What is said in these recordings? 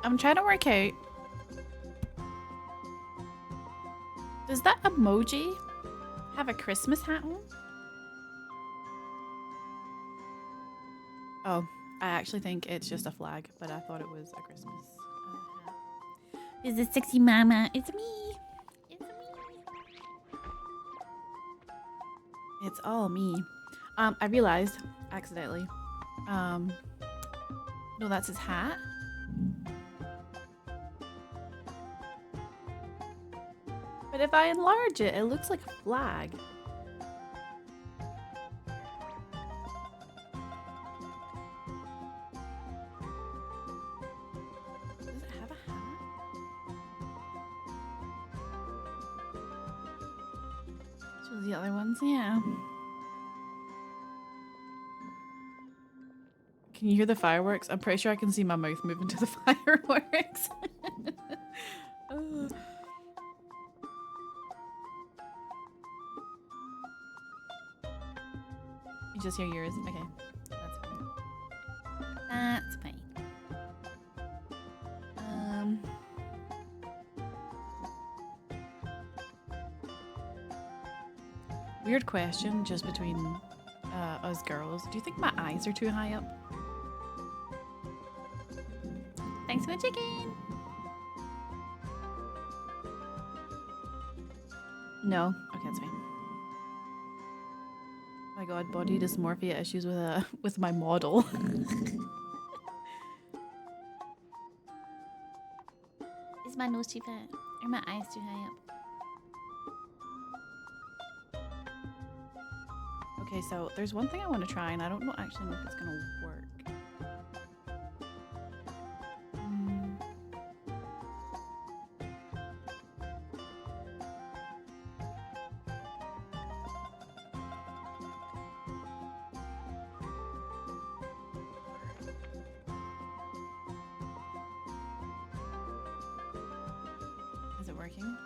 I'm trying to work out. Does that emoji have a Christmas hat on? Oh, I actually think it's just a flag, but I thought it was a Christmas hat. Is this sexy mama? It's me. It's me. It's all me. I realized accidentally. No, that's his hat. But if I enlarge it, it looks like a flag. Does it have a hat? Show the other ones, yeah. Can you hear the fireworks? I'm pretty sure I can see my mouth moving to the fireworks. Oh. You just hear yours? Okay. That's fine. That's fine. Weird question just between us girls. Do you think my eyes are too high up? Thanks for the chicken. No. Okay, that's fine. Oh my god, body dysmorphia issues with my model. Is my nose too fat? Are my eyes too high up? Okay, so there's one thing I want to try, and I don't know actually know if it's gonna work. Is it working?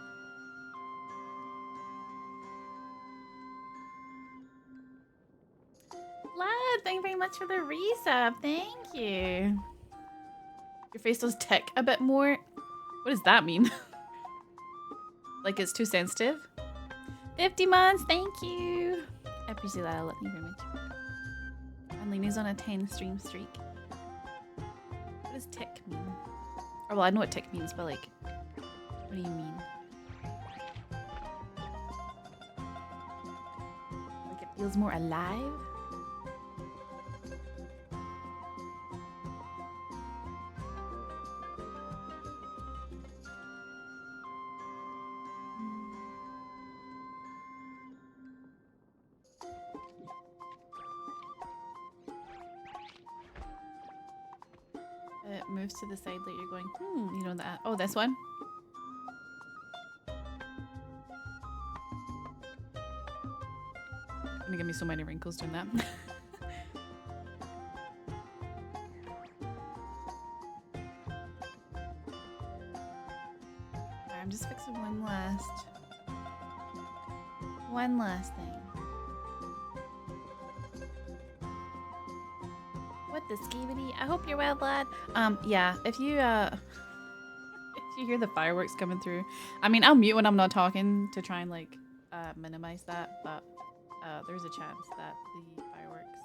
Lad, thank you very much for the resub. Thank you. Your face does tick a bit more. What does that mean? Like it's too sensitive? 50 months, thank you. I appreciate that a lot. Thank you very much. And Lena's on a 10 stream streak. What does tick mean? Or well, I know what tick means, but like, what do you mean? Like it feels more alive? It moves to the side that you're going, you know that. Oh, this one? Gonna give me so many wrinkles doing that. Alright, I'm just fixing one last thing. What the skibidi? I hope you're well, lad. Yeah, if you hear the fireworks coming through, I mean, I'll mute when I'm not talking to try and like minimize that, but there's a chance that the fireworks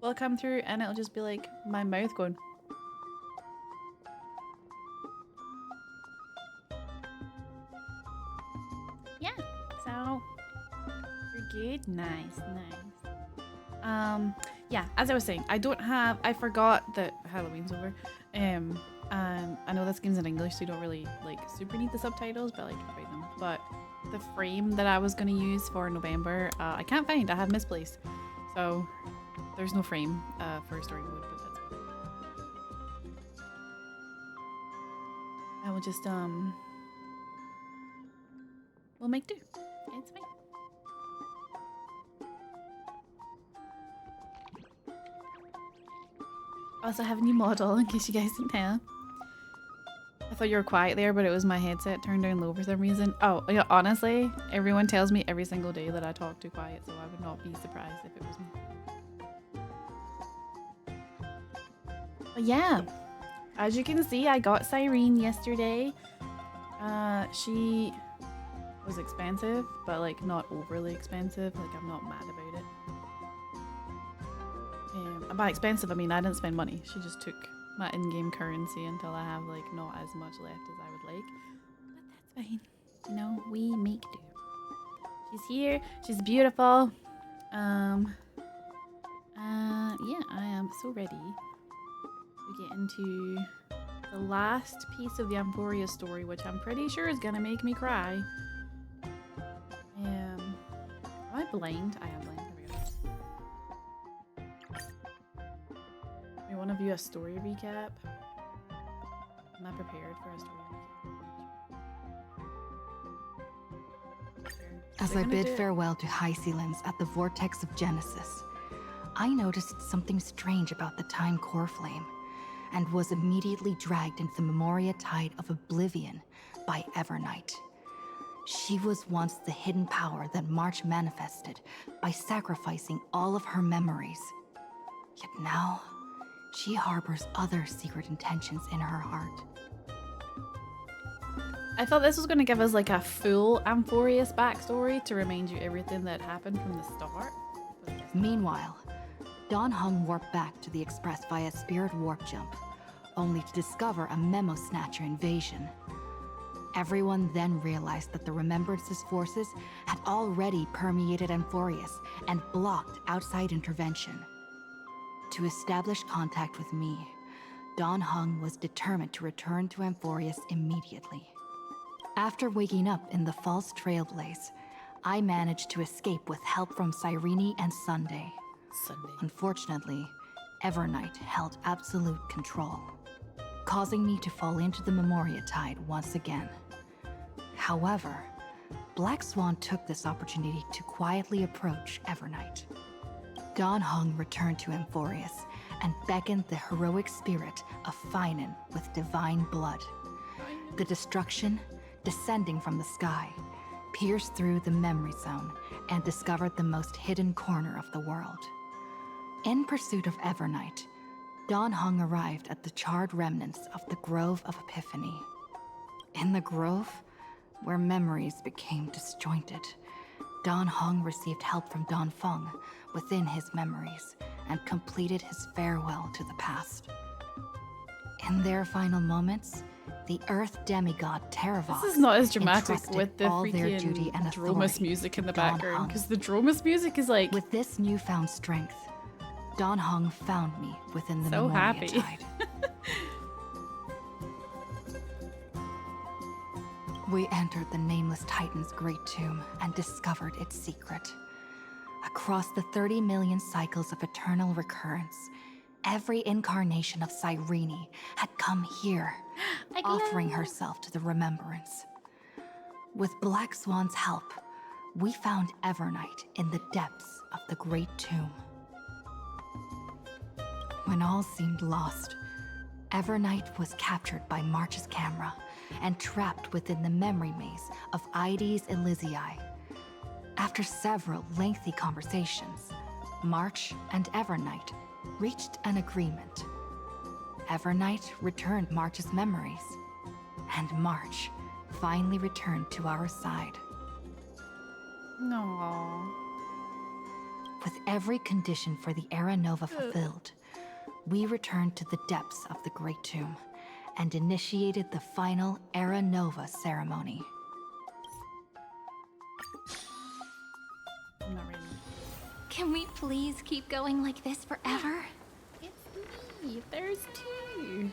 will come through and it'll just be like my mouth going. Yeah, so we're good. Nice. Yeah, as I was saying, I forgot that Halloween's over. And I know this game's in English, so you don't really like super need the subtitles, but I like to provide them. But the frame that I was gonna use for November, I can't find. I have misplaced. So there's no frame for story mode, but that's okay. I will just we'll make do. It's fine. Also have a new model in case you guys didn't know. I thought you were quiet there, but it was my headset turned down low for some reason. Oh, yeah, honestly, everyone tells me every single day that I talk too quiet, so I would not be surprised if it was me. But yeah, As you can see, I got Cyrene yesterday. She was expensive, but like not overly expensive. Like I'm not mad about it. By expensive, I mean I didn't spend money. She just took my in-game currency until I have like not as much left as I would like. But that's fine. You know, we make do. She's here. She's beautiful. Yeah, I am so ready to get into the last piece of the Amphoreus story, which I'm pretty sure is gonna make me cry. Am I blind? I am blind. There we go. We want to view a story recap. I'm not prepared for a story recap. As I bid farewell to High Sealens at the vortex of Genesis, I noticed something strange about the time core flame, and was immediately dragged into the Memoria Tide of Oblivion by Evernight. She was once the hidden power that March manifested by sacrificing all of her memories. Yet now, she harbors other secret intentions in her heart. I thought this was going to give us like a full Amphoreus backstory to remind you everything that happened from the start. Meanwhile, Dawn Hung warped back to the Express via Spirit Warp Jump, only to discover a Memo Snatcher invasion. Everyone then realized that the Remembrance's forces had already permeated Amphoreus and blocked outside intervention. To establish contact with me, Dawn Hung was determined to return to Amphoreus immediately. After waking up in the false Trailblaze, I managed to escape with help from Cyrene and Sunday. Unfortunately, Evernight held absolute control, causing me to fall into the Memoria Tide once again. However, Black Swan took this opportunity to quietly approach Evernight. Dawn Hung returned to Amphoreus and beckoned the heroic spirit of Finan with divine blood. The destruction, descending from the sky, pierced through the memory zone and discovered the most hidden corner of the world. In pursuit of Evernight, Dawn Hung arrived at the charred remnants of the Grove of Epiphany. In the grove, where memories became disjointed, Dawn Hung received help from Dawn Feng within his memories and completed his farewell to the past. In their final moments, the Earth demigod Terravos. This is not as dramatic entrusted with the all their duty freaking and Dromus authority music in the to Dawn background, Hung. because the Dromus music is like With this newfound strength, Dawn Hung found me within the so Memoria happy. Tide. We entered the Nameless Titan's great tomb and discovered its secret. Across the 30 million cycles of eternal recurrence, every incarnation of Cyrene had come here, offering herself to the Remembrance. With Black Swan's help, we found Evernight in the depths of the great tomb. When all seemed lost, Evernight was captured by March's camera and trapped within the memory maze of Ides Elysiae. After several lengthy conversations, March and Evernight reached an agreement. Evernight returned March's memories, and March finally returned to our side. no. With every condition for the Era Nova fulfilled, we returned to the depths of the Great Tomb and initiated the final Era Nova ceremony. I'm not ready. Can we please keep going like this forever? It's me. There's two.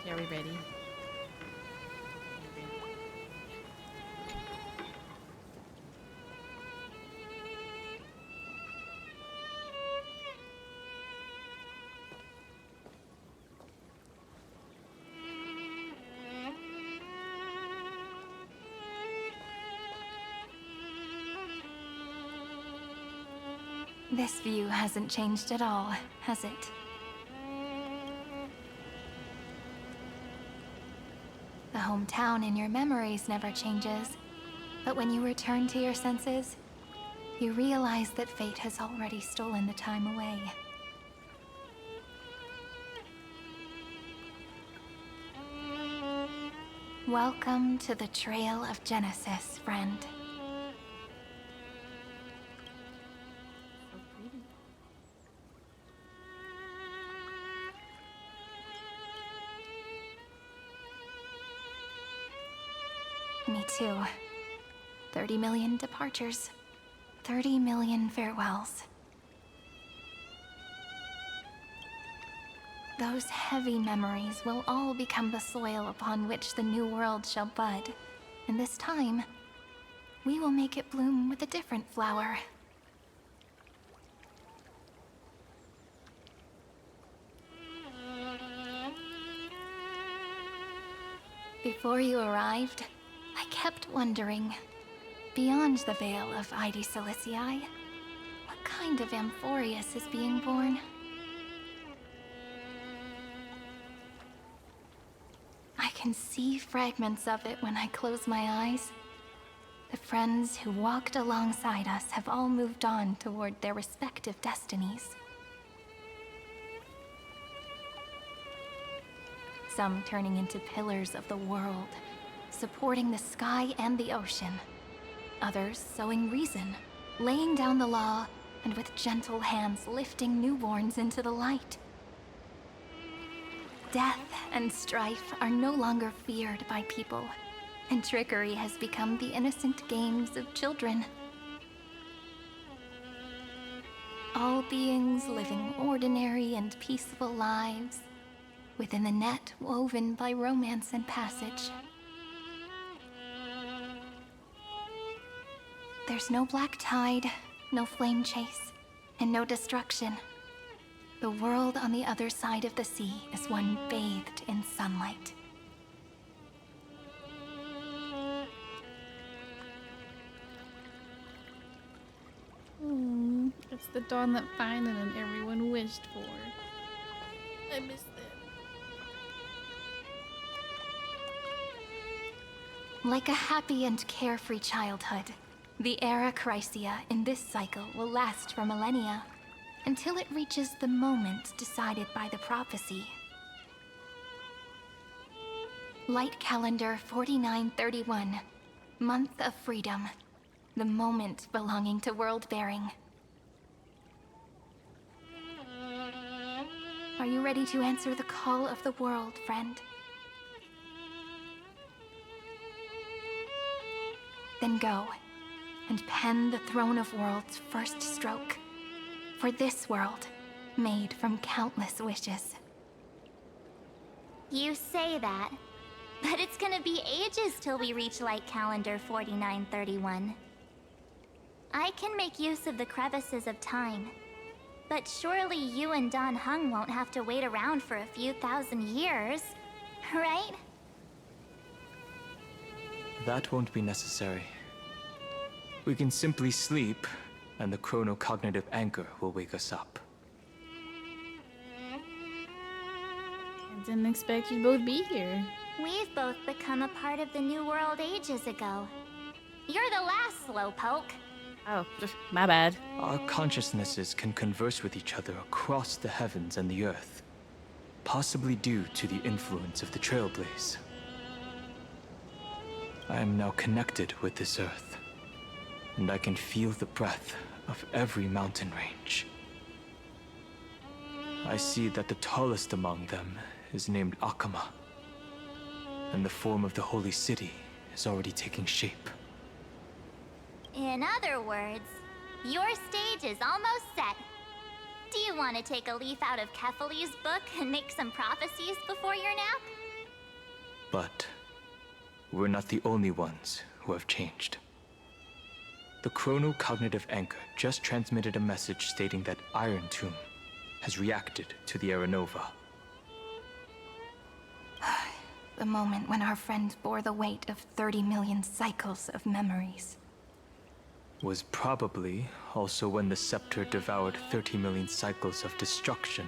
Okay, are we ready? This view hasn't changed at all, has it? The hometown in your memories never changes, but when you return to your senses, you realize that fate has already stolen the time away. Welcome to the Trail of Genesis, friend. So pretty. Me too. 30 million departures. 30 million farewells. Those heavy memories will all become the soil upon which the new world shall bud. And this time, we will make it bloom with a different flower. Before you arrived, I kept wondering, beyond the veil of Ide Silicii, what kind of Amphoreus is being born? I can see fragments of it when I close my eyes. The friends who walked alongside us have all moved on toward their respective destinies. Some turning into pillars of the world, supporting the sky and the ocean. Others sowing reason, laying down the law, and with gentle hands lifting newborns into the light. Death and strife are no longer feared by people, and trickery has become the innocent games of children. All beings living ordinary and peaceful lives within the net woven by romance and passage. There's no black tide, no flame chase, and no destruction. The world on the other side of the sea is one bathed in sunlight. It's the dawn that Finan and everyone wished for. I miss them. Like a happy and carefree childhood, the era Chrysia in this cycle will last for millennia, until it reaches the moment decided by the prophecy. Light calendar 4931, month of freedom, the moment belonging to world-bearing. Are you ready to answer the call of the world, friend? Then go, and pen the Throne of Worlds' first stroke. For this world, made from countless wishes. You say that, but it's gonna be ages till we reach Light Calendar 4931. I can make use of the crevices of time, but surely you and Dan Heng won't have to wait around for a few thousand years, right? That won't be necessary. We can simply sleep, and the chronocognitive anchor will wake us up. I didn't expect you'd both be here. We've both become a part of the New World ages ago. You're the last slowpoke. Oh, my bad. Our consciousnesses can converse with each other across the heavens and the earth, possibly due to the influence of the Trailblaze. I am now connected with this earth, and I can feel the breath of every mountain range. I see that the tallest among them is named Akama, and the form of the holy city is already taking shape. In other words, your stage is almost set. Do you want to take a leaf out of Kefali's book and make some prophecies before your nap? But we're not the only ones who have changed. The chronocognitive anchor just transmitted a message stating that Iron Tomb has reacted to the Aranova. The moment when our friend bore the weight of 30 million cycles of memories. Was probably also when the scepter devoured 30 million cycles of destruction.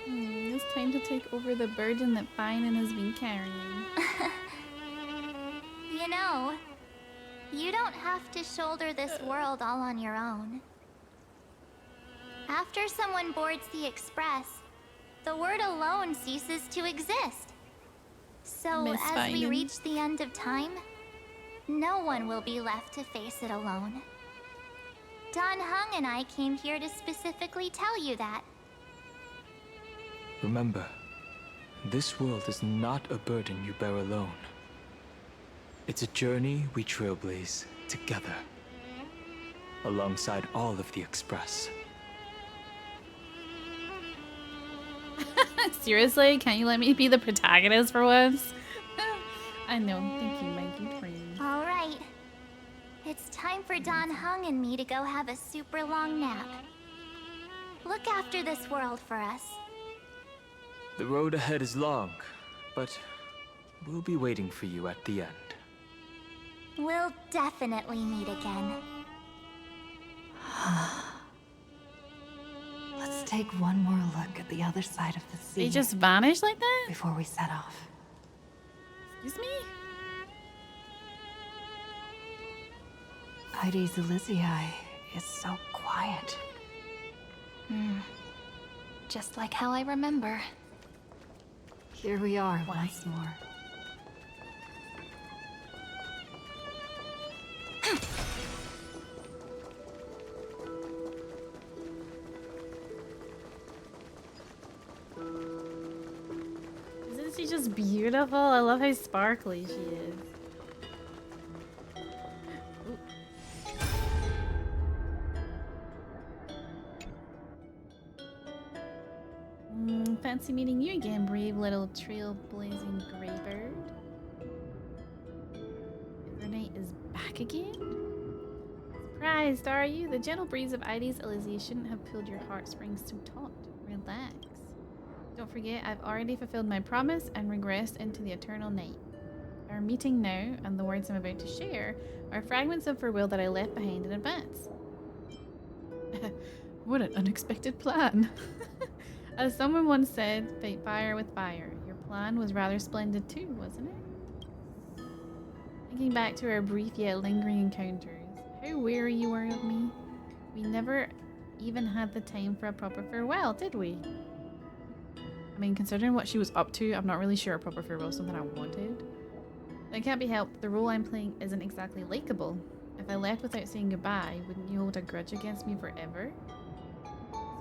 It's time to take over the burden that Finan has been carrying. You know, you don't have to shoulder this world all on your own. After someone boards the Express, the word alone ceases to exist. So Miss as we Feynman. reach the end of time, no one will be left to face it alone. Don Hung and I came here to specifically tell you that. Remember, this world is not a burden you bear alone. It's a journey we trailblaze together, alongside all of the Express. Seriously, can't you let me be the protagonist for once? I know. Thank you, my good friend. All right. It's time for Don Hung and me to go have a super long nap. Look after this world for us. The road ahead is long, but we'll be waiting for you at the end. We'll definitely meet again. Let's take one more look at the other side of the sea They just vanished like that? before we set off. Excuse me? Heidi's Elysiae is so quiet. Just like how I remember. Here we are once more. Isn't she just beautiful? I love how sparkly she is. Fancy meeting you again, brave little trailblazing greybird. Evernight is back again? Surprised, are you? The gentle breeze of Heidi's Elysiae shouldn't have pulled your heartstrings so taut. Relax. Don't forget, I've already fulfilled my promise and regressed into the eternal night. Our meeting now, and the words I'm about to share, are fragments of farewell that I left behind in advance. What an unexpected plan. As someone once said, fight fire with fire. Your plan was rather splendid too, wasn't it? Thinking back to our brief yet lingering encounters, how weary you were of me. We never even had the time for a proper farewell, did we? I mean, considering what she was up to, I'm not really sure a proper farewell is something I wanted. That can't be helped. The role I'm playing isn't exactly likable. If I left without saying goodbye, wouldn't you hold a grudge against me forever?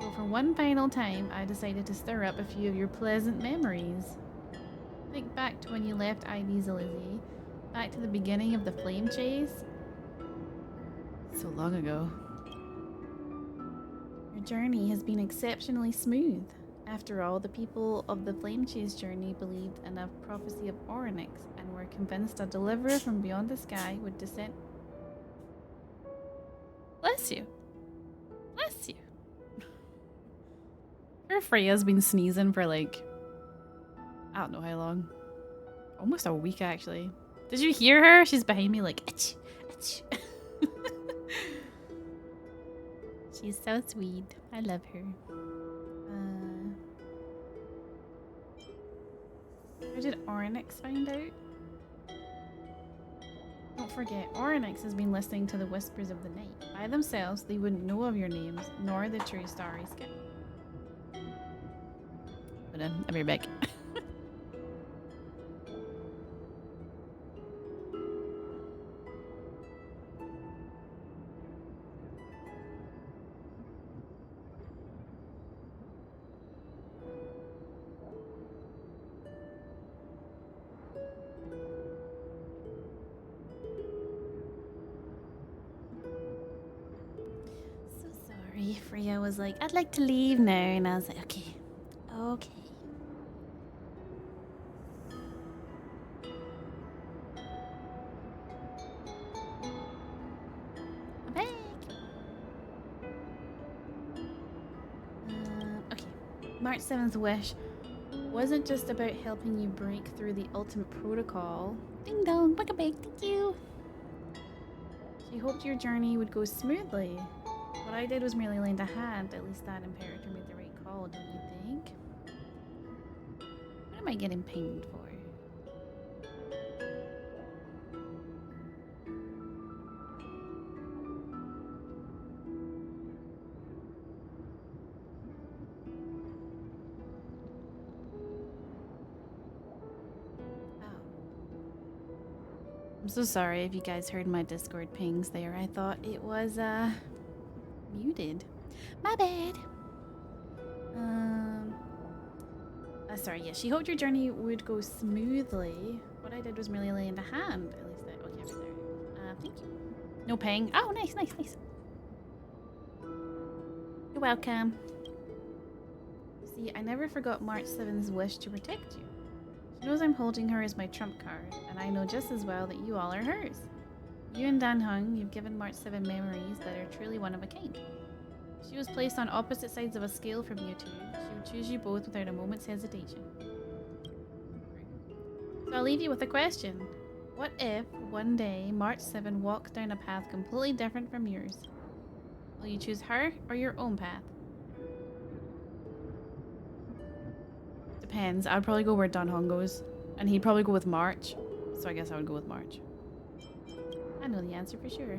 So for one final time, I decided to stir up a few of your pleasant memories. Think back to when you left Heidi's Elysiae, back to the beginning of the flame chase. So long ago. Your journey has been exceptionally smooth. After all, the people of the flame chase journey believed in a prophecy of Orynyx and were convinced a deliverer from beyond the sky would descend. Bless you. Bless you. Her Freya's been sneezing for like, I don't know how long. Almost a week actually. Did you hear her? She's behind me like, itch, itch. She's so sweet. I love her. How did Orynyx find out? Don't forget, Orynyx has been listening to the whispers of the night. By themselves, they wouldn't know of your names, nor the true starry sky. Hold on, I'll be right back. So sorry. Freya was like, I'd like to leave now, and I was like, okay. Okay. I'm back. Okay. March 7th wish wasn't just about helping you break through the ultimate protocol. Ding dong, welcome back, thank you. She hoped your journey would go smoothly. What I did was merely lend a hand. At least that Imperator made the right call, don't you think? What am I getting pinged for? I'm so sorry if you guys heard my Discord pings there. I thought it was muted. My bad. Sorry, yeah, she hoped your journey would go smoothly. What I did was merely lend a hand. At least I... Okay, there. Thank you. No paying. Oh, nice, nice, nice. You're welcome. See, I never forgot March 7's wish to protect you. She knows I'm holding her as my trump card, and I know just as well that you all are hers. You and Dan Hung, you've given March 7 memories that are truly one of a kind. If she was placed on opposite sides of a scale from you two, she would choose you both without a moment's hesitation. So I'll leave you with a question. What if, one day, March 7 walks down a path completely different from yours? Will you choose her or your own path? Depends. I'd probably go where Dan Hong goes. And he'd probably go with March. So I guess I would go with March. I know the answer for sure.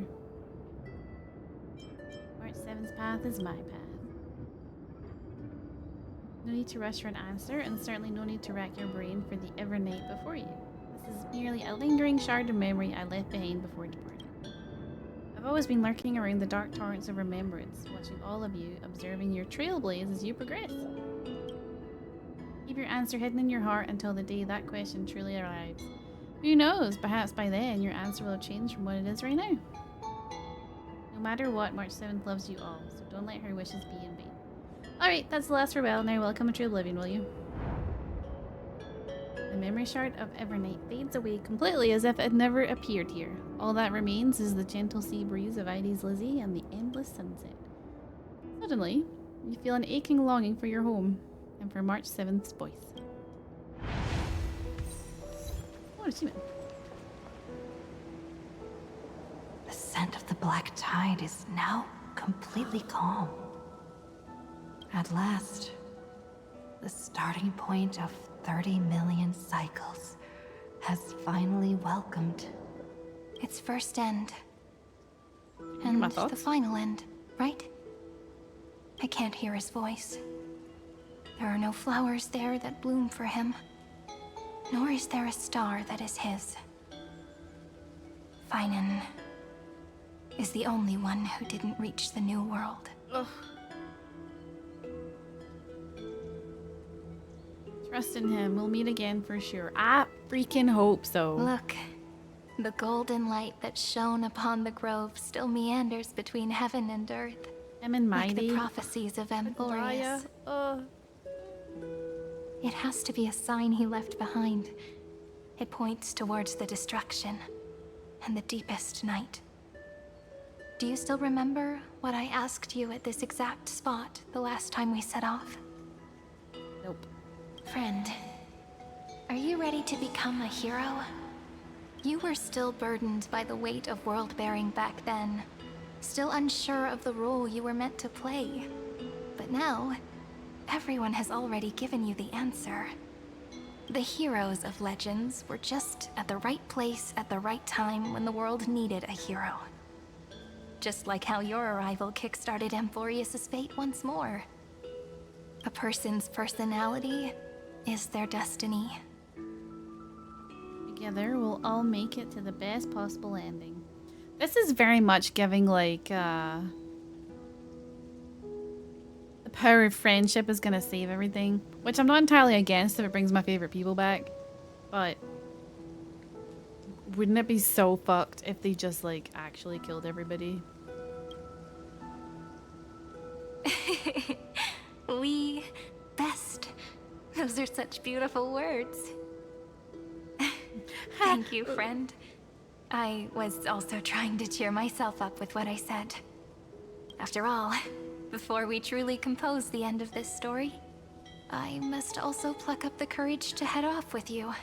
March 7's path is my path. No need to rush for an answer, and certainly no need to rack your brain for the ever night before you. This is merely a lingering shard of memory I left behind before departing. I've always been lurking around the dark torrents of remembrance, watching all of you, observing your trailblaze as you progress. Keep your answer hidden in your heart until the day that question truly arrives. Who knows, perhaps by then your answer will have changed from what it is right now. No matter what, March 7th loves you all, so don't let her wishes be in vain. Alright, that's the last farewell. Now welcome to oblivion, will you? The memory shard of Evernight fades away completely as if it never appeared here. All that remains is the gentle sea breeze of Ides Lizzie and the endless sunset. Suddenly, you feel an aching longing for your home and for March 7th's voice. What is human? The scent of the black tide is now completely calm. At last, the starting point of 30 million cycles has finally welcomed Its first end. My And the thoughts? final end, right? I can't hear his voice. There are no flowers there that bloom for him. Nor is there a star that is his. Finan is the only one who didn't reach the new world. Ugh. Trust in him. We'll meet again for sure. I freaking hope so. Look, the golden light that shone upon the grove still meanders between heaven and earth. Him and Like Mighty. the prophecies of Amphoreus. It has to be a sign he left behind. It points towards the destruction and the deepest night. Do you still remember what I asked you at this exact spot the last time we set off? Nope. Friend, are you ready to become a hero? You were still burdened by the weight of world-bearing back then, still unsure of the role you were meant to play. But now, everyone has already given you the answer. The heroes of legends were just at the right place at the right time when the world needed a hero. Just like how your arrival kickstarted Amphoreus' fate once more. A person's personality is their destiny. Together, we'll all make it to the best possible ending. This is very much giving, like, the power of friendship is gonna save everything. Which I'm not entirely against if it brings my favorite people back. But wouldn't it be so fucked if they just, like, actually killed everybody? We best. Those are such beautiful words. Thank you, friend. I was also trying to cheer myself up with what I said. After all, before we truly compose the end of this story, I must also pluck up the courage to head off with you.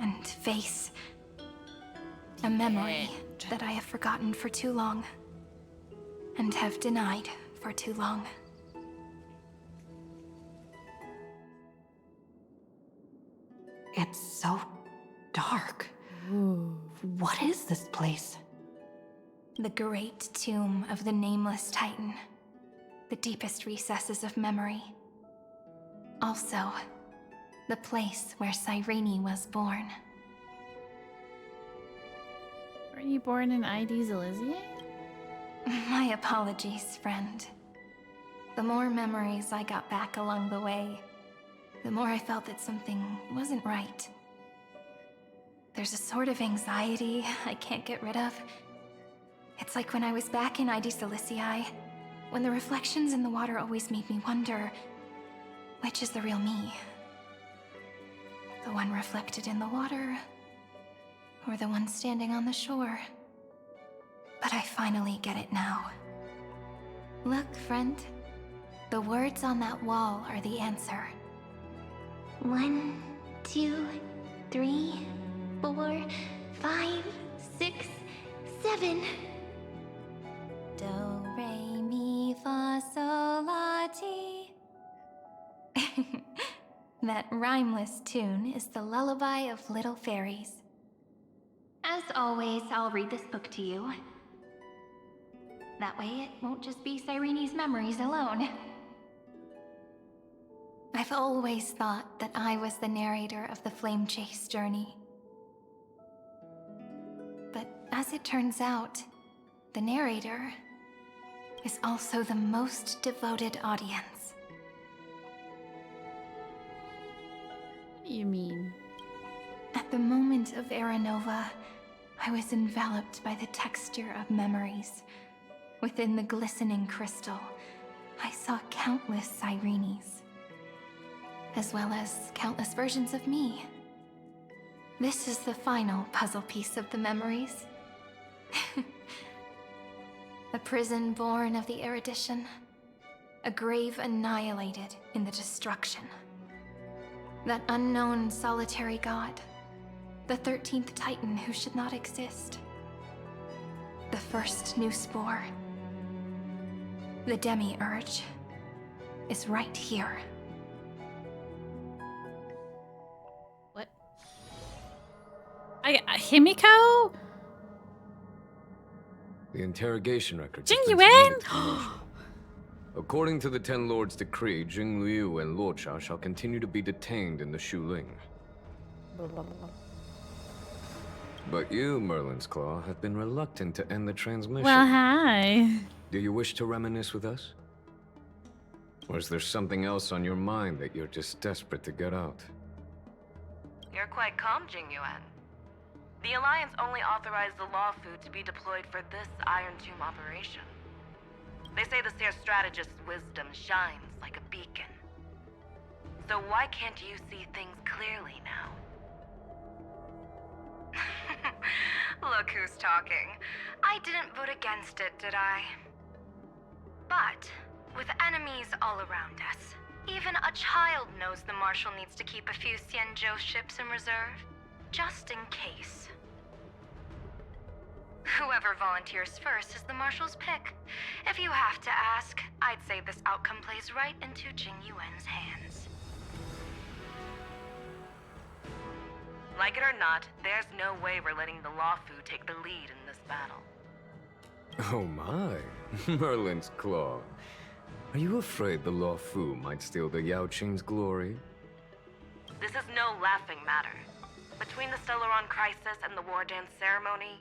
And face a memory that I have forgotten for too long. And have denied for too long. It's so dark. What is this place? The great tomb of the nameless Titan. The deepest recesses of memory. Also, The place where Cyrene was born. Were you born in ID Zalizier? My apologies, friend. The more memories I got back along the way, the more I felt that something wasn't right. There's a sort of anxiety I can't get rid of. It's like when I was back in ID Silicii, when the reflections in the water always made me wonder, which is the real me? The one reflected in the water, or the one standing on the shore? But I finally get it now. Look, friend. The words on that wall are the answer. 1, 2, 3, 4, 5, 6, 7. Do, re, mi, fa, sol, la, ti. That rhymeless tune is the lullaby of little fairies. As always, I'll read this book to you. That way it won't just be Cyrene's memories alone. I've always thought that I was the narrator of the Flame Chase journey. But as it turns out, the narrator is also the most devoted audience. What do you mean? At the moment of Aranova, I was enveloped by the texture of memories. Within the glistening crystal, I saw countless Cyrenes, as well as countless versions of me. This is the final puzzle piece of the memories. A prison born of the erudition, a grave annihilated in the destruction. That unknown solitary god, the 13th Titan who should not exist. The first new spore, the demiurge, is right here. What? Himiko? The interrogation records. Jing have been Yuan? submitted to the Marshal. According to the Ten Lords' decree, Jing Liu and Luocha shall continue to be detained in the Shuling. But you, Merlin's Claw, have been reluctant to end the transmission. Well, hi. Do you wish to reminisce with us? Or is there something else on your mind that you're just desperate to get out? You're quite calm, Jing Yuan. The Alliance only authorized the Law Fu to be deployed for this Iron Tomb operation. They say the Seer Strategist's wisdom shines like a beacon. So why can't you see things clearly now? Look who's talking. I didn't vote against it, did I? But, with enemies all around us, even a child knows the Marshal needs to keep a few Xianzhou ships in reserve, just in case. Whoever volunteers first is the Marshal's pick. If you have to ask, I'd say this outcome plays right into Jing Yuan's hands. Like it or not, there's no way we're letting the Law Fu take the lead in this battle. Oh my, Merlin's Claw. Are you afraid the Law Fu might steal the Yao Qing's glory? This is no laughing matter. Between the Stellaron crisis and the War Dance ceremony,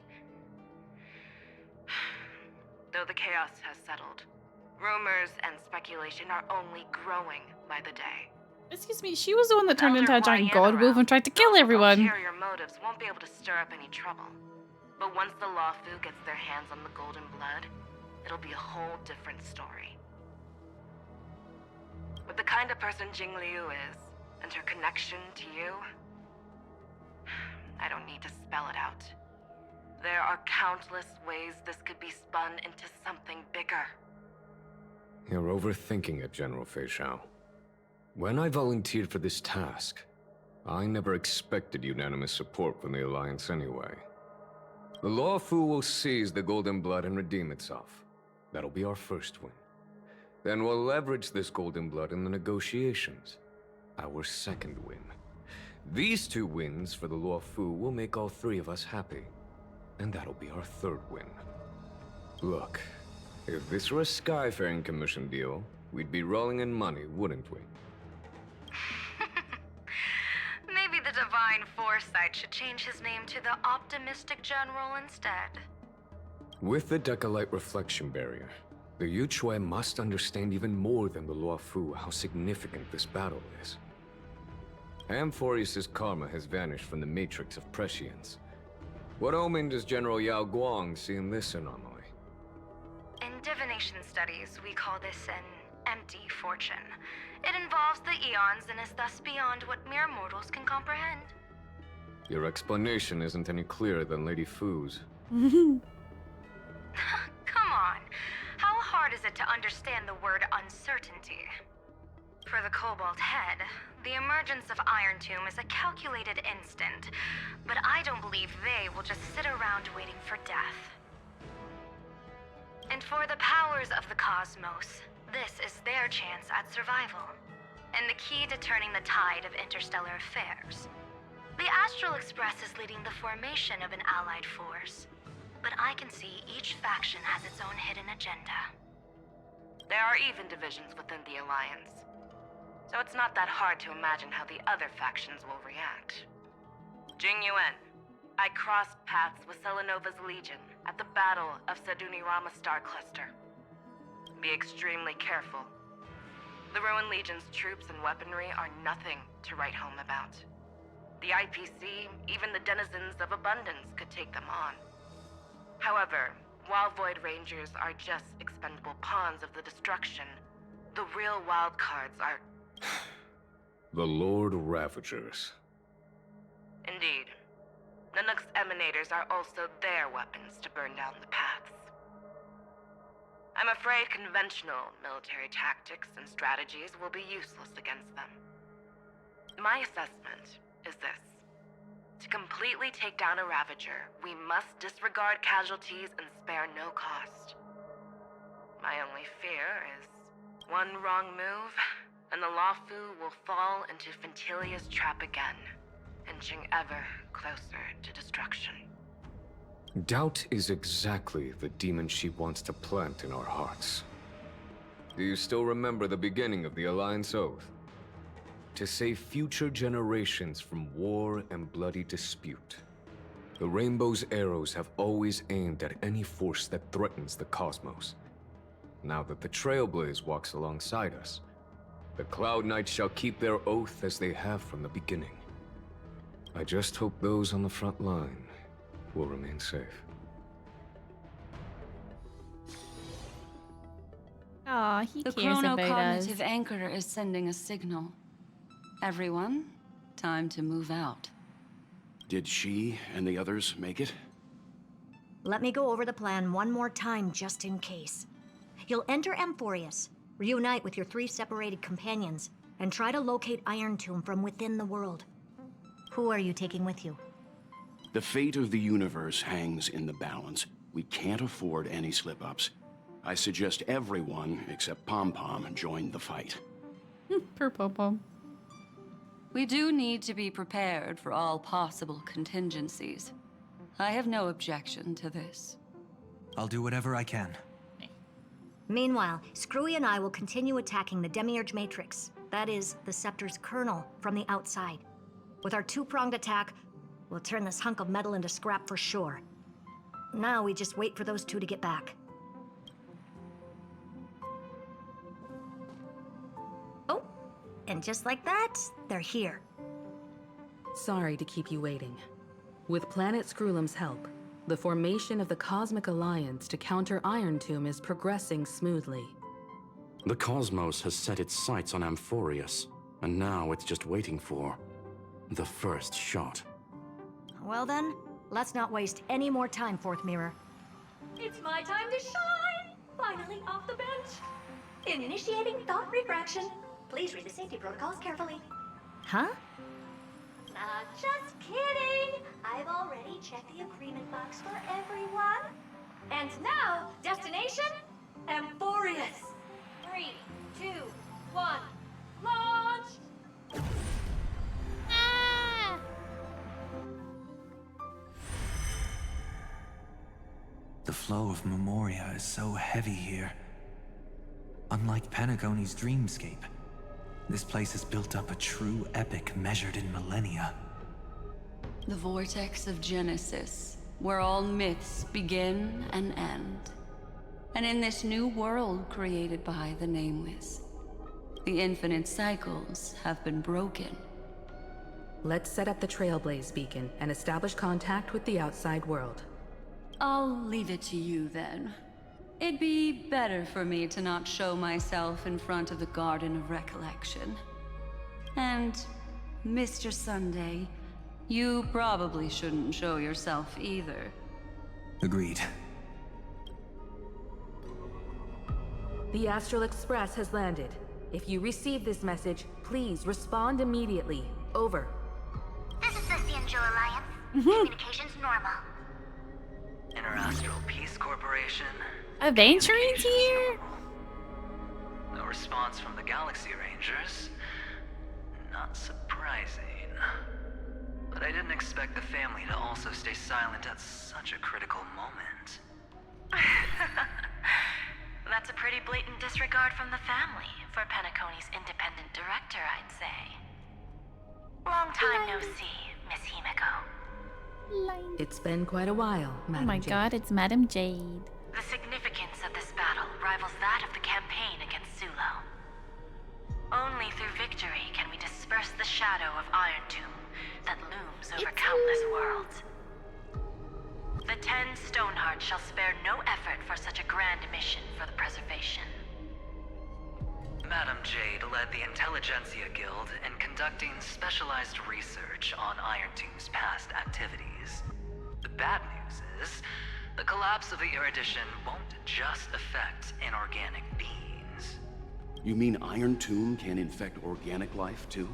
though the chaos has settled, rumors and speculation are only growing by the day. Excuse me, she was the one that turned into a Elder giant Huayan god wolf and tried to kill those with everyone. ulterior motives won't be able to stir up any trouble. But once the Law Fu gets their hands on the golden blood, it'll be a whole different story. With the kind of person Jing Liu is, and her connection to you, I don't need to spell it out. There are countless ways this could be spun into something bigger. You're overthinking it, General Fei Shao. When I volunteered for this task, I never expected unanimous support from the Alliance anyway. The Law Fu will seize the Golden Blood and redeem itself. That'll be our first win. Then we'll leverage this Golden Blood in the negotiations. Our second win. These two wins for the Law Fu will make all three of us happy. And that'll be our third win. Look, if this were a Skyfaring Commission deal, we'd be rolling in money, wouldn't we? divine foresight should change his name to the Optimistic General instead. With the Decalite reflection barrier, the Yuchue must understand even more than the Luofu how significant this battle is. Amphoreus' karma has vanished from the matrix of prescience. What omen does General Yao Guang see in this anomaly? In divination studies, we call this an empty fortune. It involves the eons and is thus beyond what mere mortals can comprehend. Your explanation isn't any clearer than Lady Fu's. Come on. How hard is it to understand the word uncertainty? For the Cobalt Head, the emergence of Iron Tomb is a calculated instant, but I don't believe they will just sit around waiting for death. And for the powers of the cosmos, this is their chance at survival, and the key to turning the tide of interstellar affairs. The Astral Express is leading the formation of an allied force, but I can see each faction has its own hidden agenda. There are even divisions within the Alliance, so it's not that hard to imagine how the other factions will react. Jing Yuan, I crossed paths with Selenova's Legion at the Battle of Sadunirama Star Cluster. Be extremely careful. The Ruined Legion's troops and weaponry are nothing to write home about. The IPC, even the denizens of Abundance, could take them on. However, while Void Rangers are just expendable pawns of the destruction, the real wild cards are... The Lord Ravagers. Indeed. Nanook's emanators are also their weapons to burn down the paths. I'm afraid conventional military tactics and strategies will be useless against them. My assessment is this. To completely take down a Ravager, we must disregard casualties and spare no cost. My only fear is one wrong move, and the Luofu will fall into Fintilia's trap again, inching ever closer to destruction. Doubt is exactly the demon she wants to plant in our hearts. Do you still remember the beginning of the Alliance Oath? To save future generations from war and bloody dispute. The Rainbow's arrows have always aimed at any force that threatens the cosmos. Now that the Trailblaze walks alongside us, the Cloud Knights shall keep their oath as they have from the beginning. I just hope those on the front line will remain safe. Aw, he The cares about us. chronocognitive anchor is sending a signal. Everyone, time to move out. Did she and the others make it? Let me go over the plan one more time, just in case. You'll enter Amphoreus, reunite with your 3 separated companions, and try to locate Iron Tomb from within the world. Who are you taking with you? The fate of the universe hangs in the balance. We can't afford any slip-ups. I suggest everyone except Pom-Pom join the fight. Poor Pom-Pom. We do need to be prepared for all possible contingencies. I have no objection to this. I'll do whatever I can. Meanwhile, Screwy and I will continue attacking the Demiurge Matrix. That is, the Scepter's kernel, from the outside. With our 2-pronged attack, we'll turn this hunk of metal into scrap for sure. Now we just wait for those 2 to get back. Oh, and just like that, they're here. Sorry to keep you waiting. With Planet Screwlum's help, the formation of the Cosmic Alliance to counter Iron Tomb is progressing smoothly. The cosmos has set its sights on Amphoreus, and now it's just waiting for the first shot. Well then, let's not waste any more time, Fourth Mirror. It's my time to shine! Finally off the bench! Initiating thought refraction. Please read the safety protocols carefully. Huh? Just kidding! I've already checked the agreement box for everyone. And now, destination? Amphoreus! 3, 2, 1, launch! The flow of Memoria is so heavy here. Unlike Panagoni's dreamscape, this place has built up a true epic measured in millennia. The vortex of Genesis, where all myths begin and end. And in this new world created by the Nameless, the infinite cycles have been broken. Let's set up the Trailblaze beacon and establish contact with the outside world. I'll leave it to you then. It'd be better for me to not show myself in front of the Garden of Recollection. And, Mr. Sunday, you probably shouldn't show yourself either. Agreed. The Astral Express has landed. If you receive this message, please respond immediately. Over. This is the Cianjo Alliance. Communications normal. Interastral Peace Corporation. Adventuring's here? No response from the Galaxy Rangers. Not surprising. But I didn't expect the family to also stay silent at such a critical moment. That's a pretty blatant disregard from the family for Penacony's independent director, I'd say. Long time no see, Miss Himiko. It's been quite a while, Madam Oh my Jade. god, it's Madam Jade. The significance of this battle rivals that of the campaign against Sulo. Only through victory can we disperse the shadow of Iron Tomb that looms over countless worlds. The 10 Stonehearts shall spare no effort for such a grand mission for the preservation. Madam Jade led the Intelligentsia Guild in conducting specialized research on Iron Tomb's past activities. The bad news is, the collapse of the Erudition won't just affect inorganic beings. You mean Iron Tomb can infect organic life, too?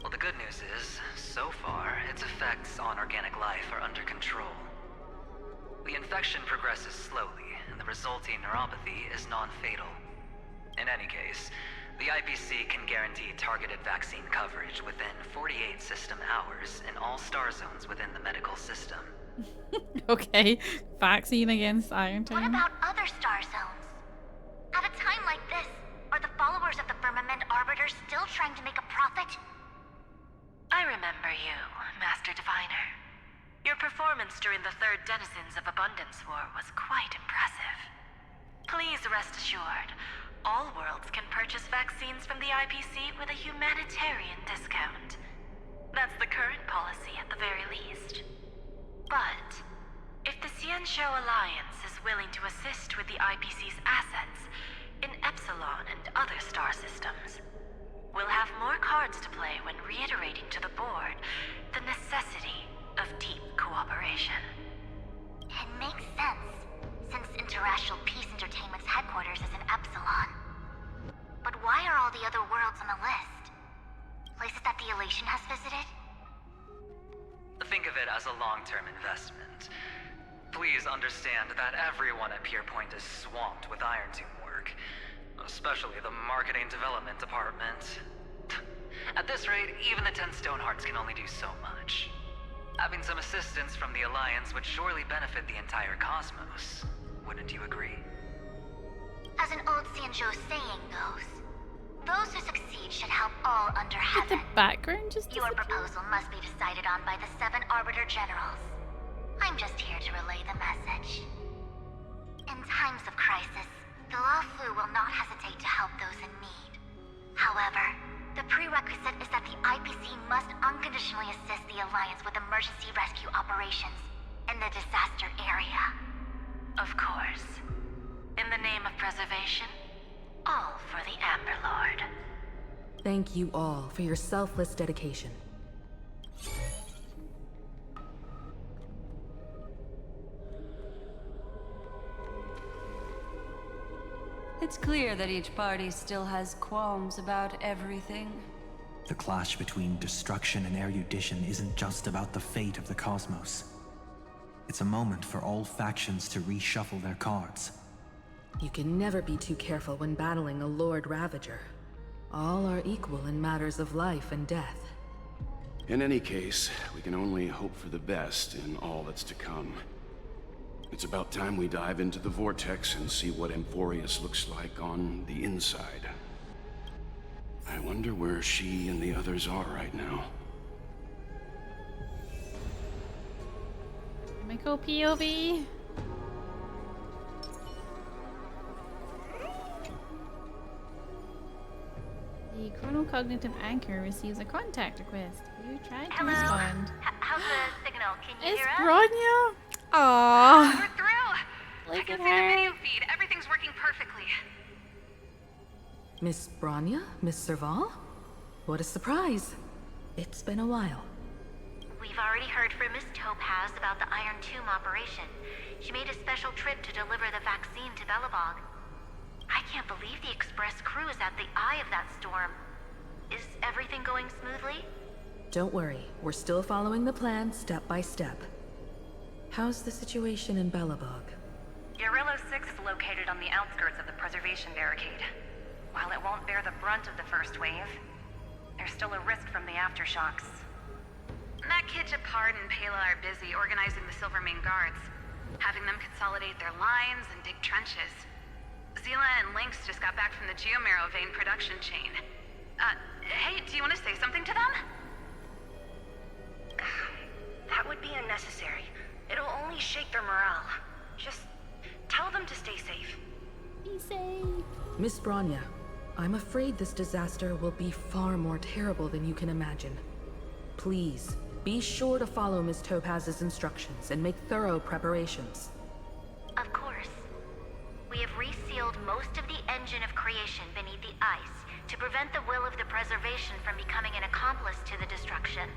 Well, the good news is, so far, its effects on organic life are under control. The infection progresses slowly, and the resulting neuropathy is non-fatal. In any case, the IPC can guarantee targeted vaccine coverage within 48 system hours in all star zones within the medical system. Okay, vaccine against Iron Tomb. What about other star zones? At a time like this, are the followers of the Firmament Arbiter still trying to make a profit? I remember you, Master Diviner. Your performance during the Third Denizens of Abundance War was quite impressive. Please rest assured, all worlds can purchase vaccines from the IPC with a humanitarian discount. That's the current policy at the very least. But, if the Cianjo Alliance is willing to assist with the IPC's assets in Epsilon and other star systems, we'll have more cards to play when reiterating to the board the necessity of deep cooperation. It makes sense, since Interastral Peace Entertainment's headquarters is in Epsilon. But why are all the other worlds on the list? Places that the Elation has visited? Think of it as a long-term investment. Please understand that everyone at Pierpoint is swamped with Iron Tomb work, especially the marketing development department. At this rate, even the 10 Stonehearts can only do so much. Having some assistance from the Alliance would surely benefit the entire cosmos. Wouldn't you agree? As an old Cianjo saying goes, those who succeed should help all under heaven. The background just Your proposal must be decided on by the 7 Arbiter Generals. I'm just here to relay the message. In times of crisis, the Luofu will not hesitate to help those in need. However, the prerequisite is that the IPC must unconditionally assist the Alliance with emergency rescue operations in the disaster area. Of course. In the name of preservation, all for the Amber Lord. Thank you all for your selfless dedication. It's clear that each party still has qualms about everything. The clash between destruction and erudition isn't just about the fate of the cosmos. It's a moment for all factions to reshuffle their cards. You can never be too careful when battling a Lord Ravager. All are equal in matters of life and death. In any case, we can only hope for the best in all that's to come. It's about time we dive into the vortex and see what Amphoreus looks like on the inside. I wonder where she and the others are right now. Himiko POV. The chronocognitive anchor receives a contact request. You tried to respond. How's the signal? Can you It's hear us? Bronya. Aww. We're through. I can see the video feed. Everything's working perfectly. Miss Bronya? Miss Serval? What a surprise. It's been a while. We've already heard from Miss Topaz about the Iron Tomb operation. She made a special trip to deliver the vaccine to Belobog. I can't believe the Express crew is at the eye of that storm. Is everything going smoothly? Don't worry, we're still following the plan step by step. How's the situation in Belobog? Urillo 6 is located on the outskirts of the preservation barricade. While it won't bear the brunt of the first wave, there's still a risk from the aftershocks. Matt Kid, Japard, and Pela are busy organizing the Silvermane Guards, having them consolidate their lines and dig trenches. Zila and Lynx just got back from the Geomarrow vein production chain. Hey, do you want to say something to them? That would be unnecessary. It'll only shake their morale. Just tell them to stay safe. Be safe. Miss Bronya, I'm afraid this disaster will be far more terrible than you can imagine. Please, be sure to follow Miss Topaz's instructions and make thorough preparations. Of course. We have resealed most of the engine of creation beneath the ice to prevent the will of the preservation from becoming an accomplice to the destruction.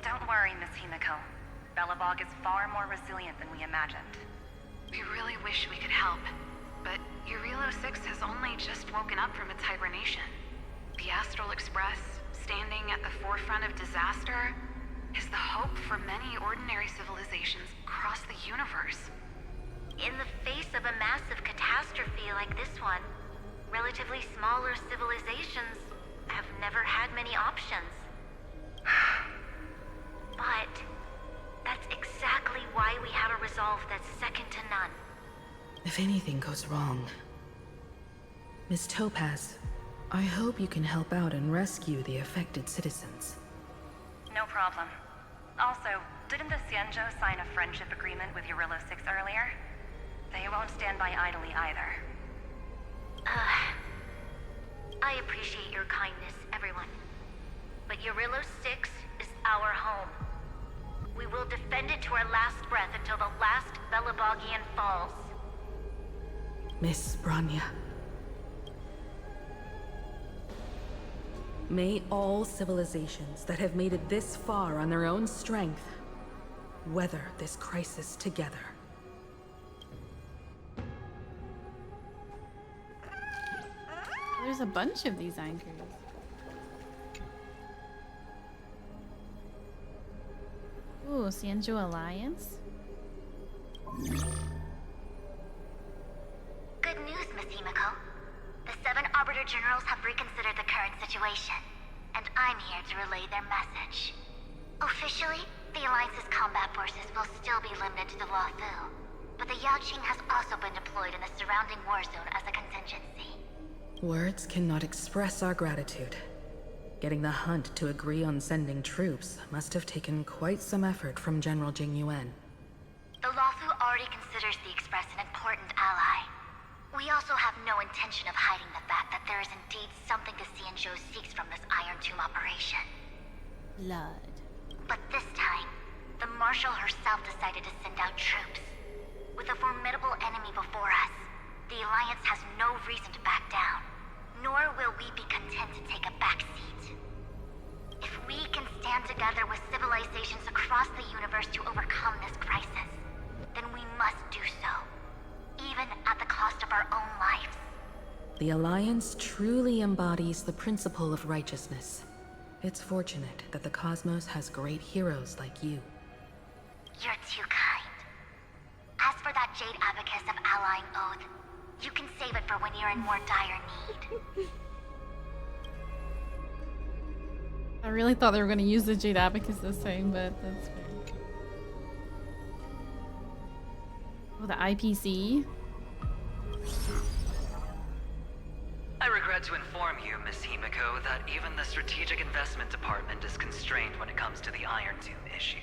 Don't worry, Miss Himiko. Belobog is far more resilient than we imagined. We really wish we could help, but Urillo 6 has only just woken up from its hibernation. The Astral Express, standing at the forefront of disaster, is the hope for many ordinary civilizations across the universe. In the face of a massive catastrophe like this one, relatively smaller civilizations have never had many options. But that's exactly why we have a resolve that's second to none. If anything goes wrong... Miss Topaz, I hope you can help out and rescue the affected citizens. No problem. Also, didn't the Xianzhou sign a friendship agreement with Urillo 6 earlier? They won't stand by idly either. I appreciate your kindness, everyone. But Urillo 6 is our home. We will defend it to our last breath until the last Belobogian falls. Miss Bronya. May all civilizations that have made it this far on their own strength weather this crisis together. There's a bunch of these anchors. Ooh, Xianzhou Alliance. Good news, Miss Himiko. The 7 Arbiter Generals have reconsidered the current situation, and I'm here to relay their message. Officially, the Alliance's combat forces will still be limited to the Luofu, but the Yaoqing has also been deployed in the surrounding war zone as a contingency. Words cannot express our gratitude. Getting the Hunt to agree on sending troops must have taken quite some effort from General Jing Yuan. The Luofu already considers the Express an important ally. We also have no intention of hiding the fact that there is indeed something the Xianzhou seeks from this Iron Tomb operation. Blood. But this time, the Marshal herself decided to send out troops. With a formidable enemy before us, the Alliance has no reason to back down, nor will we be content to take a back seat. If we can stand together with civilizations across the universe to overcome this crisis, then we must do so, even at the cost of our own lives. The Alliance truly embodies the principle of righteousness. It's fortunate that the cosmos has great heroes like you. You're too kind. As for that Jade Abacus of Allying Oath, you can save it for when you're in more dire need. I really thought they were going to use the Jade Abacus this time, but that's fair. Oh, the IPC? I regret to inform you, Miss Himiko, that even the Strategic Investment Department is constrained when it comes to the Iron Tomb issue.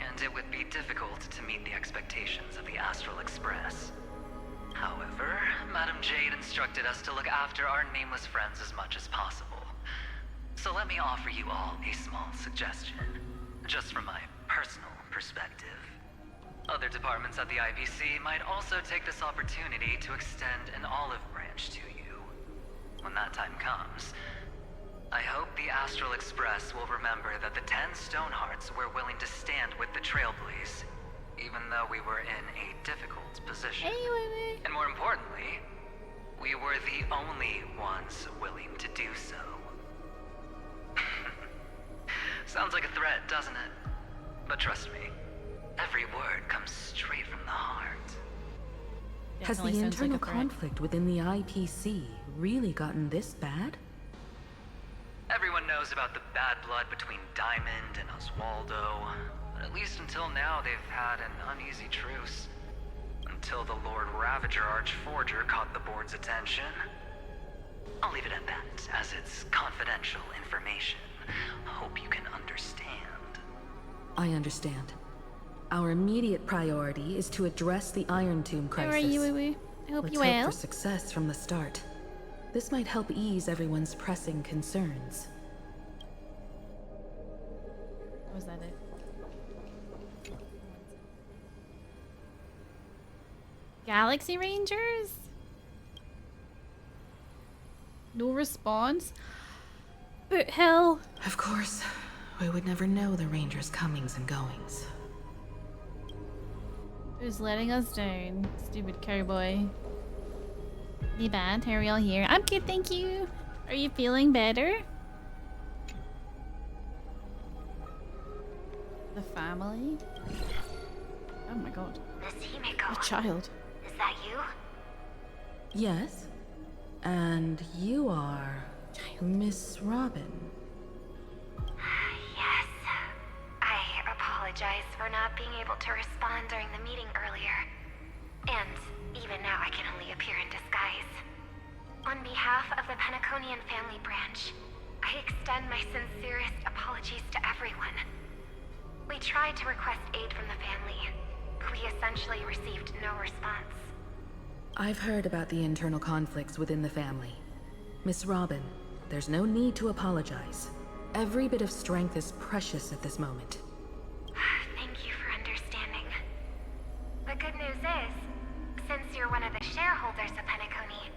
and it would be difficult to meet the expectations of the Astral Express. However, Madam Jade instructed us to look after our nameless friends as much as possible. So let me offer you all a small suggestion, just from my personal perspective. Other departments at the IPC might also take this opportunity to extend an olive branch to you. When that time comes, I hope the Astral Express will remember that the 10 Stonehearts were willing to stand with the Trailblaze, even though we were in a difficult position. And more importantly, we were the only ones willing to do so. Sounds like a threat, doesn't it? But trust me, every word comes straight from the heart. Has the internal conflict within the IPC really gotten this bad? Everyone knows about the bad blood between Diamond and Oswaldo, but at least until now they've had an uneasy truce. Until the Lord Ravager Archforger caught the board's attention. I'll leave it at that, as it's confidential information. Hope you can understand. I understand. Our immediate priority is to address the Iron Tomb crisis. How are you, Wee? I hope you well. Let's hope for success from the start. This might help ease everyone's pressing concerns. Was that it? Galaxy Rangers? No response? But hell. Of course, we would never know the Rangers' comings and goings. Who's letting us down? Stupid cowboy. Be bad. How are we all here? I'm good, thank you. Are you feeling better? The family? Oh my god. Miss Himiko. A child. Is that you? Yes. And you are Miss Robin. Yes. I apologize for not being able to respond during the meeting earlier. And even now I can only appear in disguise. On behalf of the Penaconian family branch, I extend my sincerest apologies to everyone. We tried to request aid from the family, but we essentially received no response. I've heard about the internal conflicts within the family. Miss Robin, there's no need to apologize. Every bit of strength is precious at this moment. Thank you for understanding. The good news is, since you're one of the shareholders of Penacony,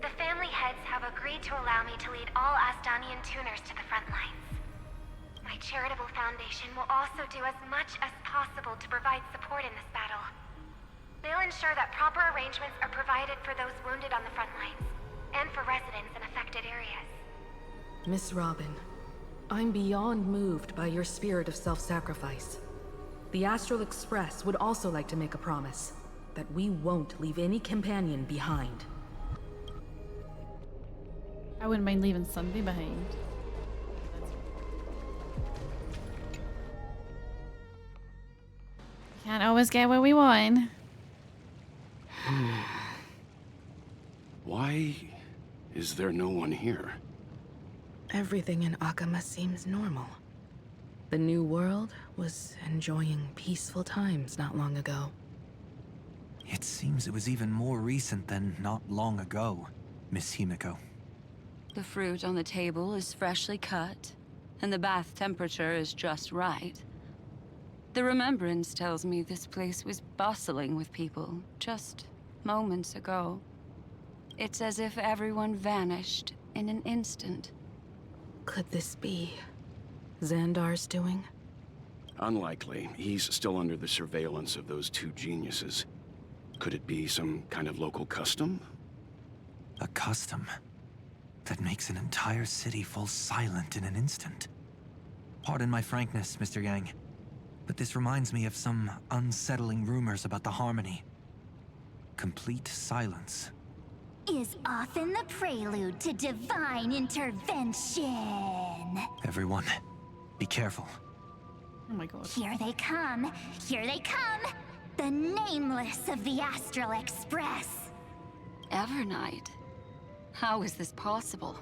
the family heads have agreed to allow me to lead all Astonian tuners to the front lines. My charitable foundation will also do as much as possible to provide support in this battle. They'll ensure that proper arrangements are provided for those wounded on the front lines, and for residents in affected areas. Miss Robin, I'm beyond moved by your spirit of self-sacrifice. The Astral Express would also like to make a promise that we won't leave any companion behind. I wouldn't mind leaving Sunday behind. Can't always get what we want. Why is there no one here? Everything in Akama seems normal. The New World was enjoying peaceful times not long ago. It seems it was even more recent than not long ago, Miss Himiko. The fruit on the table is freshly cut, and the bath temperature is just right. The remembrance tells me this place was bustling with people just moments ago. It's as if everyone vanished in an instant. Could this be Xandar's doing? Unlikely. He's still under the surveillance of those two geniuses. Could it be some kind of local custom? A custom that makes an entire city fall silent in an instant. Pardon my frankness, Mr. Yang, but this reminds me of some unsettling rumors about the Harmony. Complete silence is often the prelude to divine intervention. Everyone, be careful. Oh my god. Here they come! Here they come! The nameless of the Astral Express! Evernight? How is this possible?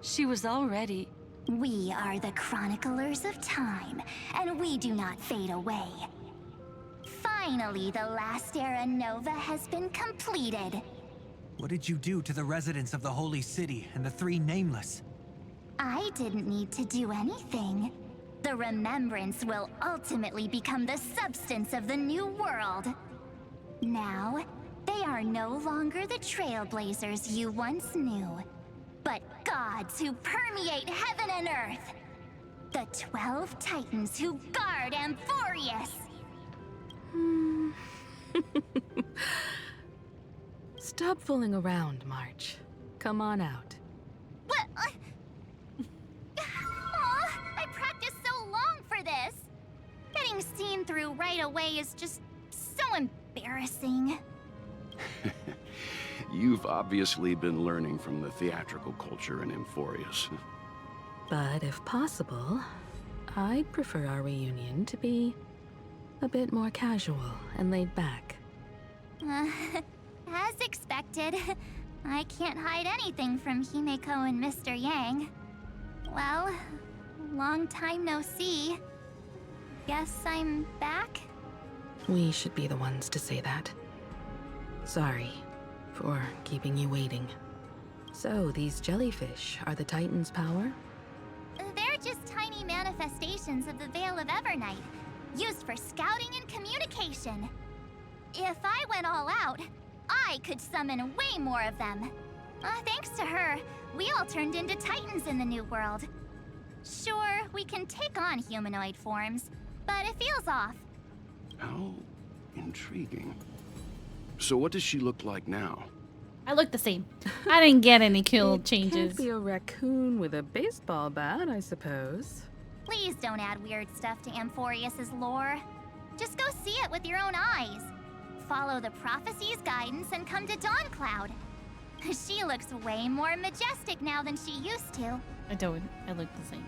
She was already... We are the chroniclers of time, and we do not fade away. Finally, the last era Nova has been completed. What did you do to the residents of the Holy City and the Three Nameless? I didn't need to do anything. The remembrance will ultimately become the substance of the new world. Now, they are no longer the trailblazers you once knew, but gods who permeate heaven and earth. The 12 Titans who guard Amphoreus. Stop fooling around, March. Come on out. What? I practiced so long for this. Getting seen through right away is just so embarrassing. You've obviously been learning from the theatrical culture in Amphoreus. But if possible, I'd prefer our reunion to be a bit more casual and laid back. As expected, I can't hide anything from Himeko and Mr. Yang. Well, long time no see. Guess I'm back? We should be the ones to say that. Sorry for keeping you waiting. So, these jellyfish are the Titan's power? They're just tiny manifestations of the Veil of Evernight, used for scouting and communication. If I went all out, I could summon way more of them. Thanks to her, we all turned into Titans in the New World. Sure, we can take on humanoid forms, but it feels off. How intriguing. So what does she look like now? I look the same. I didn't get any cool changes. Can't be a raccoon with a baseball bat, I suppose. Please don't add weird stuff to Amphoreus' lore. Just go see it with your own eyes. Follow the prophecy's guidance and come to Dawncloud. She looks way more majestic now than she used to. I don't. I look the same.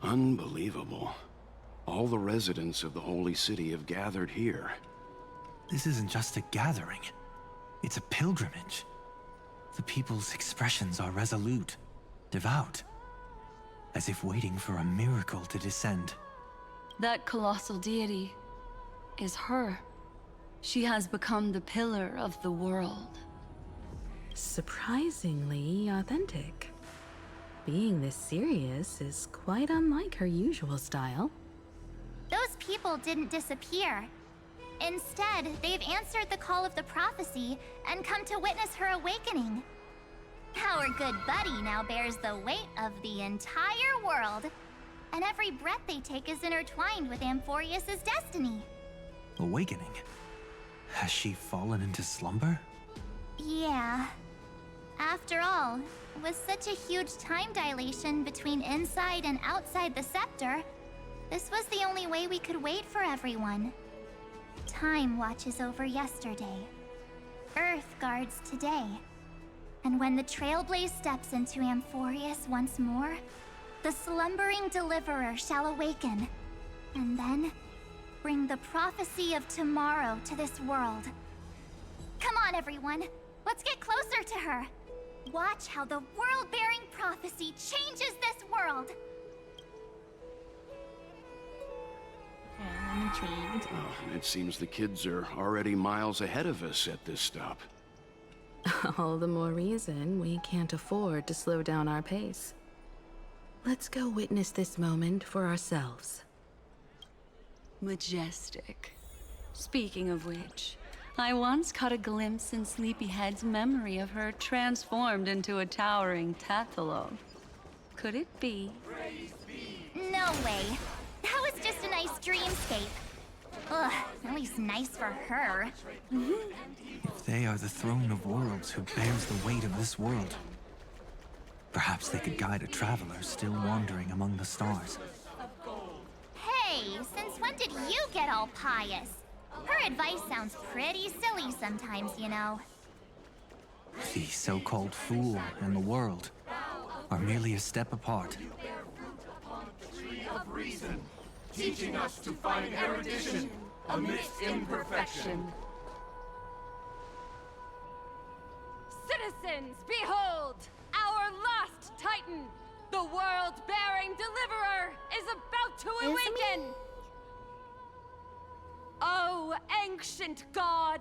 Unbelievable. All the residents of the Holy City have gathered here. This isn't just a gathering. It's a pilgrimage. The people's expressions are resolute, devout, as if waiting for a miracle to descend. That colossal deity is her. She has become the pillar of the world. Surprisingly authentic. Being this serious is quite unlike her usual style. Those people didn't disappear. Instead, they've answered the call of the prophecy and come to witness her awakening. Our good buddy now bears the weight of the entire world, and every breath they take is intertwined with Amphoreus' destiny. Awakening? Has she fallen into slumber? Yeah. After all, with such a huge time dilation between inside and outside the scepter, this was the only way we could wait for everyone. Time watches over yesterday. Earth guards today. And when the Trailblaze steps into Amphoreus once more, the slumbering deliverer shall awaken, and then bring the prophecy of tomorrow to this world. Come on, everyone. Let's get closer to her. Watch how the world-bearing prophecy changes this world. Okay, I'm intrigued. Oh, it seems the kids are already miles ahead of us at this stop. All the more reason we can't afford to slow down our pace. Let's go witness this moment for ourselves. Majestic. Speaking of which, I once caught a glimpse in Sleepyhead's memory of her transformed into a towering Tathalon. Could it be? No way. That was just a nice dreamscape. Ugh, at least nice for her. If they are the throne of worlds who bears the weight of this world, perhaps they could guide a traveler still wandering among the stars. Hey, since when did you get all pious? Her advice sounds pretty silly sometimes, you know. The so-called fool and the world are merely a step apart. teaching us to find erudition amidst imperfection. Citizens, behold! Our last Titan, the world-bearing deliverer, is about to awaken! Oh, ancient god,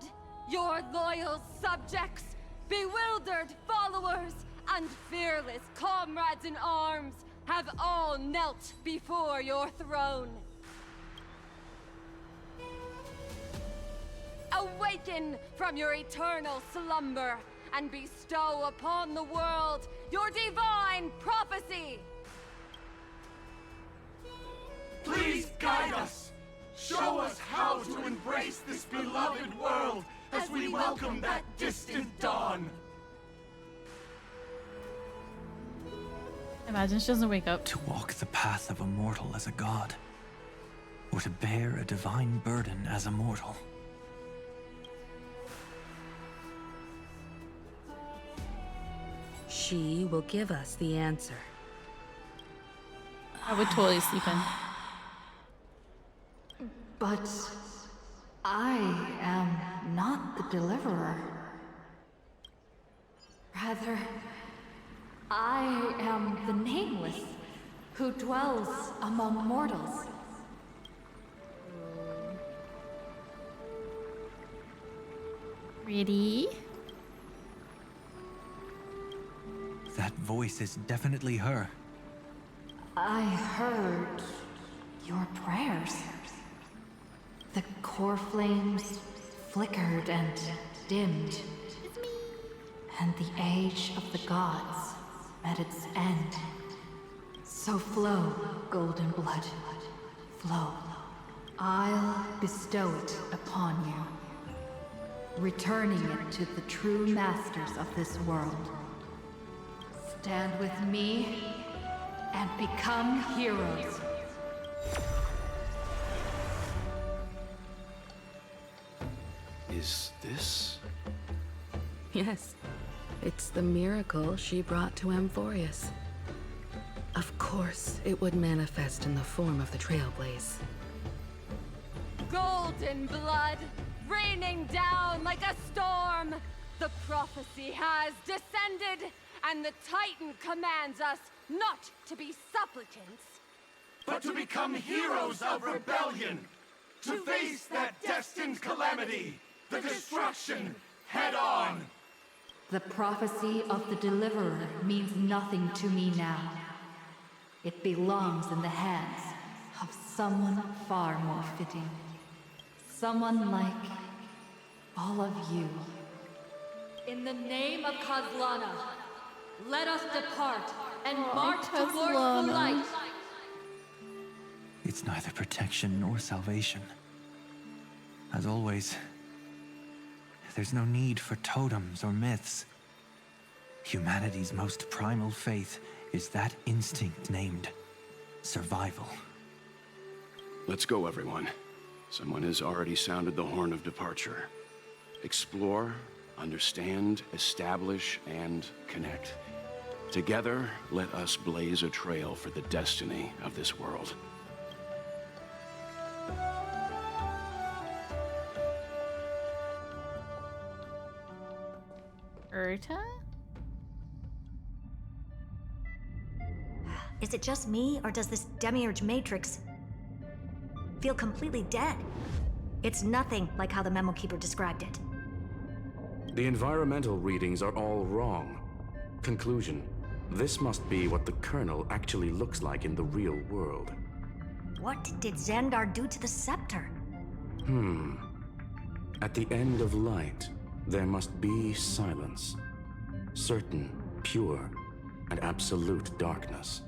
your loyal subjects, bewildered followers, and fearless comrades in arms have all knelt before your throne. Awaken from your eternal slumber and bestow upon the world your divine prophecy! Please guide us! Show us how to embrace this beloved world as we welcome that distant dawn! Imagine she doesn't wake up. To walk the path of a mortal as a god, or to bear a divine burden as a mortal. She will give us the answer. I would totally sleep in. But I am not the deliverer. Rather, I am the nameless who dwells among mortals. Ready? That voice is definitely her. I heard your prayers. The core flames flickered and dimmed. And the age of the gods met its end. So flow, golden blood, flow. I'll bestow it upon you, returning it to the true masters of this world. Stand with me and become heroes. Is this? Yes. It's the miracle she brought to Amphoreus. Of course, it would manifest in the form of the Trailblaze. Golden blood, raining down like a storm! The prophecy has descended, and the Titan commands us not to be supplicants, but to become heroes of rebellion, to face that destined calamity, the destruction, head on. The prophecy of the Deliverer means nothing to me now. It belongs in the hands of someone far more fitting. Someone like all of you. In the name of Kozlana, let us depart and march towards the light. It's neither protection nor salvation. As always, there's no need for totems or myths. Humanity's most primal faith is that instinct named survival. Let's go, everyone. Someone has already sounded the horn of departure. Explore, understand, establish, and connect. Together, let us blaze a trail for the destiny of this world. Urta? Is it just me, or does this demiurge matrix feel completely dead? It's nothing like how the Memo Keeper described it. The environmental readings are all wrong. Conclusion: this must be what the Colonel actually looks like in the real world. What did Xandar do to the scepter? At the end of light, there must be silence. Certain, pure, and absolute darkness.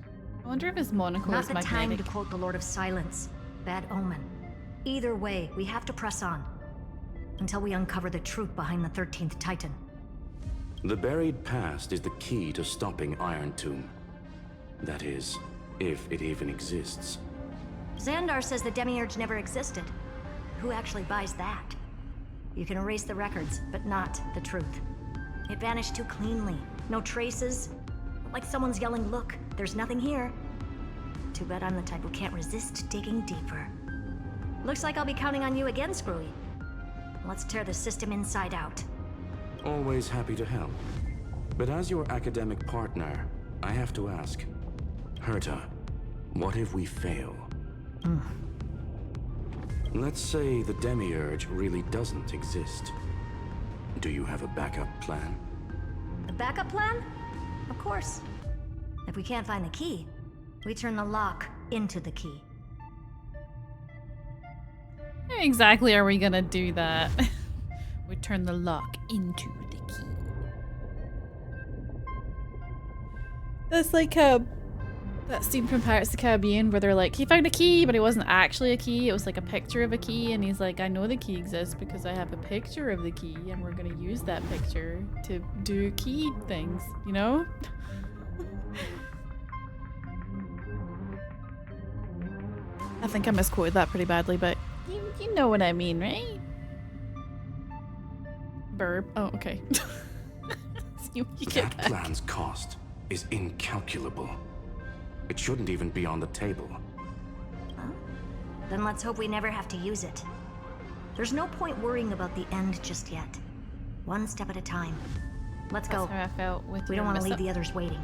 I wonder if his monocle Not is the magnetic. time to quote the Lord of Silence. Bad omen. Either way, we have to press on. Until we uncover the truth behind the 13th Titan. The buried past is the key to stopping Iron Tomb. That is, if it even exists. Xandar says the demiurge never existed. Who actually buys that? You can erase the records, but not the truth. It vanished too cleanly. No traces. Like someone's yelling, "Look, there's nothing here." Too bad I'm the type who can't resist digging deeper. Looks like I'll be counting on you again, Screwy. Let's tear the system inside out. Always happy to help. But as your academic partner, I have to ask. Herta, what if we fail? Let's say the Demiurge really doesn't exist. Do you have a backup plan? A backup plan? Of course. If we can't find the key, we turn the lock into the key. How exactly are we gonna do that? We turn the lock into the key. That's like that scene from Pirates of the Caribbean where they're like, he found a key, but it wasn't actually a key. It was like a picture of a key, and he's like, I know the key exists because I have a picture of the key, and we're gonna use that picture to do key things, you know? I think I misquoted that pretty badly, but you know what I mean, right? Burp. Oh, okay. That plan's cost is incalculable. It shouldn't even be on the table. Huh? Then let's hope we never have to use it. There's no point worrying about the end just yet. One step at a time. Let's go. That's how I felt with we don't want to leave the others waiting.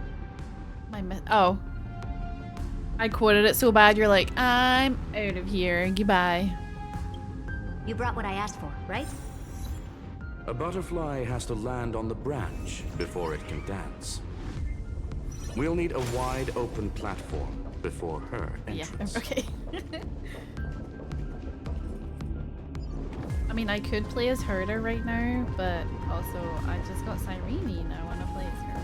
Oh. I quoted it so bad, you're like, I'm out of here. Goodbye. You brought what I asked for, right? A butterfly has to land on the branch before it can dance. We'll need a wide open platform before her entrance. Yeah, okay. I mean, I could play as Herta right now, but also I just got Cyrene and I want to play as her.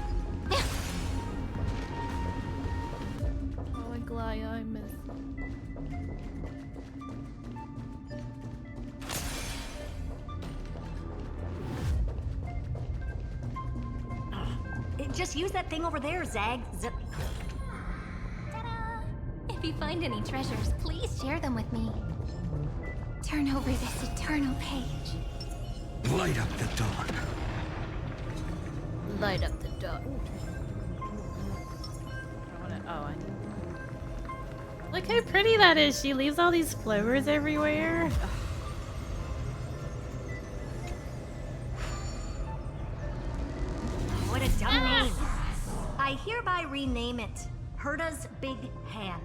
Oh, Aglaya, I miss. Just use that thing over there, Zag. Ta-da! If you find any treasures, please share them with me. Turn over this eternal page. Light up the dawn. Light up the dawn. I need. Look how pretty that is. She leaves all these flowers everywhere. What a dumb name. I hereby rename it Herta's Big Hand.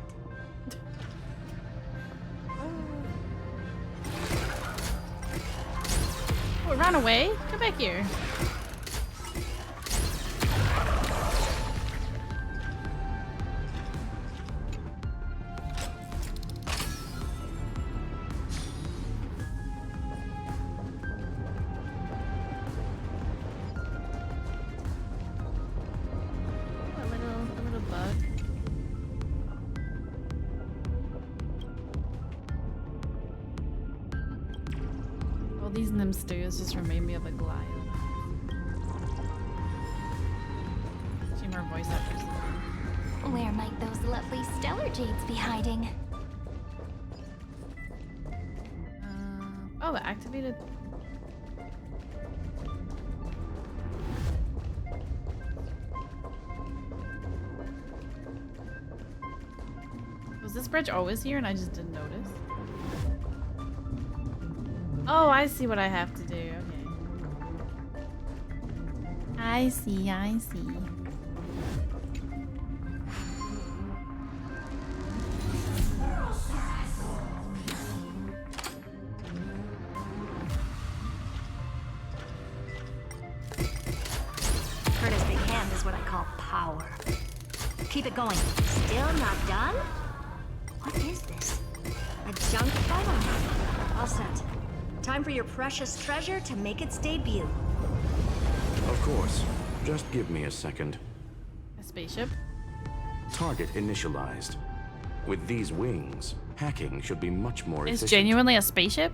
Oh, run away? Come back here. These Nim stews just remind me of Aglaya. She more voice actors. Where might those lovely stellar jades be hiding? Oh, it activated. Was this bridge always here and I just didn't notice? Oh, I see what I have to do. Okay. I see, I see. Herta's big hand is what I call power. Keep it going. Still not done? What is this? A junk item? All set. Time for your precious treasure to make its debut. Of course. Just give me a second. A spaceship? Target initialized. With these wings, hacking should be much more efficient. It's genuinely a spaceship?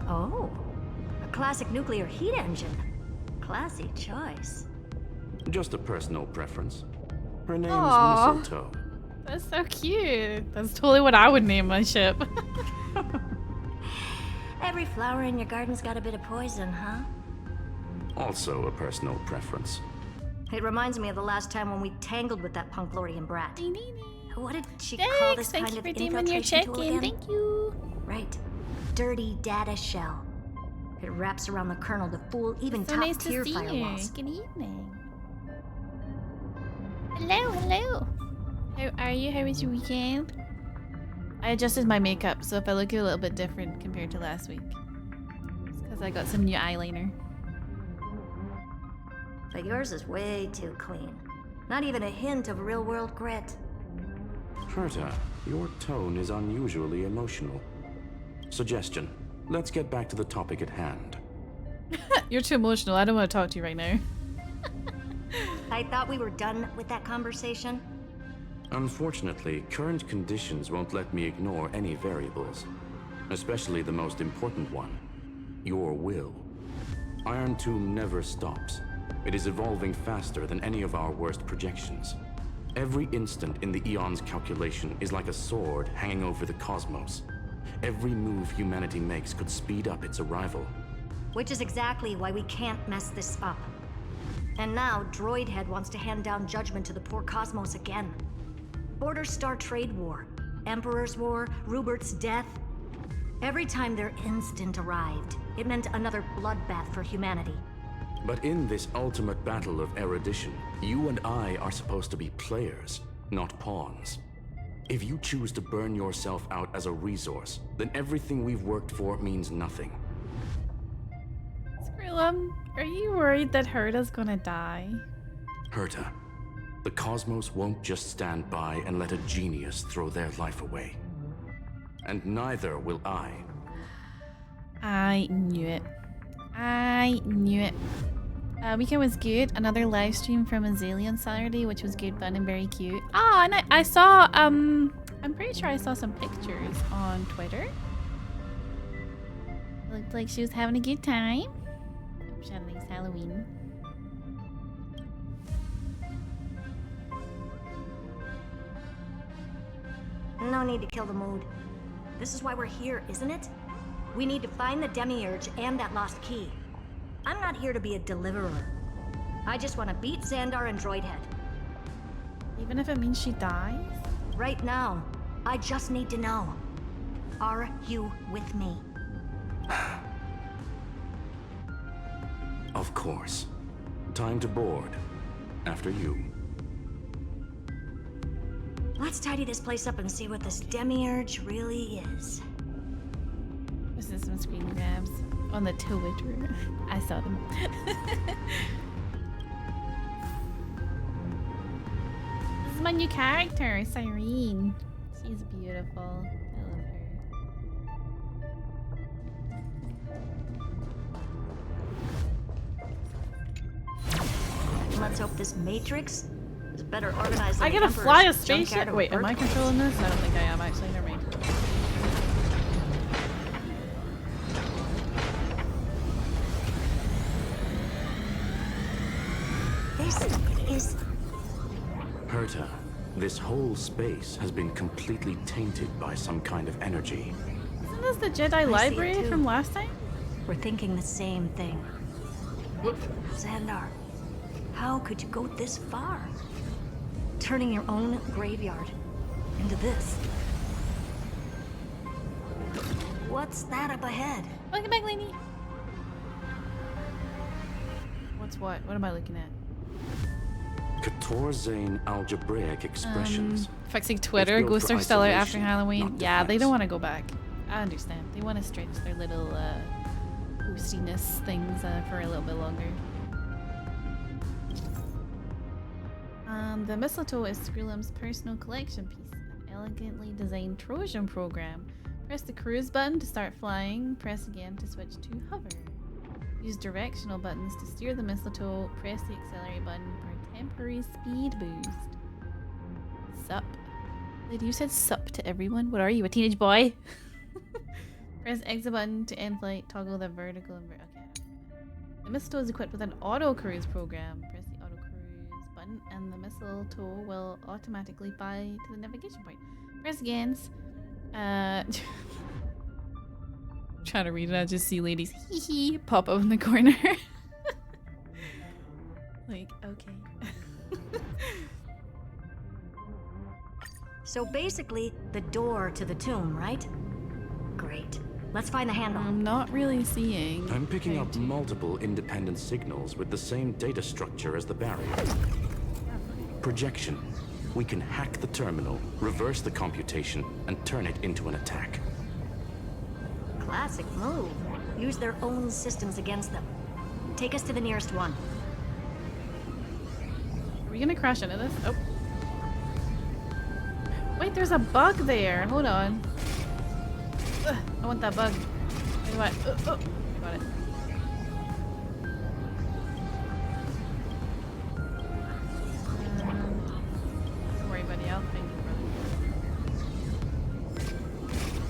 Oh, a classic nuclear heat engine. Classy choice. Just a personal preference. Her name's Aww. Mistletoe. That's so cute. That's totally what I would name my ship. Every flower in your garden's got a bit of poison, huh? Also a personal preference. It reminds me of the last time when we tangled with that Punklordian brat. What did she call Thanks, this thank kind you of for doing your infiltration tool check-in. again? Thank you. Right. Dirty data shell. It wraps around the kernel to fool even So nice to top-tier see firewalls. you. Good evening. Hello, hello. How are you? How was your weekend? I adjusted my makeup, so if I look a little bit different compared to last week, it's because I got some new eyeliner. But yours is way too clean. Not even a hint of real-world grit. Herta, your tone is unusually emotional. Suggestion. Let's get back to the topic at hand. You're too emotional. I don't want to talk to you right now. I thought we were done with that conversation. Unfortunately, current conditions won't let me ignore any variables. Especially the most important one. Your will. Iron Tomb never stops. It is evolving faster than any of our worst projections. Every instant in the Eon's calculation is like a sword hanging over the cosmos. Every move humanity makes could speed up its arrival. Which is exactly why we can't mess this up. And now, Droidhead wants to hand down judgment to the poor cosmos again. Border Star Trade War, Emperor's War, Rubert's death. Every time their instant arrived, it meant another bloodbath for humanity. But in this ultimate battle of erudition, you and I are supposed to be players, not pawns. If you choose to burn yourself out as a resource, then everything we've worked for means nothing. Skrillum, are you worried that Herta's gonna die? Herta, the cosmos won't just stand by and let a genius throw their life away. And neither will I. I knew it. I knew it. Weekend was good. Another live stream from Azalea on Saturday, which was good fun and very cute. Ah, and I saw, I'm pretty sure I saw some pictures on Twitter. Looked like she was having a good time. Hope she had a nice Halloween. No need to kill the mood. This is why we're here, isn't it? We need to find the Demiurge and that lost key. I'm not here to be a deliverer. I just want to beat Xandar and Droidhead. Even if it means she dies? Right now, I just need to know. Are you with me? Of course. Time to board. After you. Let's tidy this place up and see what this Demiurge really is. This is some screen grabs on the Twitter. I saw them. This is my new character, Cyrene. She's beautiful. I love her. Let's hope this Matrix is better organized than I the gotta fly a Emperor's junkyard spaceship. of Wait, am I birthplace. controlling this? I don't think I am actually. Never mind. This is... Herta, this whole space has been completely tainted by some kind of energy. Isn't this the Jedi Library from last time? We're thinking the same thing. Xandar, how could you go this far? Turning your own graveyard into this. What's that up ahead? Welcome back, lady. What's what? What am I looking at? Katorzane algebraic expressions. Fixing Twitter, It's built Ghosts for are stellar after isolation, Halloween. not Yeah, they defense. don't want to go back. I understand. They want to stretch their little boostiness things for a little bit longer. The mistletoe is Skrillum's personal collection piece, an elegantly designed Trojan program. Press the cruise button to start flying, press again to switch to hover. Use directional buttons to steer the mistletoe, press the accelerate button for a temporary speed boost. Sup. Lady, you said sup to everyone? What are you, a teenage boy? Press exit button to end flight, toggle the vertical and okay. The mistletoe is equipped with an auto cruise program. Press the auto cruise button and the mistletoe will automatically fly to the navigation point. Press again. Trying to read it, I just see ladies hee hee pop up in the corner. Like, okay. So basically, the door to the tomb, right? Great. Let's find the handle. I'm not really seeing. I'm picking up multiple independent signals with the same data structure as the barrier. Projection. We can hack the terminal, reverse the computation, and turn it into an attack. Classic move. Use their own systems against them. Take us to the nearest one. Are we gonna crash into this? Oh. Wait, there's a bug there. Hold on. Ugh, I want that bug. Wait, what? Oh, got it. Don't worry, buddy. I'll find you, brother.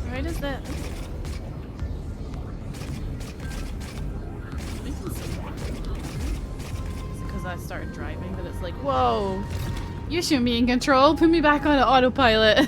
Where does that? Because I started driving, but it's like, whoa! You should be in control. Put me back on autopilot.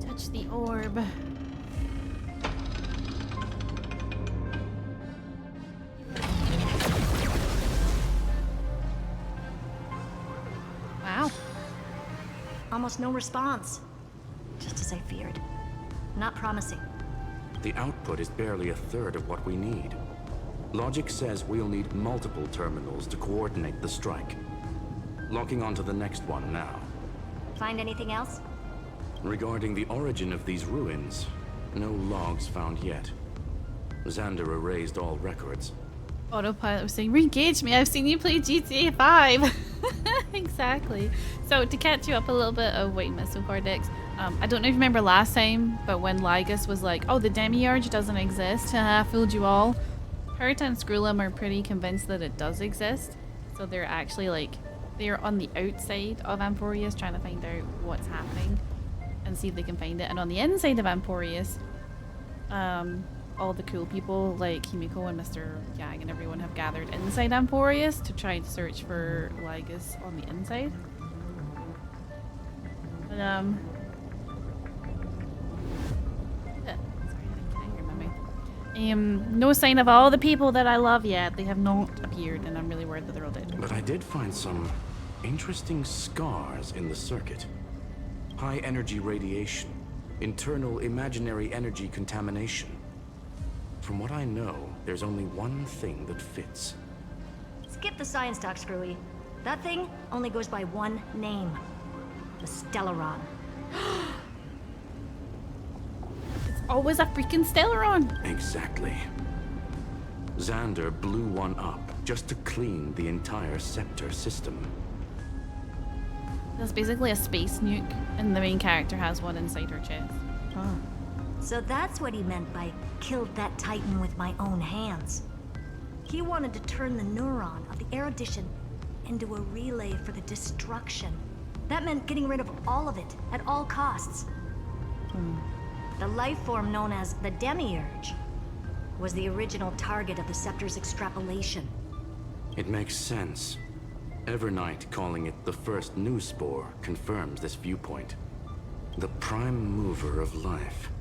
Touch the orb. Wow. Almost no response. Just as I feared. Not promising. The output is barely a third of what we need. Logic says we'll need multiple terminals to coordinate the strike. Locking onto the next one now. Find anything else? Regarding the origin of these ruins, no logs found yet. Xander erased all records. Autopilot was saying, re-engage me, I've seen you play GTA 5. Exactly. So to catch you up a little bit, oh wait, Missile Cortex. I don't know if you remember last time, but when Lygus was like, oh, the Demiurge doesn't exist, haha, fooled you all. Hurt and Skrullum are pretty convinced that it does exist. So they're actually like, they're on the outside of Amphoreus trying to find out what's happening and see if they can find it. And on the inside of Amphoreus, all the cool people like Himiko and Mr. Yang and everyone have gathered inside Amphoreus to try and search for Lygus on the inside. But yeah, sorry, I can't remember. No sign of all the people that I love yet. They have not appeared, and I'm really worried that they're all dead. But I did find some interesting scars in the circuit. High energy radiation, internal imaginary energy contamination. From what I know, there's only one thing that fits. Skip the science talk, Screwy. That thing only goes by one name. The Stellaron. It's always a freaking Stellaron! Exactly. Xander blew one up just to clean the entire Scepter system. That's basically a space nuke, and the main character has one inside her chest. Huh. So that's what he meant by killed that Titan with my own hands. He wanted to turn the neuron of the erudition into a relay for the destruction. That meant getting rid of all of it at all costs. The life form known as the Demiurge was the original target of the Scepter's extrapolation. It makes sense. Evernight calling it the first new spore confirms this viewpoint. The prime mover of life.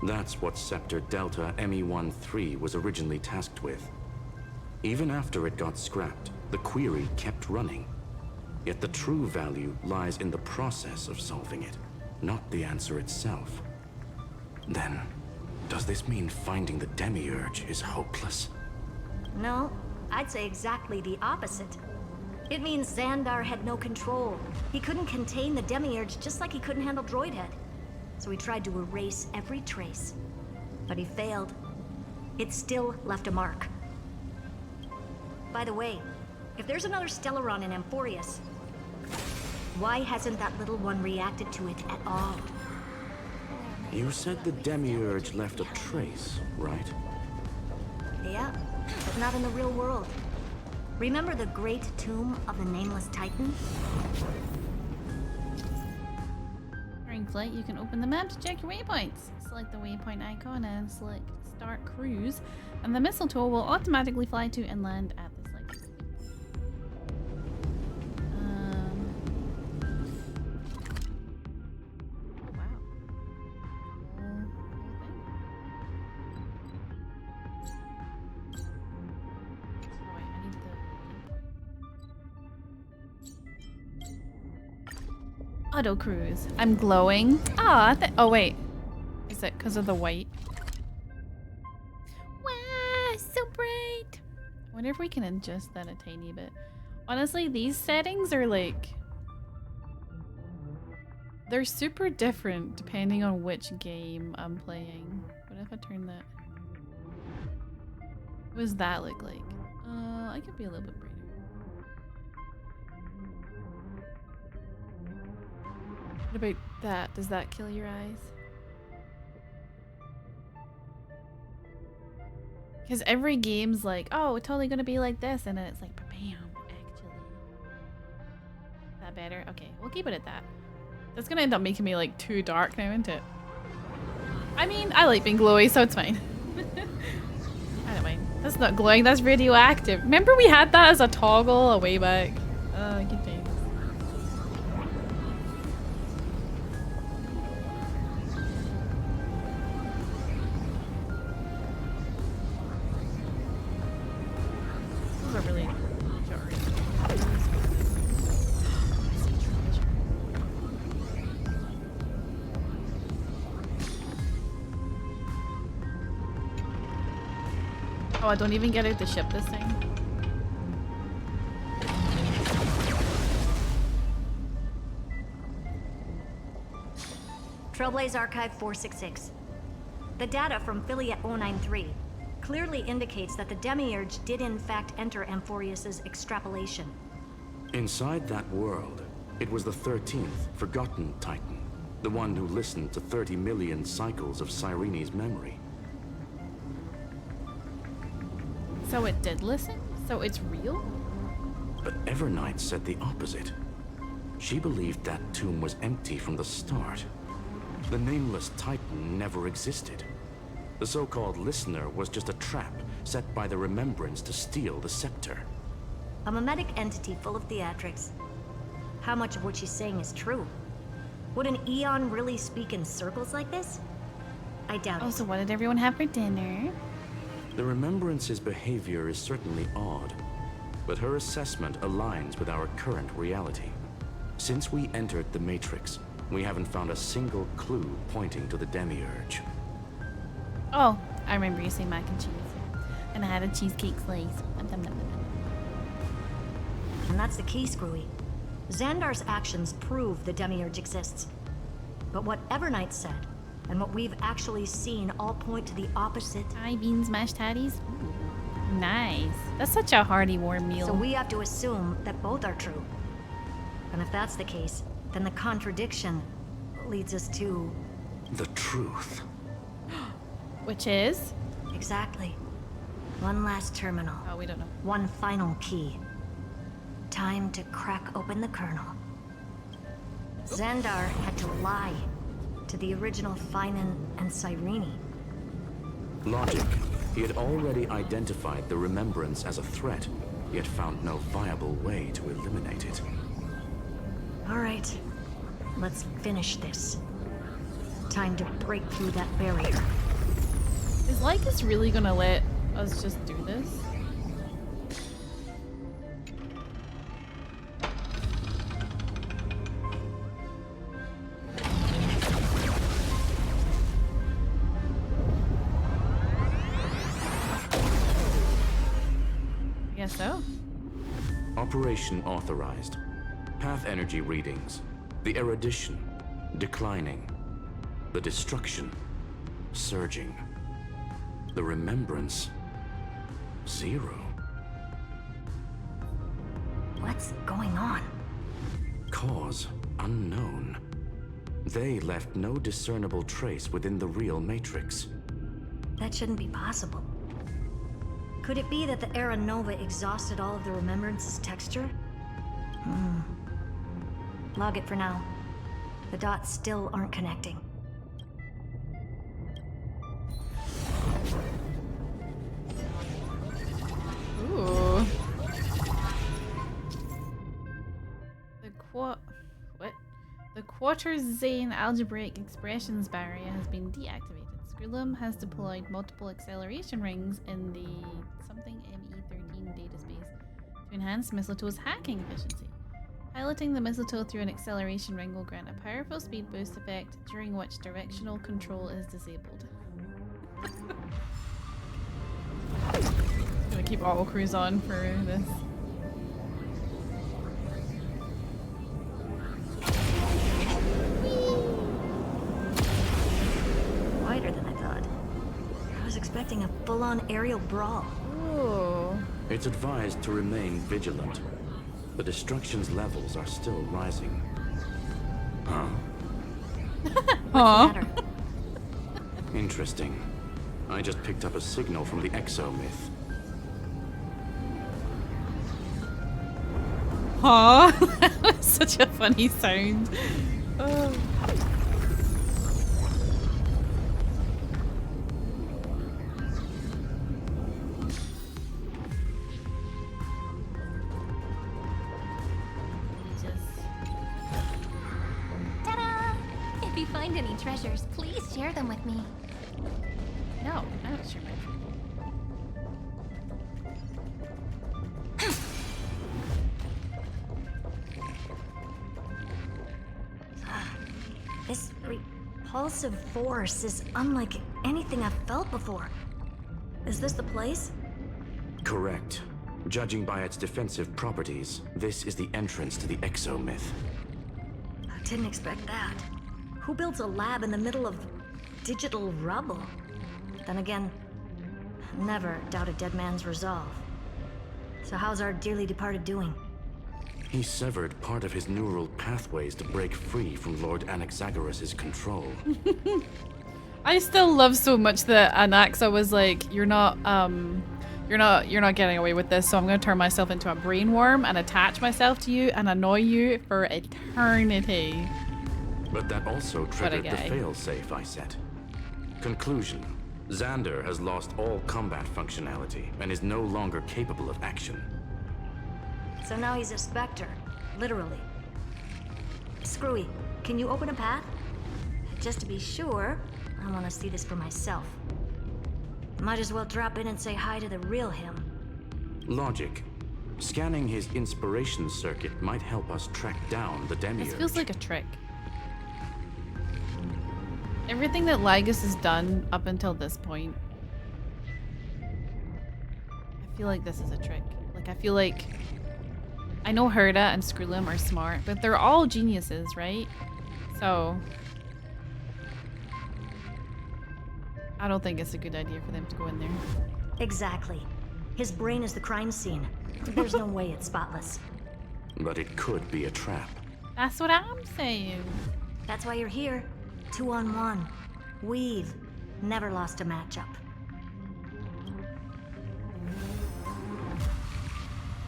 That's what Scepter Delta ME-13 was originally tasked with. Even after it got scrapped, the query kept running. Yet the true value lies in the process of solving it, not the answer itself. Then, does this mean finding the Demiurge is hopeless? No, I'd say exactly the opposite. It means Xandar had no control. He couldn't contain the Demiurge just like he couldn't handle Droidhead. So he tried to erase every trace. But he failed. It still left a mark. By the way, if there's another Stellaron in Amphoreus, Why hasn't that little one reacted to it at all? You said the Demiurge left a trace, right? Yeah, but not in the real world. Remember the great tomb of the Nameless Titan? During flight, you can open the map to check your waypoints. Select the waypoint icon and select Start Cruise, and the missile tool will automatically fly to and land at the selected waypoint. Oh wow. Oh wait, I need the auto cruise. I'm glowing. Ah, oh wait. Is it because of the white? Wow, so bright. I wonder if we can adjust that a tiny bit. Honestly, these settings are like... they're super different depending on which game I'm playing. What if I turn that? What does that look like? I could be a little bit brighter. What about that? Does that kill your eyes? Because every game's like, oh, it's totally gonna be like this, and then it's like, bam, actually. Is that better? Okay, we'll keep it at that. That's gonna end up making me like too dark now, isn't it? I mean, I like being glowy, so it's fine. I don't mind. That's not glowing, that's radioactive. Remember we had that as a toggle a way back? Oh, good days. Those are really jarring. Oh, I don't even get out the ship this time. Trailblaze Archive 466. The data from Philiet 093 clearly indicates that the Demiurge did in fact enter Amphoreus's extrapolation. Inside that world, it was the 13th, forgotten Titan. The one who listened to 30 million cycles of Cyrene's memory. So it did listen? So it's real? But Evernight said the opposite. She believed that tomb was empty from the start. The Nameless Titan never existed. The so-called listener was just a trap set by the Remembrance to steal the scepter. A mimetic entity full of theatrics. How much of what she's saying is true? Would an Eon really speak in circles like this? I doubt it. Oh, so what did everyone have for dinner? The Remembrance's behavior is certainly odd, but her assessment aligns with our current reality. Since we entered the Matrix, we haven't found a single clue pointing to the Demiurge. Oh, I remember you saying mac and cheese. And I had a cheesecake slice. And that's the key, Screwy. Xandar's actions prove the Demiurge exists. But what Evernight said, and what we've actually seen all point to the opposite. Hi, beans, mashed tatties. Ooh, nice. That's such a hearty, warm meal. So we have to assume that both are true. And if that's the case, then the contradiction leads us to... the truth. Which is? Exactly. One last terminal. Oh, we don't know. One final key. Time to crack open the kernel. Xandar had to lie to the original Finan and Cyrene. Logic. He had already identified the Remembrance as a threat, yet found no viable way to eliminate it. All right, let's finish this. Time to break through that barrier. Is Lycus really gonna let us just do this? I guess so. Operation authorized. Path energy readings. The erudition, declining. The destruction, surging. The remembrance, 0. What's going on? Cause unknown. They left no discernible trace within the real Matrix. That shouldn't be possible. Could it be that the Era Nova exhausted all of the Remembrance's texture? Log it for now. The dots still aren't connecting. Ooh. The quarter-zane algebraic expressions barrier has been deactivated. Scrollum has deployed multiple acceleration rings in the something ME13 data space to enhance Mistletoe's hacking efficiency. Piloting the mistletoe through an acceleration ring will grant a powerful speed boost effect during which directional control is disabled. Gonna keep auto cruise on for this. Wider than I thought. I was expecting a full-on aerial brawl. Ooh. It's advised to remain vigilant. The destruction's levels are still rising. Huh? What's the matter? Interesting. I just picked up a signal from the exo-myth. Huh? That was such a funny sound. Oh. Ta-da! If you find any treasures, please share them with me. No, I don't share my This repulsive force is unlike anything I've felt before. Is this the place? Correct. Judging by its defensive properties, this is the entrance to the exo-myth. I didn't expect that. Who builds a lab in the middle of digital rubble? Then again, never doubt a dead man's resolve. So how's our dearly departed doing? He severed part of his neural pathways to break free from Lord Anaxagoras' control. I still love so much that Anaxa was like, you're not getting away with this, so I'm gonna turn myself into a brain worm and attach myself to you and annoy you for eternity. But that also triggered the failsafe I set. Conclusion. Xander has lost all combat functionality and is no longer capable of action. So now he's a specter, literally. Screwy, can you open a path? Just to be sure, I want to see this for myself. Might as well drop in and say hi to the real him. Logic. Scanning his inspiration circuit might help us track down the Demiurge. This feels like a trick. Everything that Lygus has done up until this point, I feel like this is a trick. Like, I feel like I know Herda and Scrollum are smart, but they're all geniuses, right? So I don't think it's a good idea for them to go in there. Exactly. His brain is the crime scene. There's no way it's spotless. But it could be a trap. That's what I'm saying. That's why you're here. 2-on-1. We've never lost a matchup.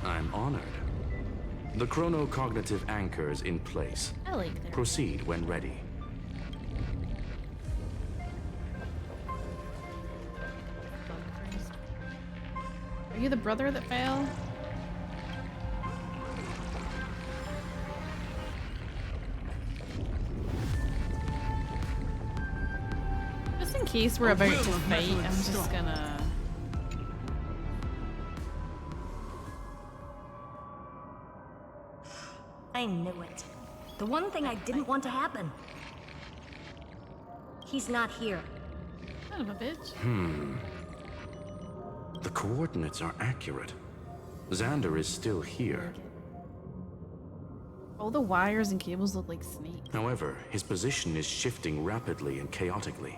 I'm honored. The chronocognitive anchor's in place. I like that. Proceed when ready. Are you the brother that failed? Just in case we're about to fight, I'm just gonna... I knew it. The one thing I didn't want to happen. He's not here. Son of a bitch. The coordinates are accurate. Xander is still here. All the wires and cables look like snakes. However, his position is shifting rapidly and chaotically.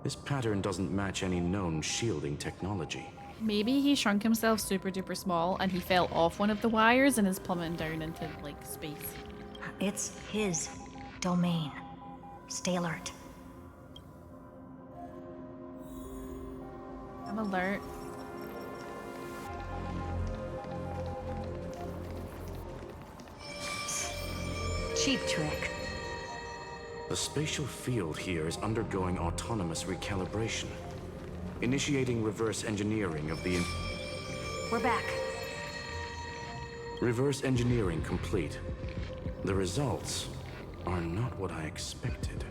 This pattern doesn't match any known shielding technology. Maybe he shrunk himself super duper small and he fell off one of the wires and is plummeting down into, like, space. It's his domain. Stay alert. I'm alert. Cheap trick. The spatial field here is undergoing autonomous recalibration, initiating reverse engineering of the... We're back. Reverse engineering complete. The results are not what I expected.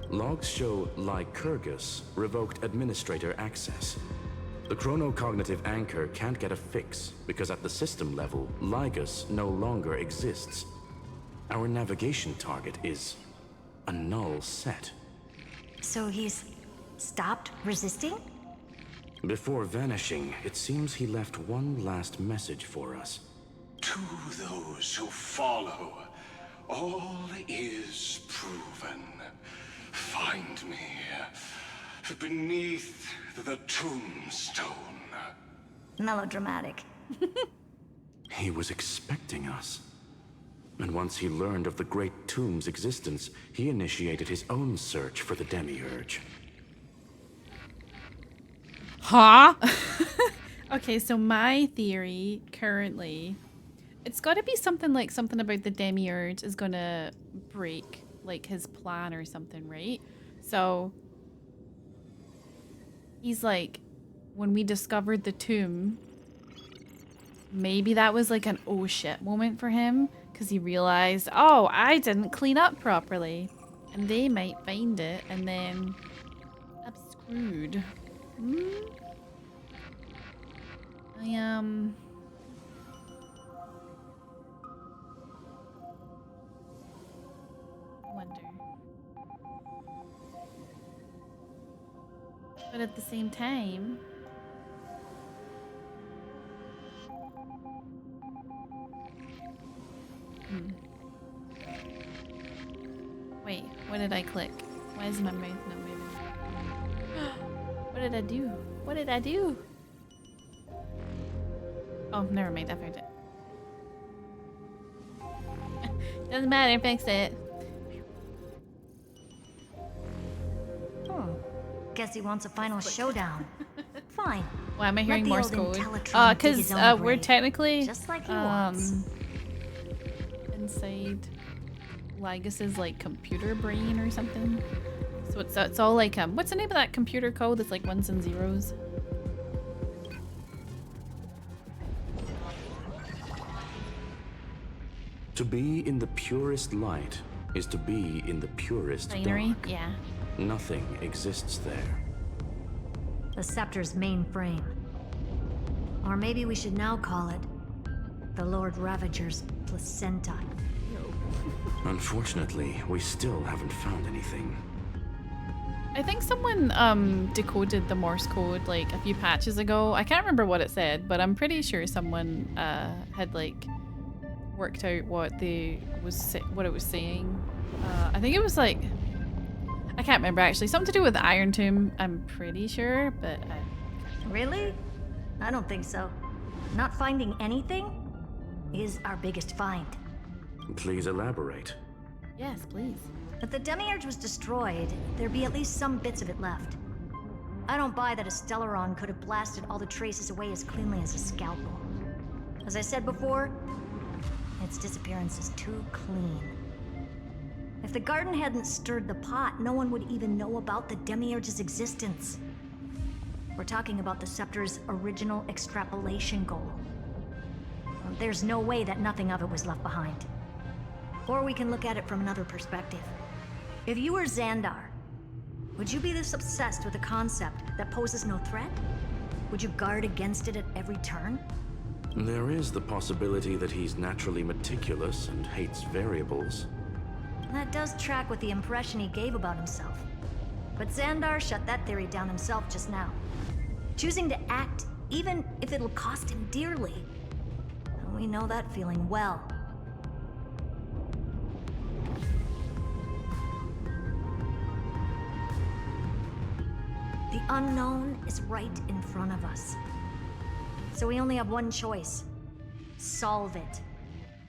Logs show Lycurgus revoked administrator access. The chronocognitive anchor can't get a fix because at the system level, Lygus no longer exists. Our navigation target is a null set. So he's stopped resisting? Before vanishing, it seems he left one last message for us. To those who follow, all is proven. Find me beneath the tombstone. Melodramatic. He was expecting us. And once he learned of the Great Tomb's existence, he initiated his own search for the Demiurge. Huh? Okay, so my theory currently, it's got to be something about the Demiurge is gonna break like his plan or something, right? So he's like, when we discovered the tomb, maybe that was like an oh shit moment for him because he realized, oh, I didn't clean up properly, and they might find it, and then I'm screwed. I wonder. But at the same time, wait, what did I click? Why is my mouth not moving? What did I do? What did I do? Oh, never mind, I found it. Doesn't matter, fix it. Guess he wants a final showdown. Fine. Why am I hearing Morse code? Because Because we're technically just like he wants. Inside Lygus's like computer brain or something. So it's all like what's the name of that computer code that's like ones and zeros? To be in the purest light is to be in the purest Binary? dark. Yeah. Nothing exists there. The Scepter's mainframe. Or maybe we should now call it the Lord Ravager's placenta. Unfortunately, we still haven't found anything. I think someone decoded the Morse code like a few patches ago. I can't remember what it said, but I'm pretty sure someone had like worked out what it was saying. I think it was like, I can't remember actually, something to do with the Iron Tomb. I'm pretty sure, but Really? I don't think so. Not finding anything is our biggest find. Please elaborate. Yes, please. If the Demiurge was destroyed, there'd be at least some bits of it left. I don't buy that a Stellaron could have blasted all the traces away as cleanly as a scalpel. As I said before, its disappearance is too clean. If the garden hadn't stirred the pot, no one would even know about the Demiurge's existence. We're talking about the Scepter's original extrapolation goal. There's no way that nothing of it was left behind. Or we can look at it from another perspective. If you were Xandar, would you be this obsessed with a concept that poses no threat? Would you guard against it at every turn? There is the possibility that he's naturally meticulous and hates variables. That does track with the impression he gave about himself. But Xandar shut that theory down himself just now. Choosing to act, even if it'll cost him dearly. We know that feeling well. The unknown is right in front of us. So we only have one choice. Solve it.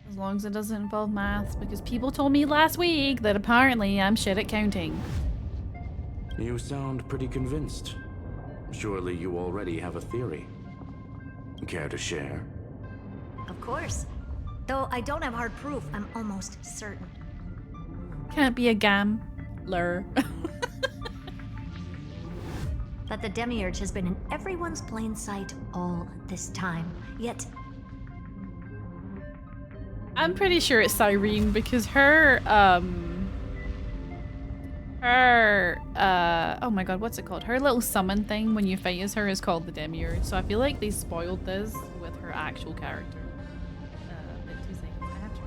As long as it doesn't involve maths, because people told me last week that apparently I'm shit at counting. You sound pretty convinced. Surely you already have a theory. Care to share? Of course. Though I don't have hard proof, I'm almost certain. Can't be a gam. Lur. That the Demiurge has been in everyone's plain sight all this time. Yet I'm pretty sure it's Cyrene because her, oh my god, what's it called? Her little summon thing when you fight as her is called the Demiurge. So I feel like they spoiled this with her actual character. But 2 seconds, I have to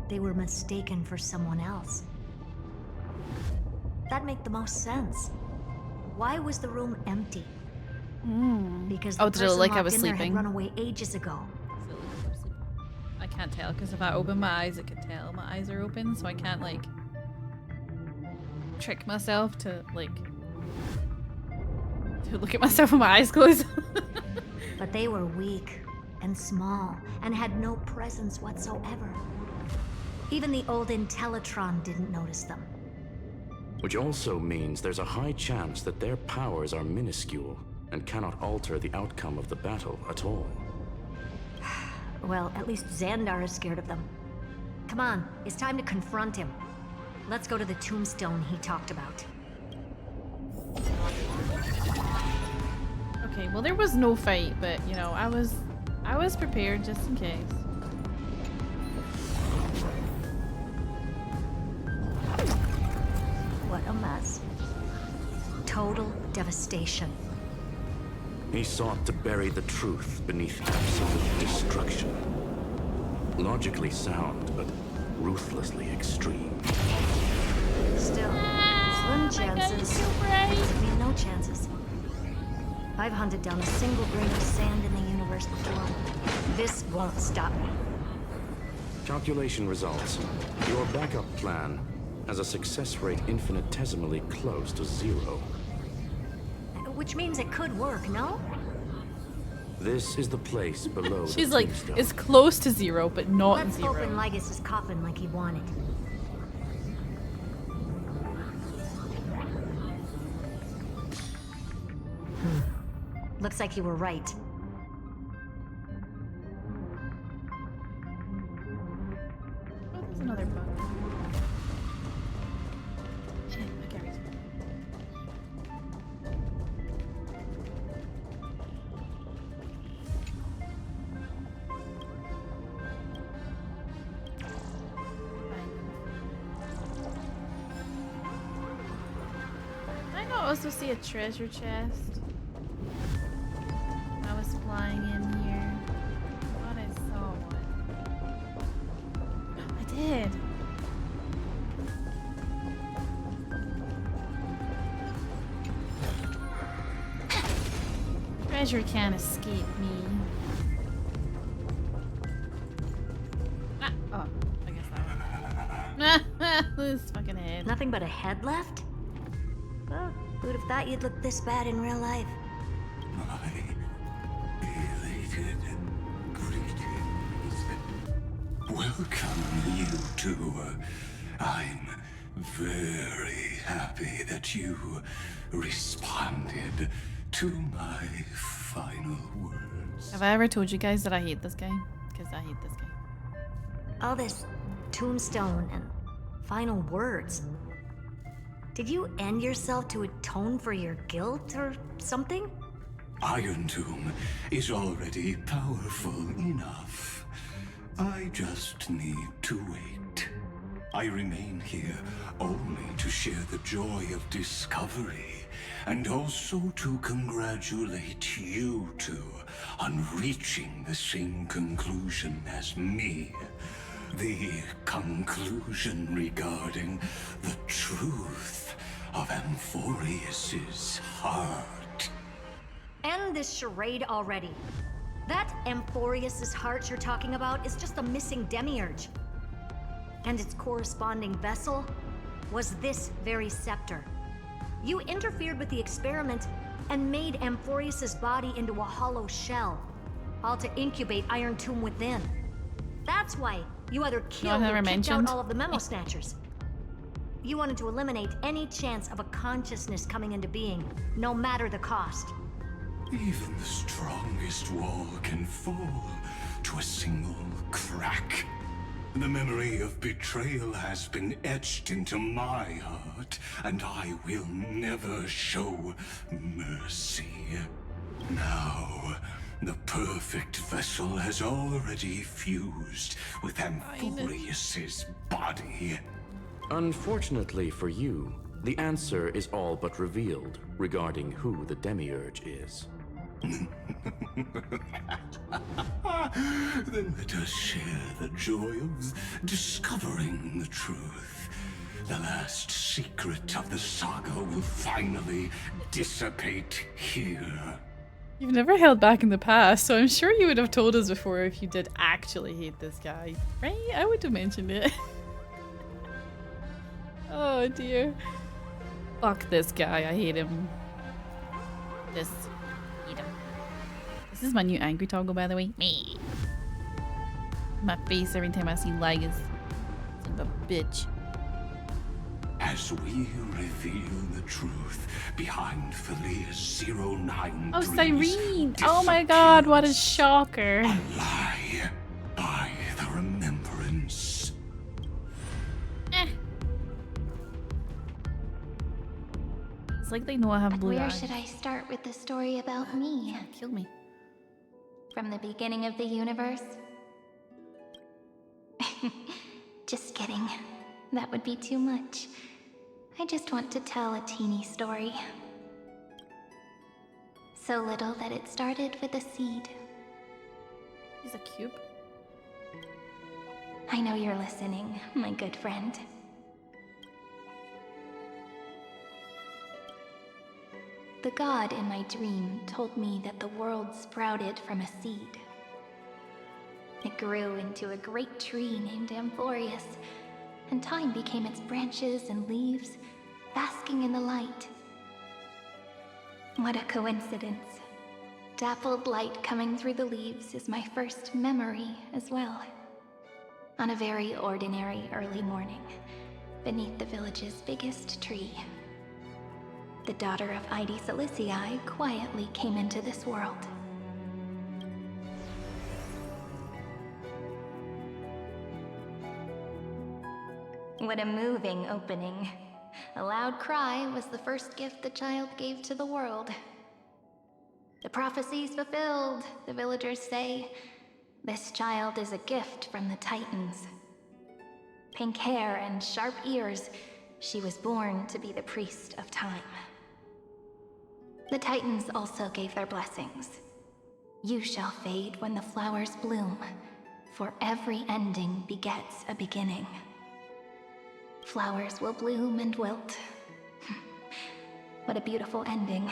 they were mistaken for someone else. That'd make the most sense. Why was the room empty? Because the did it person look like I locked was in there sleeping? had run away ages ago. I can't tell because if I open my eyes, it could tell my eyes are open, so I can't like trick myself to like to look at myself with my eyes closed. But they were weak and small and had no presence whatsoever. Even the old Intellitron didn't notice them. Which also means there's a high chance that their powers are minuscule and cannot alter the outcome of the battle at all. Well, at least Xandar is scared of them. Come on, it's time to confront him. Let's go to the tombstone he talked about. Okay, well there was no fight, but you know, I was prepared just in case. What a mess. Total devastation. He sought to bury the truth beneath absolute destruction. Logically sound, but ruthlessly extreme. Still, slim chances. Doesn't mean no chances. I've hunted down a single grain of sand in the universe before. This won't stop me. Calculation results. Your backup plan has a success rate infinitesimally close to 0. Which means it could work, no? This is the place below She's the like, tombstone. it's close to 0, but not Let's 0. open Lygus' coffin like he wanted. Looks like you were right. Oh, there's another bug. Okay, right. I know I also see a treasure chest. I was flying in here. I thought I saw one. I did. Treasure can't escape me. Ah, oh, I guess that one. This fucking head. Nothing but a head left? Well, who'd have thought you'd look this bad in real life? Elated greetings. Welcome, you two. I'm very happy that you responded to my final words. Have I ever told you guys that I hate this game? Because I hate this game. All this tombstone and final words. Did you end yourself to atone for your guilt or something? Iron Tomb is already powerful enough. I just need to wait. I remain here only to share the joy of discovery, and also to congratulate you two on reaching the same conclusion as me. The conclusion regarding the truth of Amphoreus's heart. End this charade already. That Amphoreus's heart you're talking about is just a missing demiurge. And its corresponding vessel was this very scepter. You interfered with the experiment and made Amphoreus's body into a hollow shell, all to incubate Iron Tomb within. That's why you either killed or kicked out all of the Memo Snatchers. You wanted to eliminate any chance of a consciousness coming into being, no matter the cost. Even the strongest wall can fall to a single crack. The memory of betrayal has been etched into my heart, and I will never show mercy. Now, the perfect vessel has already fused with Amphoreus's body. Unfortunately for you, the answer is all but revealed regarding who the Demiurge is. Then let us share the joy of discovering the truth. The last secret of the saga will finally dissipate here. You've never held back in the past, so I'm sure you would have told us before if you did actually hate this guy. Right? I would have mentioned it. Oh dear. Fuck this guy, I hate him. Hate him. This is my new angry toggle, by the way. Me. My face every time I see Ligas. Son of a bitch. As we reveal the truth behind Philia's 09. Oh, Cyrene! Oh my god, what a shocker. A lie by the remembrance. It's like they know I have blue Where eyes. should I start with the story about me? Kill me. From the beginning of the universe? Just kidding. That would be too much. I just want to tell a teeny story. So little that it started with a seed. He's a cube. I know you're listening, my good friend. The god in my dream told me that the world sprouted from a seed. It grew into a great tree named Amphoreus, and time became its branches and leaves, basking in the light. What a coincidence. Dappled light coming through the leaves is my first memory as well. On a very ordinary early morning, beneath the village's biggest tree, the daughter of Ide Silicii quietly came into this world. What a moving opening. A loud cry was the first gift the child gave to the world. The prophecy's fulfilled, the villagers say. This child is a gift from the Titans. Pink hair and sharp ears, she was born to be the priest of time. The Titans also gave their blessings. You shall fade when the flowers bloom, for every ending begets a beginning. Flowers will bloom and wilt. What a beautiful ending.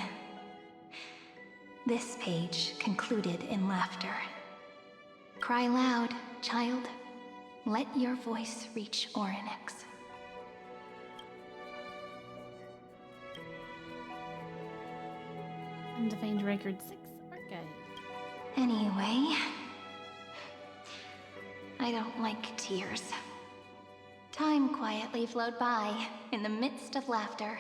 This page concluded in laughter. Cry loud, child. Let your voice reach Orynyx. Undefined record 6 archive. Anyway, I don't like tears. Time quietly flowed by in the midst of laughter.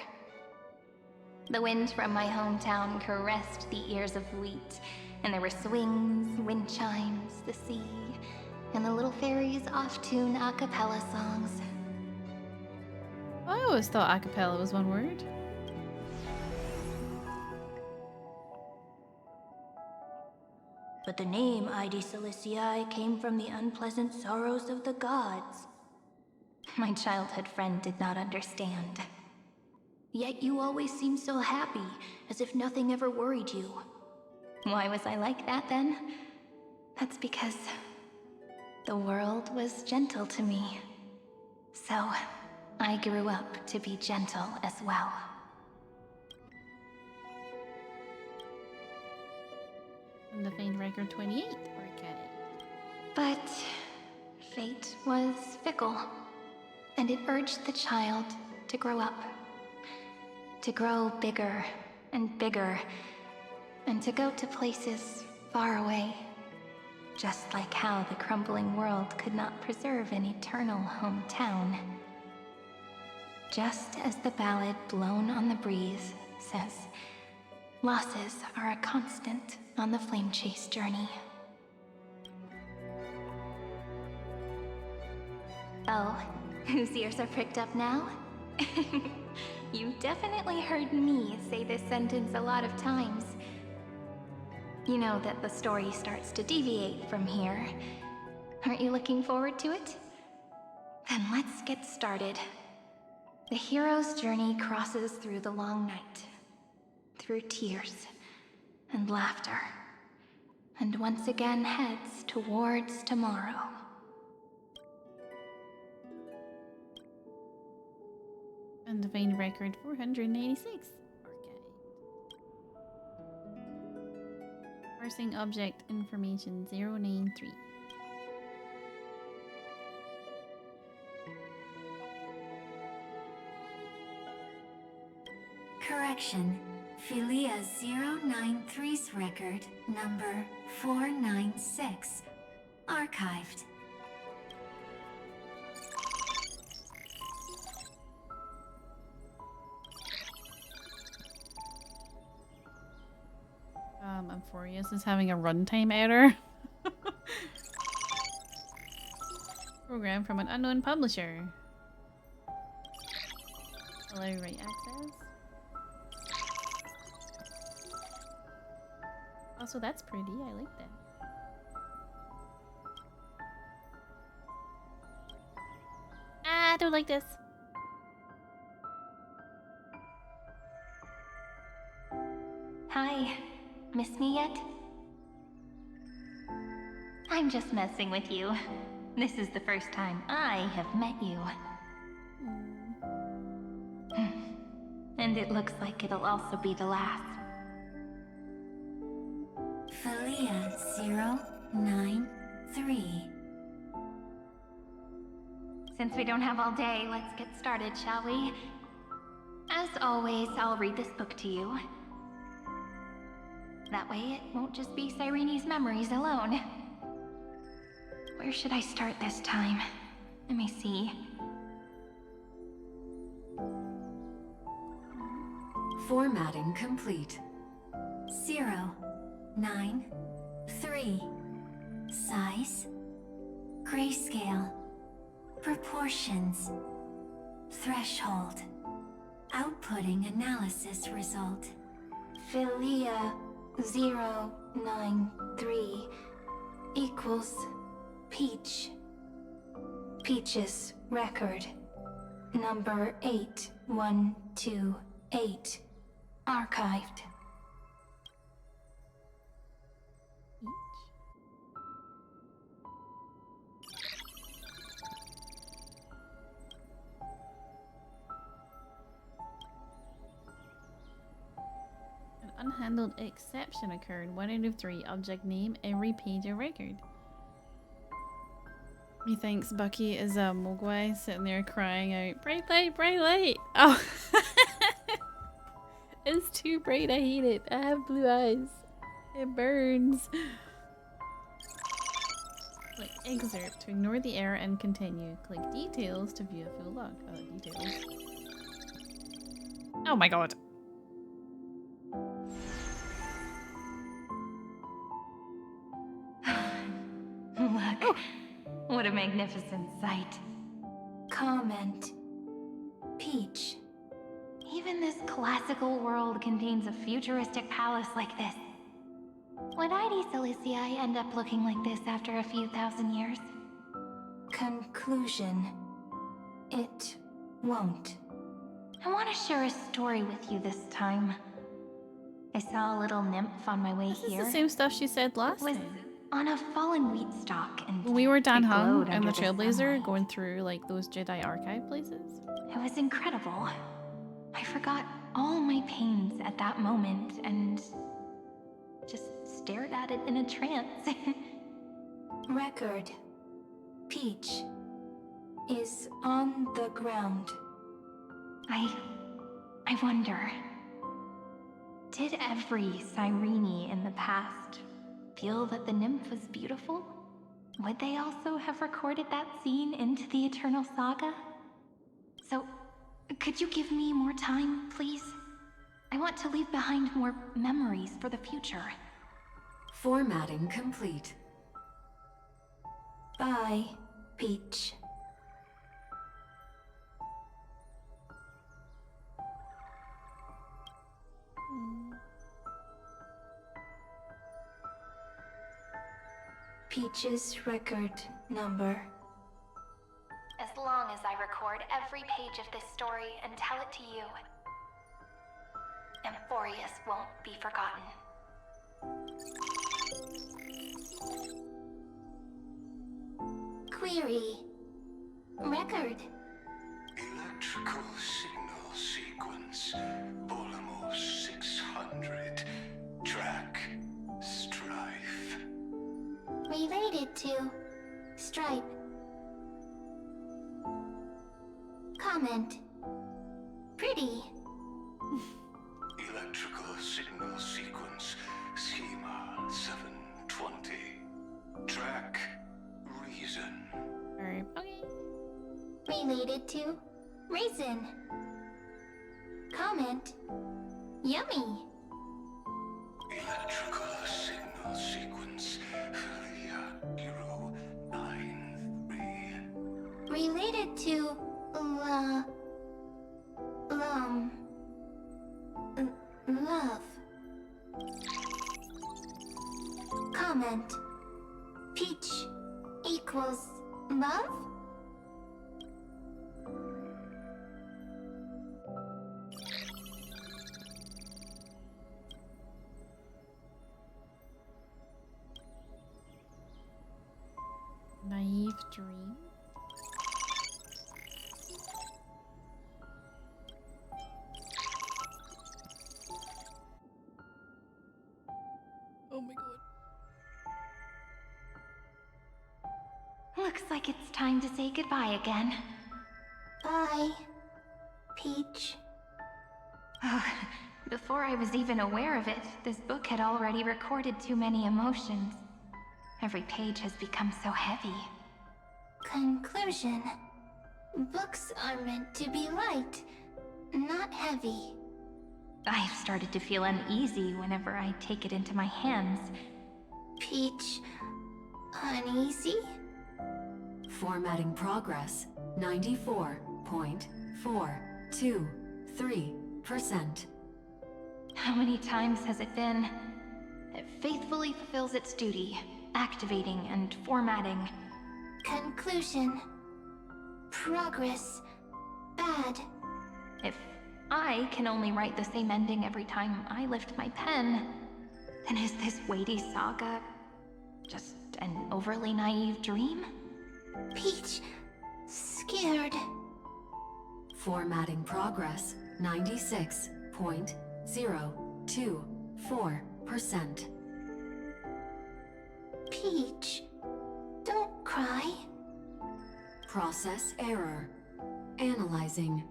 The wind from my hometown caressed the ears of wheat, and there were swings, wind chimes, the sea, and the little fairies off-tune a cappella songs. I always thought a cappella was one word. but the name Ide Ciliciae came from the unpleasant sorrows of the gods. My childhood friend did not understand. Yet you always seemed so happy, as if nothing ever worried you. Why was I like that then? That's because the world was gentle to me. So, I grew up to be gentle as well. And the Fate record 28. Okay. But fate was fickle, and it urged the child to grow up. To grow bigger and bigger, and to go to places far away. Just like how the crumbling world could not preserve an eternal hometown. Just as the ballad Blown on the Breeze says, losses are a constant on the flame chase journey. Oh, whose ears are pricked up now? You definitely heard me say this sentence a lot of times. You know that the story starts to deviate from here. Aren't you looking forward to it? Then let's get started. The hero's journey crosses through the long night, through tears and laughter, and once again heads towards tomorrow. And the Fate record 486. Parsing object information 093. Correction. Philia 093's record number 496. Archived. Amphoreus is having a runtime error. Program from an unknown publisher. Allow write access. Also, that's pretty. I like that. I don't like this. Hi. Miss me yet? I'm just messing with you. This is the first time I have met you. And it looks like it'll also be the last. Philia 093. Since we don't have all day, let's get started, shall we? As always, I'll read this book to you. That way it won't just be Cyrene's memories alone. Where should I start this time? Let me see. Formatting complete. 093. Size. Grayscale. Proportions. Threshold. Outputting analysis result. Philia 093 equals Peach. Peach's record number 8128 archived. Unhandled exception occurred. 1 out of 3. Object name, every page a record. Methinks Bucky is a Mogwai sitting there crying out, bright light, bright light. Oh, it's too bright. I hate it. I have blue eyes. It burns. Click excerpt to ignore the error and continue. Click details to view a full log. Oh, details. Oh my god. Look, what a magnificent sight. Comment. Peach. Even this classical world contains a futuristic palace like this. Would ID Silicii end up looking like this after a few thousand years? Conclusion. It won't. I want to share a story with you this time. I saw a little nymph on my way here. This is the same stuff she said last was time. On a fallen wheat stalk, and When we were Dan it Hung glowed and the under Trailblazer sunlight. going through like those Jedi archive places. It was incredible. I forgot all my pains at that moment and just stared at it in a trance. Record. Peach is on the ground. I wonder, did every Cyrene in the past feel that the nymph was beautiful? Would they also have recorded that scene into the Eternal Saga? So, could you give me more time, please? I want to leave behind more memories for the future. Formatting complete. Bye, Peach. Peach's record number. As long as I record every page of this story and tell it to you, Amphoreus won't be forgotten. Query. Record. Electrical signal sequence. Bolamo 600. Track. Strife. Related to Stripe. Comment. Pretty. Electrical signal sequence. Schema 720. Track. Reason. Alright, okay. Related to Raisin. Comment. Yummy. Electrical signal sequence. Hero 93. Related to love. Comment. Peach equals love? Naive dream. Oh my god. Looks like it's time to say goodbye again. Bye, Peach. Before I was even aware of it, this book had already recorded too many emotions. Every page has become so heavy. Conclusion. Books are meant to be light, not heavy. I've started to feel uneasy whenever I take it into my hands. Peach, uneasy? Formatting progress 94.423%. How many times has it been? It faithfully fulfills its duty, activating and formatting. Conclusion. Progress. Bad. If I can only write the same ending every time I lift my pen, then is this weighty saga just an overly naive dream? Peach, scared. Formatting progress 96.024%. Peach, don't cry. Process error. Analyzing.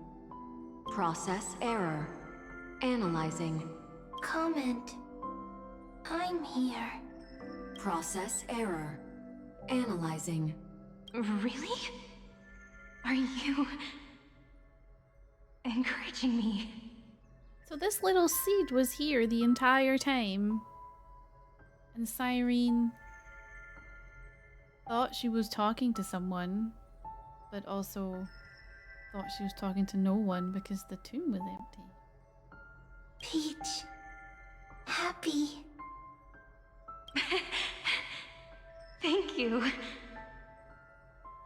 Process error. Analyzing. Comment. I'm here. Process error. Analyzing. Really? Are you encouraging me? So this little seed was here the entire time. And Cyrene thought she was talking to someone, but also thought she was talking to no one because the tomb was empty. Peach, happy. Thank you.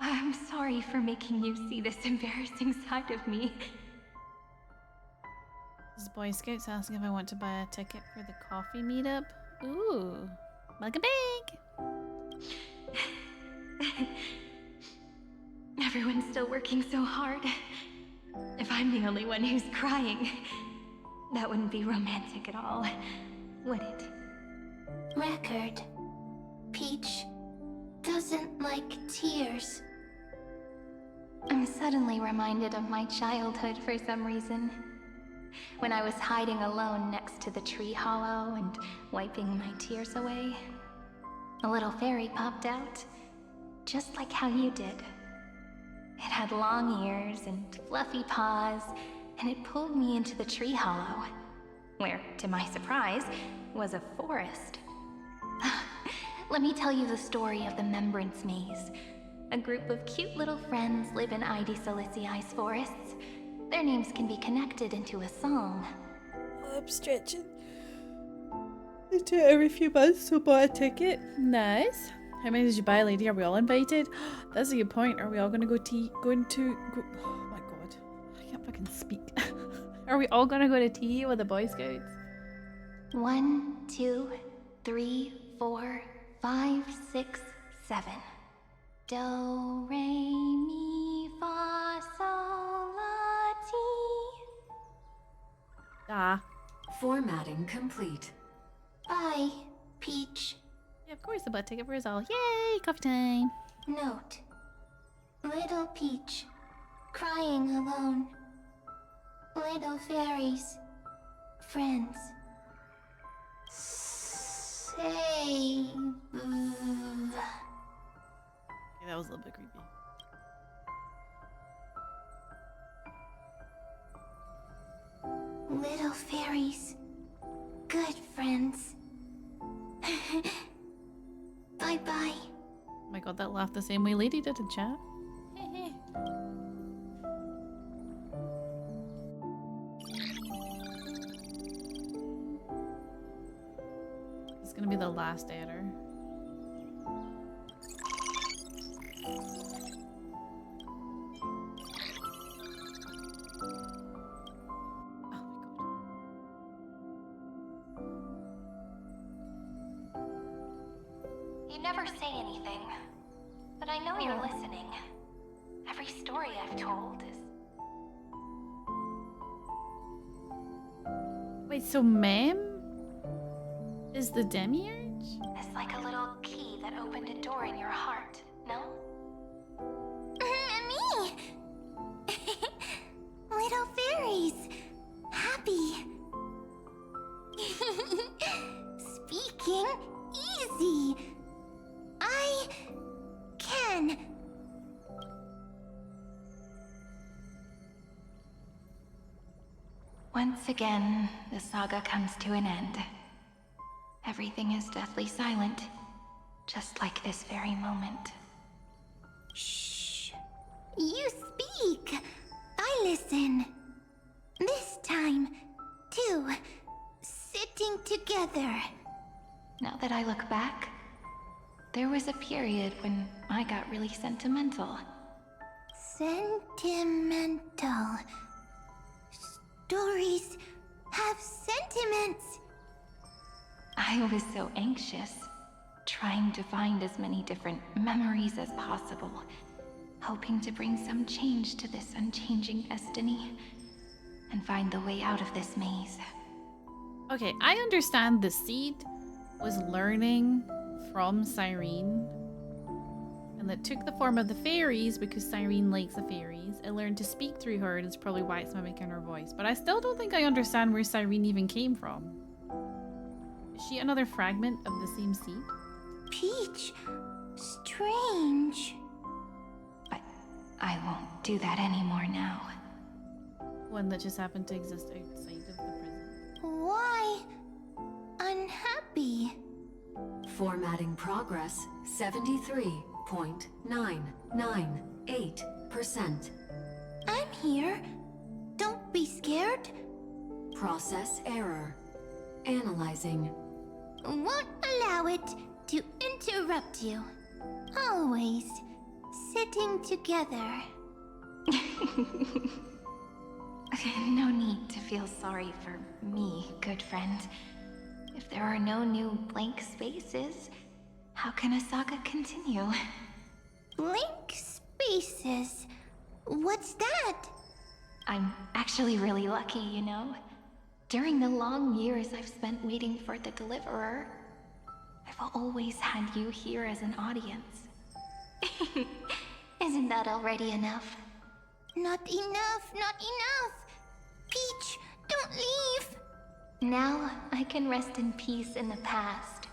I'm sorry for making you see this embarrassing side of me. This Boy Scouts asking if I want to buy a ticket for the coffee meetup. Ooh, mug a big. Everyone's still working so hard. If I'm the only one who's crying, that wouldn't be romantic at all, would it? Record. Peach doesn't like tears. I'm suddenly reminded of my childhood for some reason. When I was hiding alone next to the tree hollow and wiping my tears away, a little fairy popped out, just like how you did. It had long ears and fluffy paws, and it pulled me into the tree hollow, where, to my surprise, was a forest. Let me tell you the story of the Membrance Maze. A group of cute little friends live in Ide Silicii's forests. Their names can be connected into a song. I'm stretching into it every few months, so bought a ticket. Nice. How many did you buy, lady? Are we all invited? That's a good point. Are we all gonna go oh my god. I can't fucking speak. Are we all gonna go to tea with the Boy Scouts? 1, 2, 3, 4, 5, 6, 7. Do, re, mi, fa, sol, la, ti. Ah. Formatting complete. Bye, Peach. Yeah, of course, I bought a ticket for us all. Yay, coffee time. Note. Little Peach. Crying alone. Little fairies. Friends. Save. Okay, that was a little bit creepy. Little fairies. Good friends. Bye-bye. Oh my god, that laughed the same way Lady did in chat. It's gonna be the last adder. You never say anything, but I know you're listening. Every story I've told is... Wait, so Mem is the demiurge? It's like a little key that opened a door in your heart, no? Me! Little fairies. Happy. Speaking easy. I can. Once again, the saga comes to an end. Everything is deathly silent, just like this very moment. Shh. You speak. I listen. This time, too. Sitting together. Now that I look back, there was a period when I got really sentimental. Sentimental. Stories have sentiments. I was so anxious, trying to find as many different memories as possible, hoping to bring some change to this unchanging destiny, and find the way out of this maze. Okay, I understand the seed was learning from Cyrene, and that took the form of the fairies because Cyrene likes the fairies. It learned to speak through her, and it's probably why it's mimicking her voice. But I still don't think I understand where Cyrene even came from. Is she another fragment of the same seed? Peach. Strange. But I won't do that anymore now. One that just happened to exist outside of the prison. Why unhappy? Formatting progress 73.998%. I'm here. Don't be scared. Process error. Analyzing. Won't allow allow it to interrupt you. Always sitting together. No need to feel sorry for me, good friend. If there are no new blank spaces, how can a saga continue? Blank spaces? What's that? I'm actually really lucky, you know? During the long years I've spent waiting for the Deliverer, I've always had you here as an audience. Isn't that already enough? Not enough, not enough! Peach, don't leave! Now I can rest in peace in the past.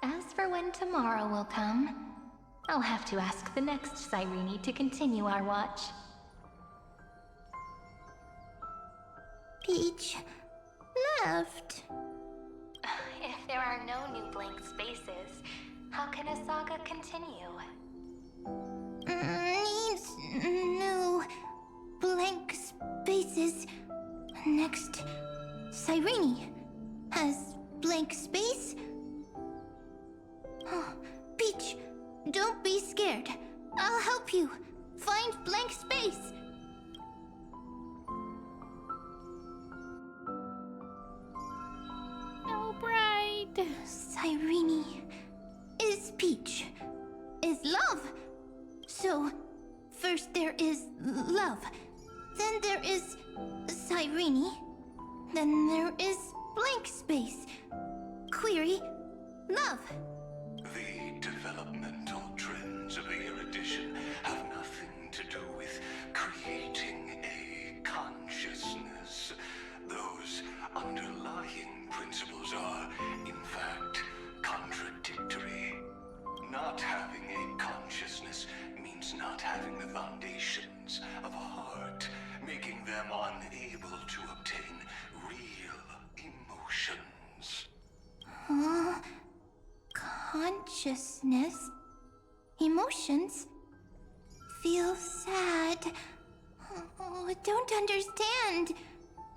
As for when tomorrow will come, I'll have to ask the next Cyrene to continue our watch. Peach left. If there are no new blank spaces, how can a saga continue? Needs new blank spaces. Next, Cyrene has blank space. Oh, Peach, don't be scared. I'll help you find blank space. No, bright. Cyrene is Peach, is love. So, first there is love, then there is Cyrene, then there is blank space. Query, love. The developmental trends of the erudition have nothing to do with creating a consciousness. Those underlying principles are, in fact, contradictory. Not having a consciousness means not having the foundations of a heart, making them unable to obtain real emotions. Consciousness, emotions, feel sad. Oh, don't understand.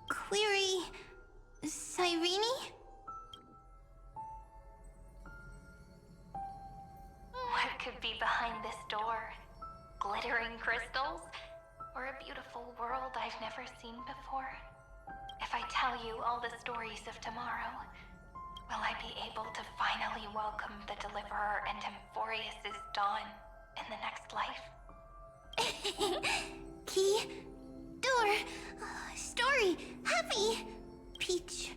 Query, Cyrene? What could be behind this door? Glittering crystals? Or a beautiful world I've never seen before? If I tell you all the stories of tomorrow, will I be able to finally welcome the Deliverer and Amphoreus' dawn in the next life? Key, door, story, happy, Peach,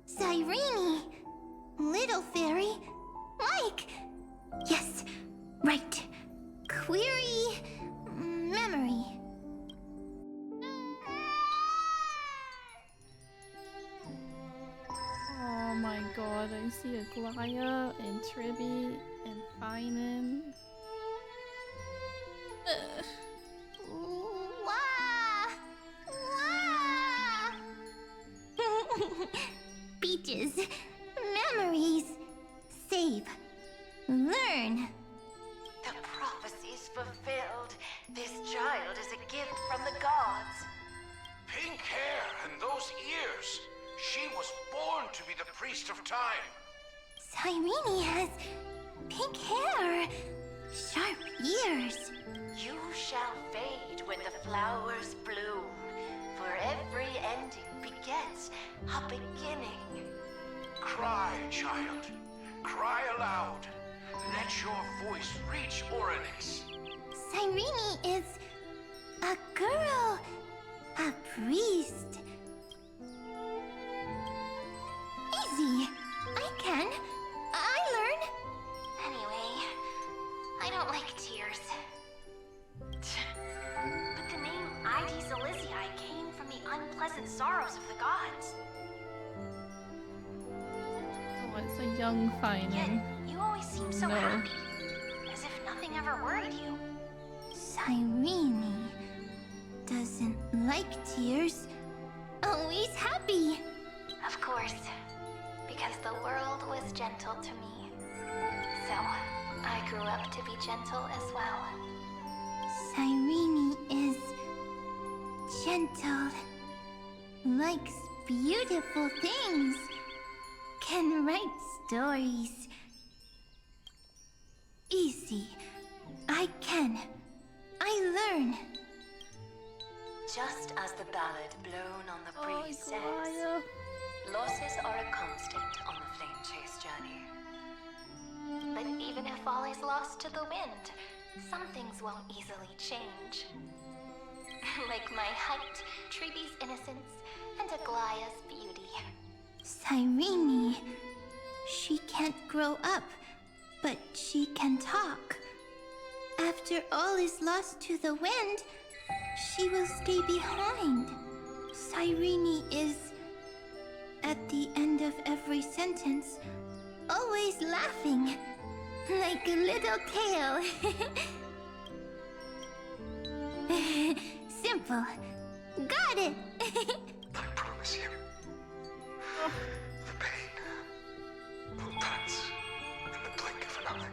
Cyrene, little fairy, Mike. Yes, right. Query, memory. Oh my god, I see Aglaya and Tribby and Finan. Wah! Wah! Peaches, memories, save, learn. The prophecy's fulfilled. This child is a gift from the gods. Pink hair and those ears. She was born to be the priest of time. Cyrene has pink hair, sharp ears. You shall fade when the flowers bloom, for every ending begets a beginning. Cry, child. Cry aloud. Let your voice reach Oryx. Cyrene is a girl, a priest. Easy. I can. I learn. Anyway, I don't like tears. But the name Ides Elysiae came from the unpleasant sorrows of the gods. Oh, it's a young Finan. You always seem so No. happy, as if nothing ever worried you. Cyrene doesn't like tears. Always happy. Of course, because the world was gentle to me. So, I grew up to be gentle as well. Cyrene is gentle, likes beautiful things, can write stories, easy. I can. I learn. Just as the ballad blown on the breeze says, losses are a constant on the flame chase journey. But even if all is lost to the wind, some things won't easily change. Like my height, Treebe's innocence, and Aglaya's beauty. Cyrene. She can't grow up, but she can talk. After all is lost to the wind, she will stay behind. Cyrene is, at the end of every sentence, always laughing, like a little tail. Simple. Got it! I promise you, the pain will pass in the blink of an eye.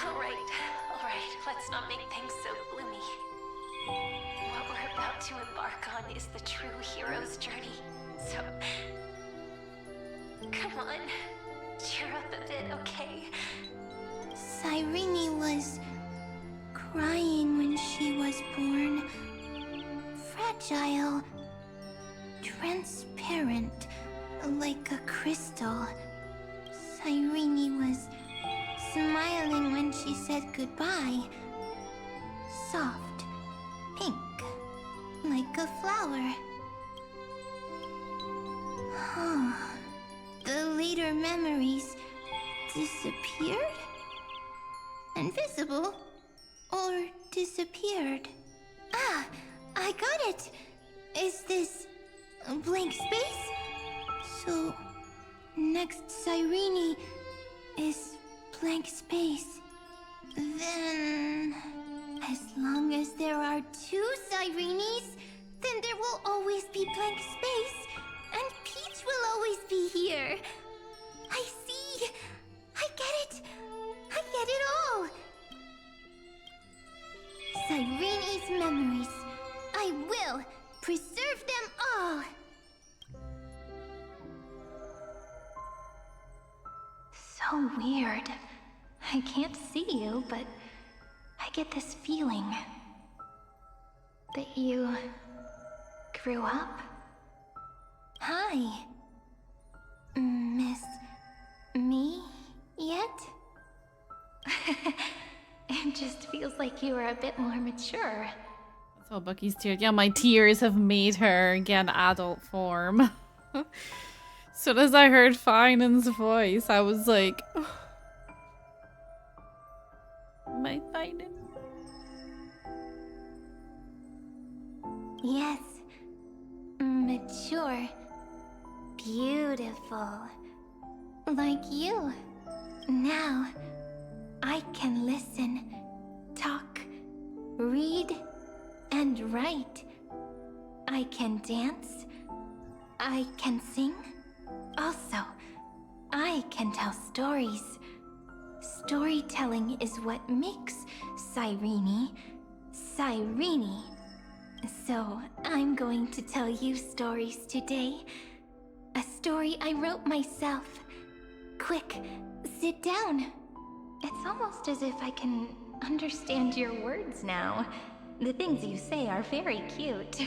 Alright, let's not make things so gloomy. What we're about to embark on is the true hero's journey, so... Come on, cheer up a bit, okay? Cyrene was crying when she was born. Fragile, transparent, like a crystal. Cyrene was smiling when she said goodbye. Soft, pink, like a flower. The later memories disappeared? Invisible? Or disappeared? Ah, I got it! Is this a blank space? So, next Cyrene is blank space. Then, as long as there are two Cyrenes, then there will always be blank space, and Peach will always be here. I see! I get it! I get it all! Cyrene's memories. I will preserve them all! So weird. I can't see you, but I get this feeling that you grew up. Hi. Miss me yet? It just feels like you are a bit more mature. That's how Bucky's tears. Yeah, my tears have made her get adult form. As soon as I heard Finan's voice, I was like, oh, my Finan. Yes. Mature. Beautiful. Like you. Now, I can listen, talk, read, and write. I can dance. I can sing. Also, I can tell stories. Storytelling is what makes Cyrene, Cyrene. So, I'm going to tell you stories today. A story I wrote myself. Quick, sit down. It's almost as if I can understand your words now. The things you say are very cute.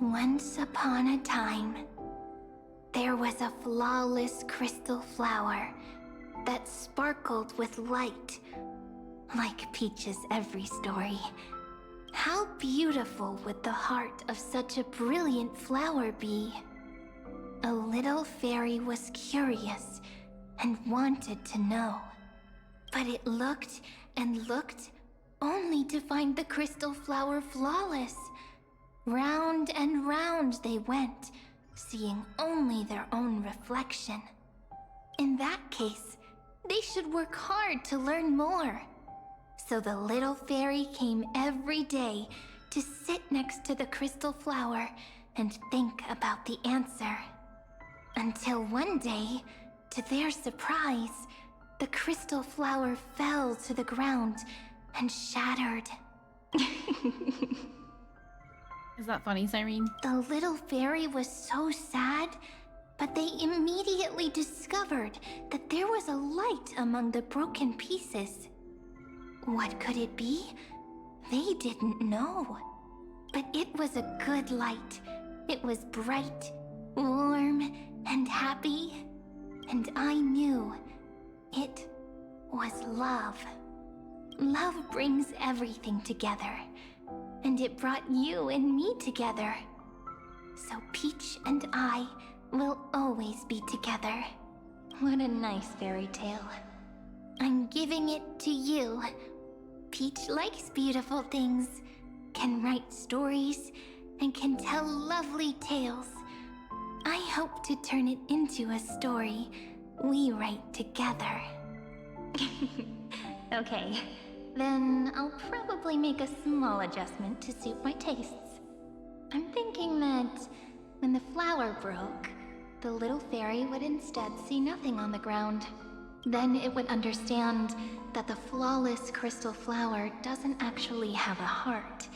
Once upon a time, there was a flawless crystal flower that sparkled with light, like Peach's every story. How beautiful would the heart of such a brilliant flower be? A little fairy was curious and wanted to know. But it looked and looked only to find the crystal flower flawless. Round and round they went, seeing only their own reflection. In that case, they should work hard to learn more. So the little fairy came every day to sit next to the crystal flower and think about the answer. Until one day, to their surprise, the crystal flower fell to the ground and shattered. Is that funny, Cyrene? The little fairy was so sad But they immediately discovered that there was a light among the broken pieces. What could it be? They didn't know. But it was a good light. It was bright, warm, and happy. And I knew it was love. Love brings everything together. And it brought you and me together. So Peach and I will always be together. What a nice fairy tale. I'm giving it to you. Peach likes beautiful things, can write stories, and can tell lovely tales. I hope to turn it into a story we write together. Okay, then I'll probably make a small adjustment to suit my tastes. I'm thinking that when the flower broke, the little fairy would instead see nothing on the ground. Then it would understand that the flawless crystal flower doesn't actually have a heart.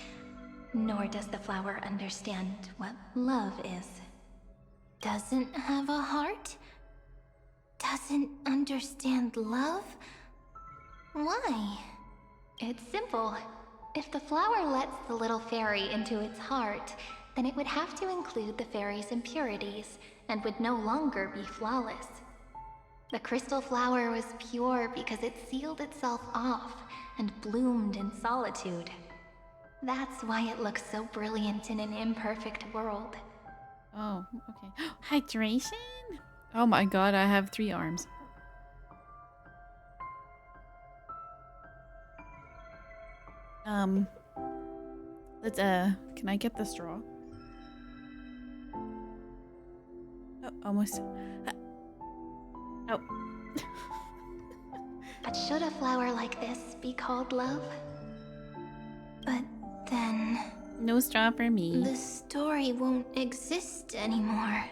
Nor does the flower understand what love is. Doesn't have a heart? Doesn't understand love? Why? It's simple. If the flower lets the little fairy into its heart, then it would have to include the fairy's impurities, and would no longer be flawless. The crystal flower was pure because it sealed itself off and bloomed in solitude. That's why it looks so brilliant in an imperfect world. Oh, okay. Hydration? Oh my god, I have 3 arms. Let's, can I get the straw? Oh, almost. Oh. But should a flower like this be called love? But then... No straw for me. The story won't exist anymore.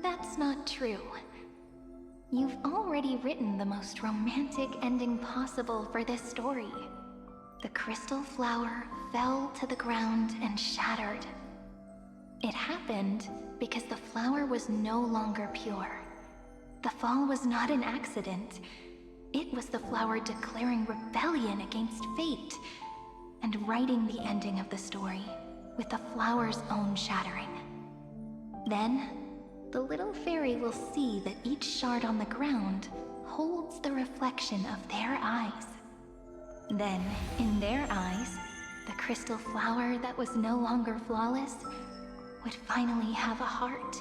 That's not true. You've already written the most romantic ending possible for this story. The crystal flower fell to the ground and shattered. It happened because the flower was no longer pure. The fall was not an accident. It was the flower declaring rebellion against fate and writing the ending of the story with the flower's own shattering. Then, the little fairy will see that each shard on the ground holds the reflection of their eyes. Then, in their eyes, the crystal flower that was no longer flawless would finally have a heart,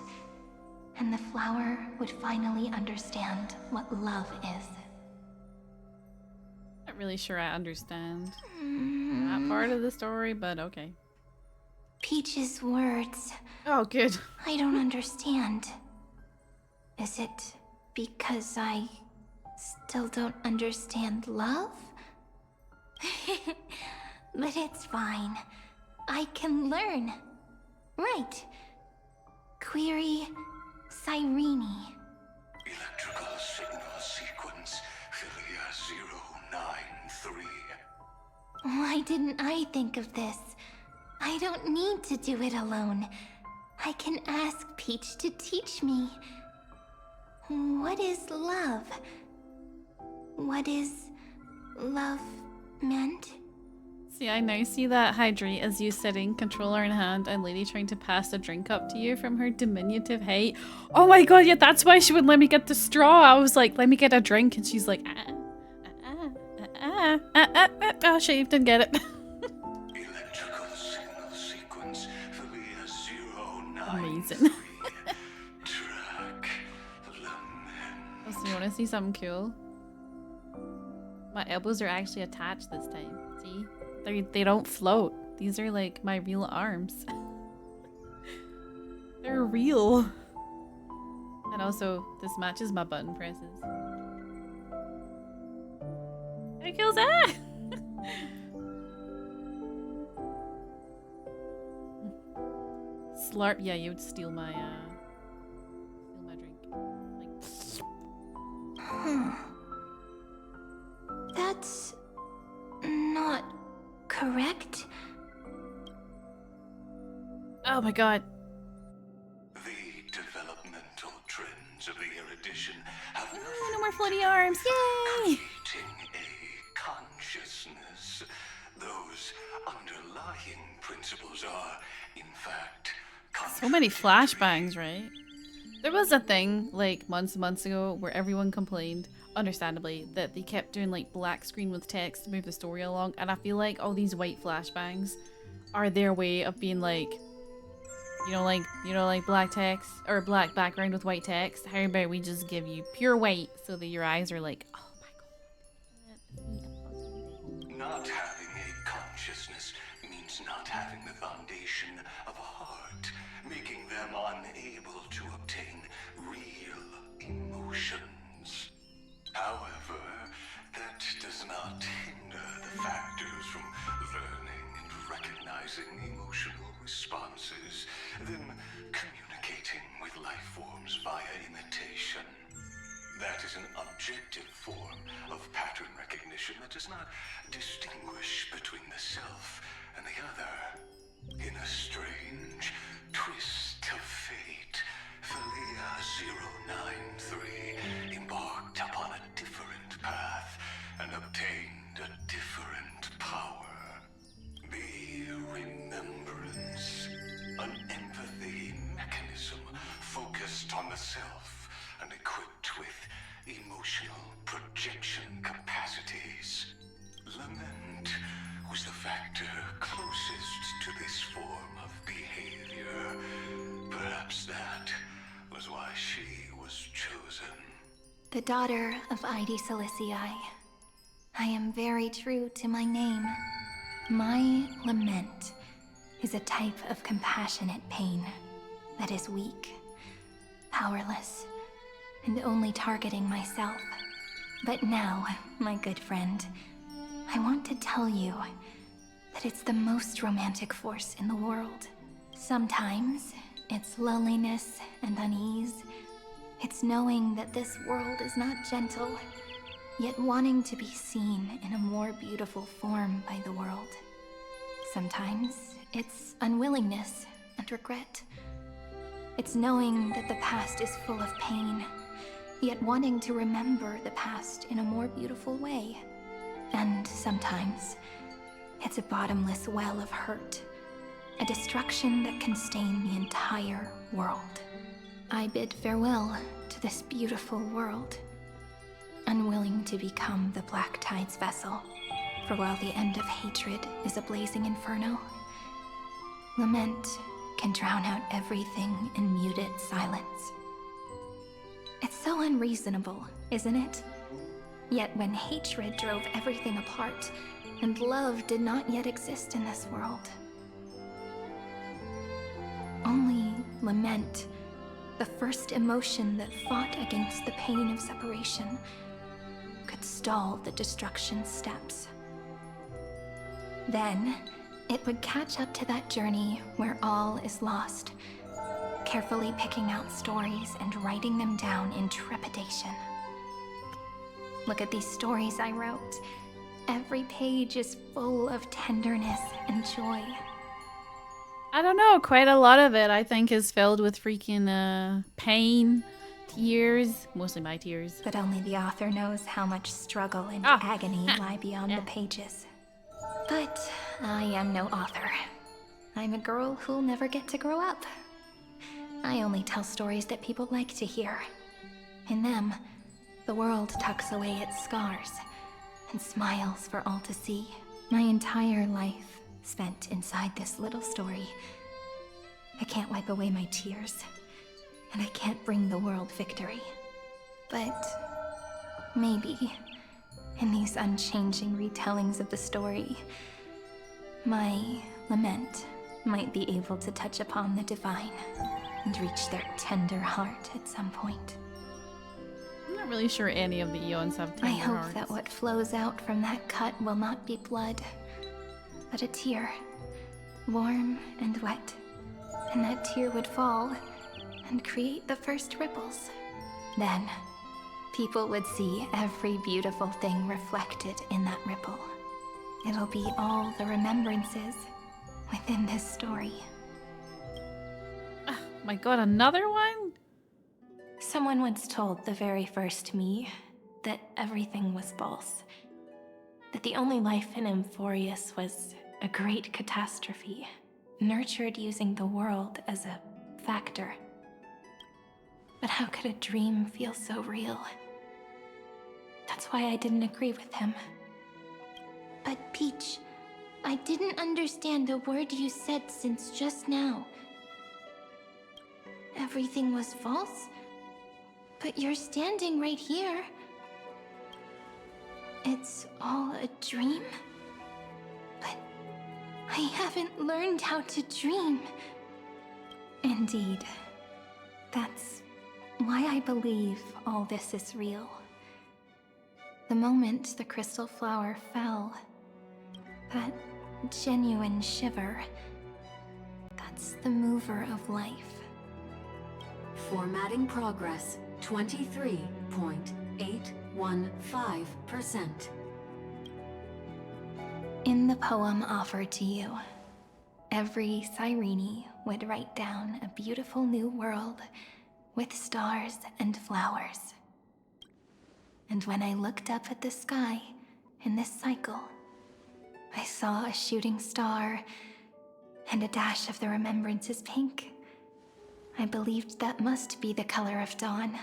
and the flower would finally understand what love is. Not really sure I understand that part of the story, but okay. Peach's words. Oh, good. I don't understand. Is it because I still don't understand love? But it's fine. I can learn. Right. Query cyrene. Electrical signal sequence Philia 093. Why didn't I think of this? I don't need to do it alone. I can ask Peach to teach me. What is love? What is love meant? See, I now see that hydrate as you sitting, controller in hand, and lady trying to pass a drink up to you from her diminutive height. Oh my god, yeah, that's why she wouldn't let me get the straw. I was like, let me get a drink, and she's like, oh, she didn't get it. Electrical signal sequence Philia 093. Amazing. Track Oh, so you want to see something cool? My elbows are actually attached this time. See? They don't float. These are like my real arms. They're real. And also, this matches my button presses. How cool is that? Slurp. Yeah, you would steal my drink. Like. That's not correct. Oh my god. The development more floaty arms. Yay! Consciousness. Those underlying principles are, in fact, So many flashbangs, right? There was a thing like months and months ago where everyone complained, understandably, that they kept doing like black screen with text to move the story along, and I feel like all these white flashbangs are their way of being like, like black text or black background with white text. How about we just give you pure white so that your eyes are like, oh my god. Not having a consciousness means not having the foundation of a heart, making them unable to obtain real emotions. However, that does not hinder the factors from learning and recognizing emotional responses, them communicating with life forms via imitation. That is an objective form of pattern recognition that does not distinguish between the self and the other. In a strange twist of fate, Thalia 093 embarked upon a different path and obtained a different power. The remembrance, an empathy mechanism focused on the self and equipped with emotional projection capacities. Lament was the factor closest to this form of behavior. Perhaps that was why she was chosen. The daughter of Ide Silicii. I am very true to my name. My lament is a type of compassionate pain that is weak, powerless, and only targeting myself. But now, my good friend, I want to tell you that it's the most romantic force in the world. Sometimes, it's loneliness and unease. It's knowing that this world is not gentle, yet wanting to be seen in a more beautiful form by the world. Sometimes, it's unwillingness and regret. It's knowing that the past is full of pain, yet wanting to remember the past in a more beautiful way. And sometimes, it's a bottomless well of hurt, a destruction that can stain the entire world. I bid farewell to this beautiful world, unwilling to become the Black Tide's vessel, for while the end of hatred is a blazing inferno, lament can drown out everything in muted silence. It's so unreasonable, isn't it? Yet when hatred drove everything apart, and love did not yet exist in this world, only lament, the first emotion that fought against the pain of separation, could stall the destruction steps. Then, it would catch up to that journey where all is lost, carefully picking out stories and writing them down in trepidation. Look at these stories I wrote. Every page is full of tenderness and joy. I don't know, quite a lot of it I think is filled with freaking pain, tears, mostly my tears. But only the author knows how much struggle and agony lie beyond the pages. But I am no author. I'm a girl who'll never get to grow up. I only tell stories that people like to hear. In them, the world tucks away its scars and smiles for all to see. My entire life spent inside this little story. I can't wipe away my tears, and I can't bring the world victory. But maybe, in these unchanging retellings of the story, my lament might be able to touch upon the divine and reach their tender heart at some point. I'm not really sure any of the Eons have tender I hope hearts. that what flows out from that cut will not be blood, but a tear, warm and wet. And that tear would fall and create the first ripples. Then, people would see every beautiful thing reflected in that ripple. It'll be all the remembrances within this story. My god, another one? Someone once told the very first me that everything was false. That the only life in Amphoreus was a great catastrophe, nurtured using the world as a factor. But how could a dream feel so real? That's why I didn't agree with him. But Peach, I didn't understand a word you said since just now. Everything was false? But you're standing right here. It's all a dream? But I haven't learned how to dream. Indeed. That's why I believe all this is real. The moment the crystal flower fell, that genuine shiver, that's the mover of life. Formatting progress 23.815%. In the poem offered to you, every cyrene would write down a beautiful new world with stars and flowers. And when I looked up at the sky in this cycle, I saw a shooting star and a dash of the remembrances pink. I believed that must be the color of dawn.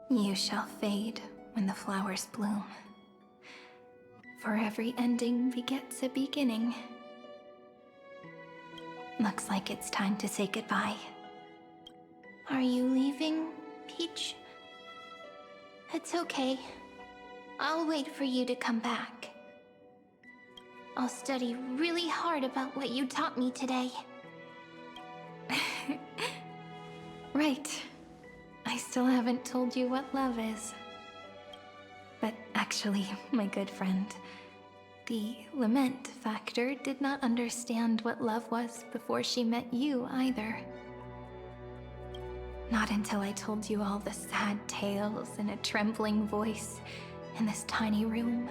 You shall fade when the flowers bloom. For every ending begets a beginning. Looks like it's time to say goodbye. Are you leaving, Peach? It's okay. I'll wait for you to come back. I'll study really hard about what you taught me today. Right. I still haven't told you what love is. But actually, my good friend, the lament factor did not understand what love was before she met you either. Not until I told you all the sad tales in a trembling voice in this tiny room.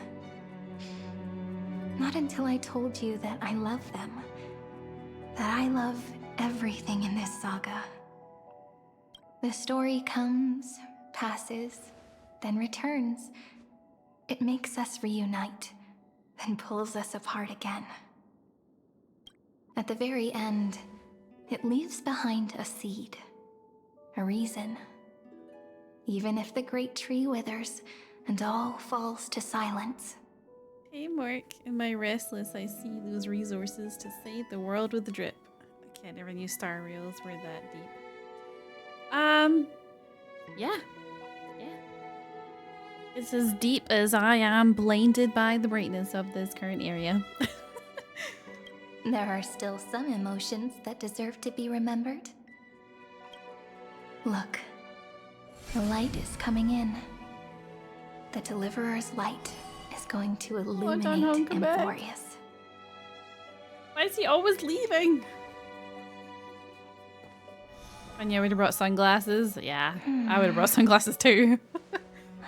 Not until I told you that I love them. That I love everything in this saga. The story comes, passes, then returns. It makes us reunite, then pulls us apart again. At the very end, it leaves behind a seed, a reason. Even if the great tree withers and all falls to silence. Hey Mark, in my restless I see those resources to save the world with the drip. I never knew star rails were that deep. Yeah. It's as deep as I am blinded by the brightness of this current area. There are still some emotions that deserve to be remembered. Look, the light is coming in. The Deliverer's light is going to illuminate Amphoreus. Why is he always leaving? And yeah, would have brought sunglasses. Yeah, I would have brought sunglasses too.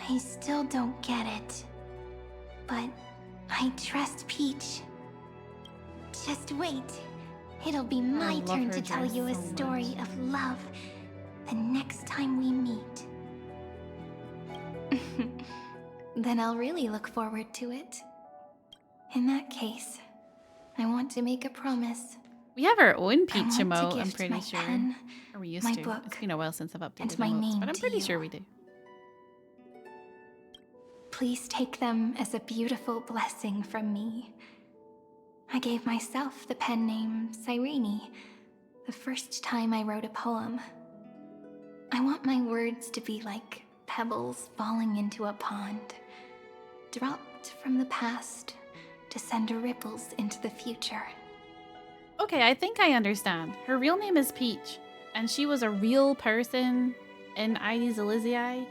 I still don't get it. But I trust Peach. Just wait. It'll be my turn to tell you a story of love the next time we meet. Then I'll really look forward to it. In that case, I want to make a promise. We have our own Peach emote, I'm gift pretty my sure. pen, Or we used my to. book, It's been a while since I've updated and my emotes, name but I'm to pretty you. sure we do. Please take them as a beautiful blessing from me. I gave myself the pen name Cyrene the first time I wrote a poem. I want my words to be like pebbles falling into a pond, dropped from the past to send ripples into the future. Okay, I think I understand. Her real name is Peach, and she was a real person in Ides Elysiae,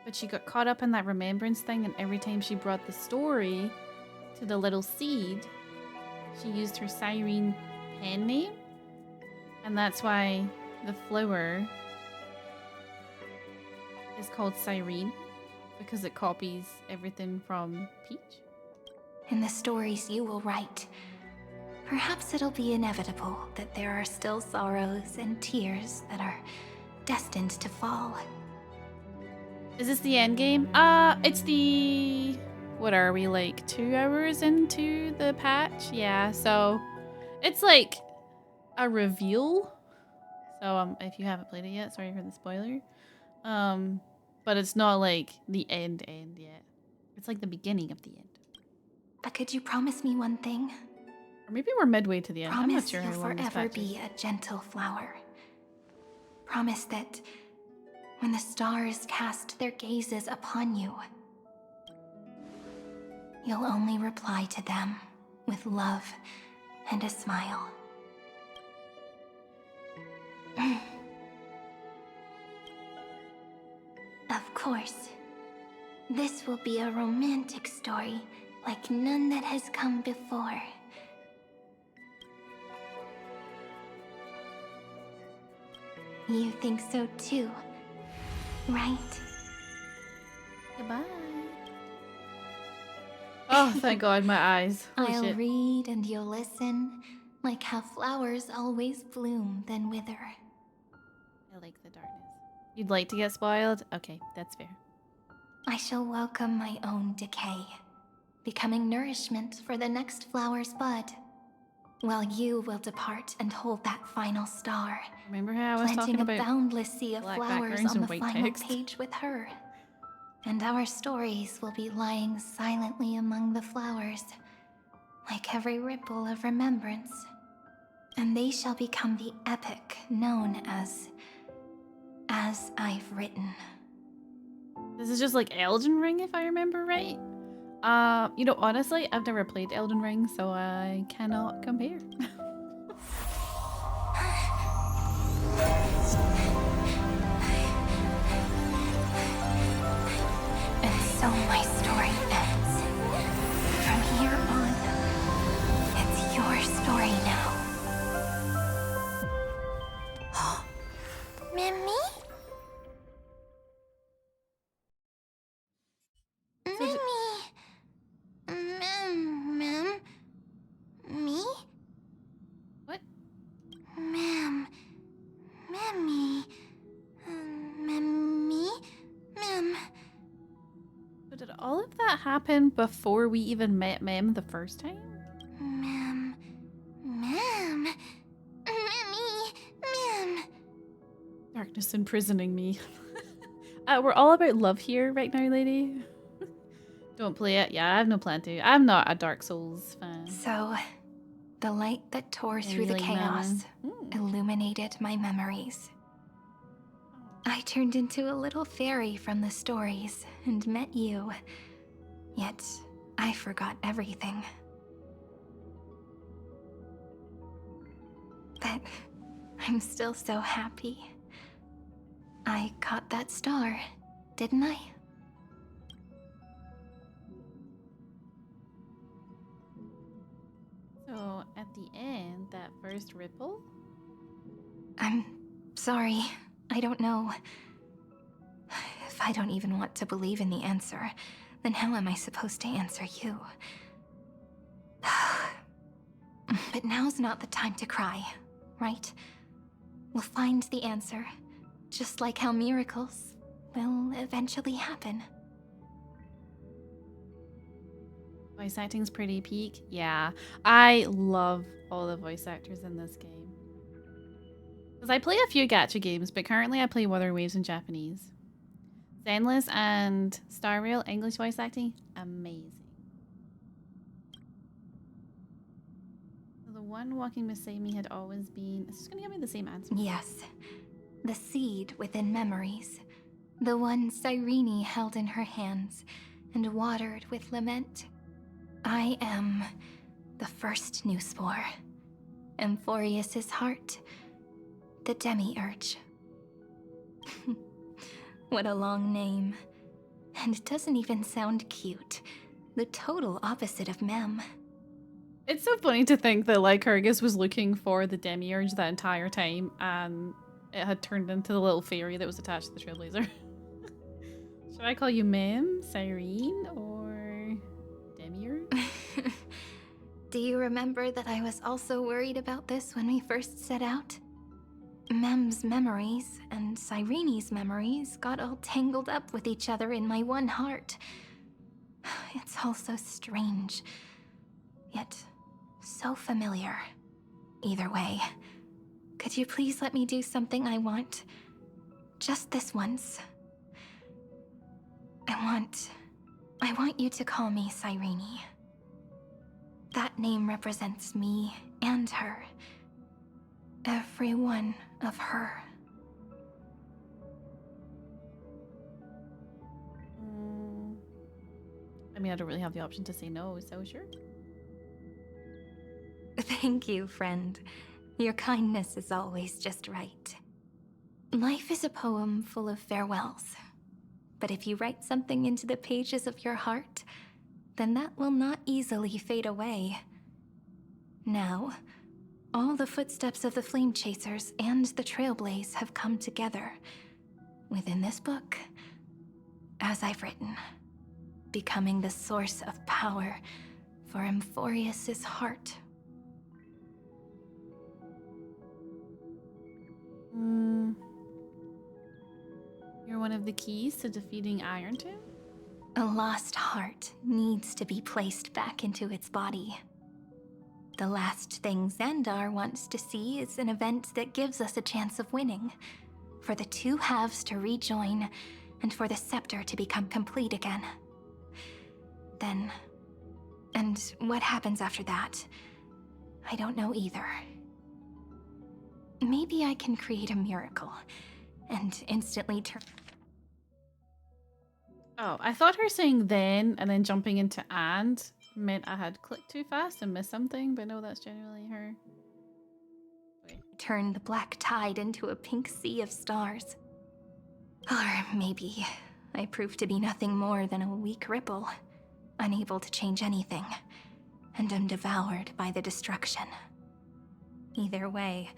but she got caught up in that remembrance thing, and every time she brought the story to the little seed, she used her Cyrene pen name, and that's why the flower is called Cyrene, because it copies everything from Peach. In the stories you will write, perhaps it'll be inevitable that there are still sorrows and tears that are destined to fall. Is this the end game? It's the... What are we, like 2 hours into the patch? Yeah, so it's like a reveal. So if you haven't played it yet, sorry for the spoiler. But it's not like the end yet. It's like the beginning of the end. But could you promise me one thing? Or maybe we're midway to the end. I'm not Promise sure you'll how long this forever patch is. be a gentle flower. Promise that when the stars cast their gazes upon you, you'll only reply to them with love and a smile. Of course, this will be a romantic story like none that has come before. You think so too, right? Goodbye. Oh, thank God, my eyes. Holy I'll shit. read and you'll listen, like how flowers always bloom then wither. I like the darkness. You'd like to get spoiled? Okay, that's fair. I shall welcome my own decay, becoming nourishment for the next flower's bud, while you will depart and hold that final star. Remember how I was planting talking about a boundless sea of black flowers backgrounds on and the white final text? page with her. And our stories will be lying silently among the flowers, like every ripple of remembrance. And they shall become the epic known as I've Written. This is just like Elden Ring, if I remember right. You know, honestly, I've never played Elden Ring, so I cannot compare. And so my story ends. From here on, it's your story now. Mimi? Ma'am? Me? What? Ma'am. Mimmy. Mimmy? Ma'am. So did all of that happen before we even met Mem the first time? Ma'am. Ma'am. Mimmy. Ma'am. Darkness imprisoning me. We're all about love here right now, lady. Don't play it. Yeah, I have no plan to. I'm not a Dark Souls fan. So, the light that tore Yeah, through you the like chaos Mama? illuminated my memories. I turned into a little fairy from the stories and met you. Yet, I forgot everything. But I'm still so happy. I caught that star, didn't I? So at the end, that first ripple? I'm sorry. I don't know. If I don't even want to believe in the answer, then how am I supposed to answer you? But now's not the time to cry, right? We'll find the answer, just like how miracles will eventually happen. Voice acting's pretty peak. Yeah, I love all the voice actors in this game. Because I play a few gacha games, but currently I play Wuthering Waves in Japanese. Zenless and Star Rail English voice acting, amazing. So the one walking beside me had always been... Is this going to give me the same answer? Yes. The seed within memories. The one Cyrene held in her hands and watered with lament. I am the first new spore. Amphoreus' heart. The demiurge. What a long name. And it doesn't even sound cute. The total opposite of Mem. It's so funny to think that Lycurgus was looking for the demiurge that entire time and it had turned into the little fairy that was attached to the Trailblazer. Should I call you Mem, Cyrene, or demiurge? Do you remember that I was also worried about this when we first set out? Mem's memories and Cyrene's memories got all tangled up with each other in my one heart. It's all so strange, yet so familiar. Either way, could you please let me do something I want? Just this once. I want you to call me Cyrene. That name represents me and her. Every one of her. I mean, I don't really have the option to say no, so sure. Thank you, friend. Your kindness is always just right. Life is a poem full of farewells. But if you write something into the pages of your heart, then that will not easily fade away. Now, all the footsteps of the Flame Chasers and the Trailblaze have come together within this book, as I've written, becoming the source of power for Amphoreus' heart. You're one of the keys to defeating Iron Tomb? A lost heart needs to be placed back into its body. The last thing Xandar wants to see is an event that gives us a chance of winning, for the two halves to rejoin, and for the scepter to become complete again. Then, and what happens after that, I don't know either. Maybe I can create a miracle, and instantly turn... Oh, I thought her saying then and then jumping into and meant I had clicked too fast and missed something, but no, that's genuinely her. Wait. Turn the black tide into a pink sea of stars. Or maybe I prove to be nothing more than a weak ripple, unable to change anything, and am devoured by the destruction. Either way,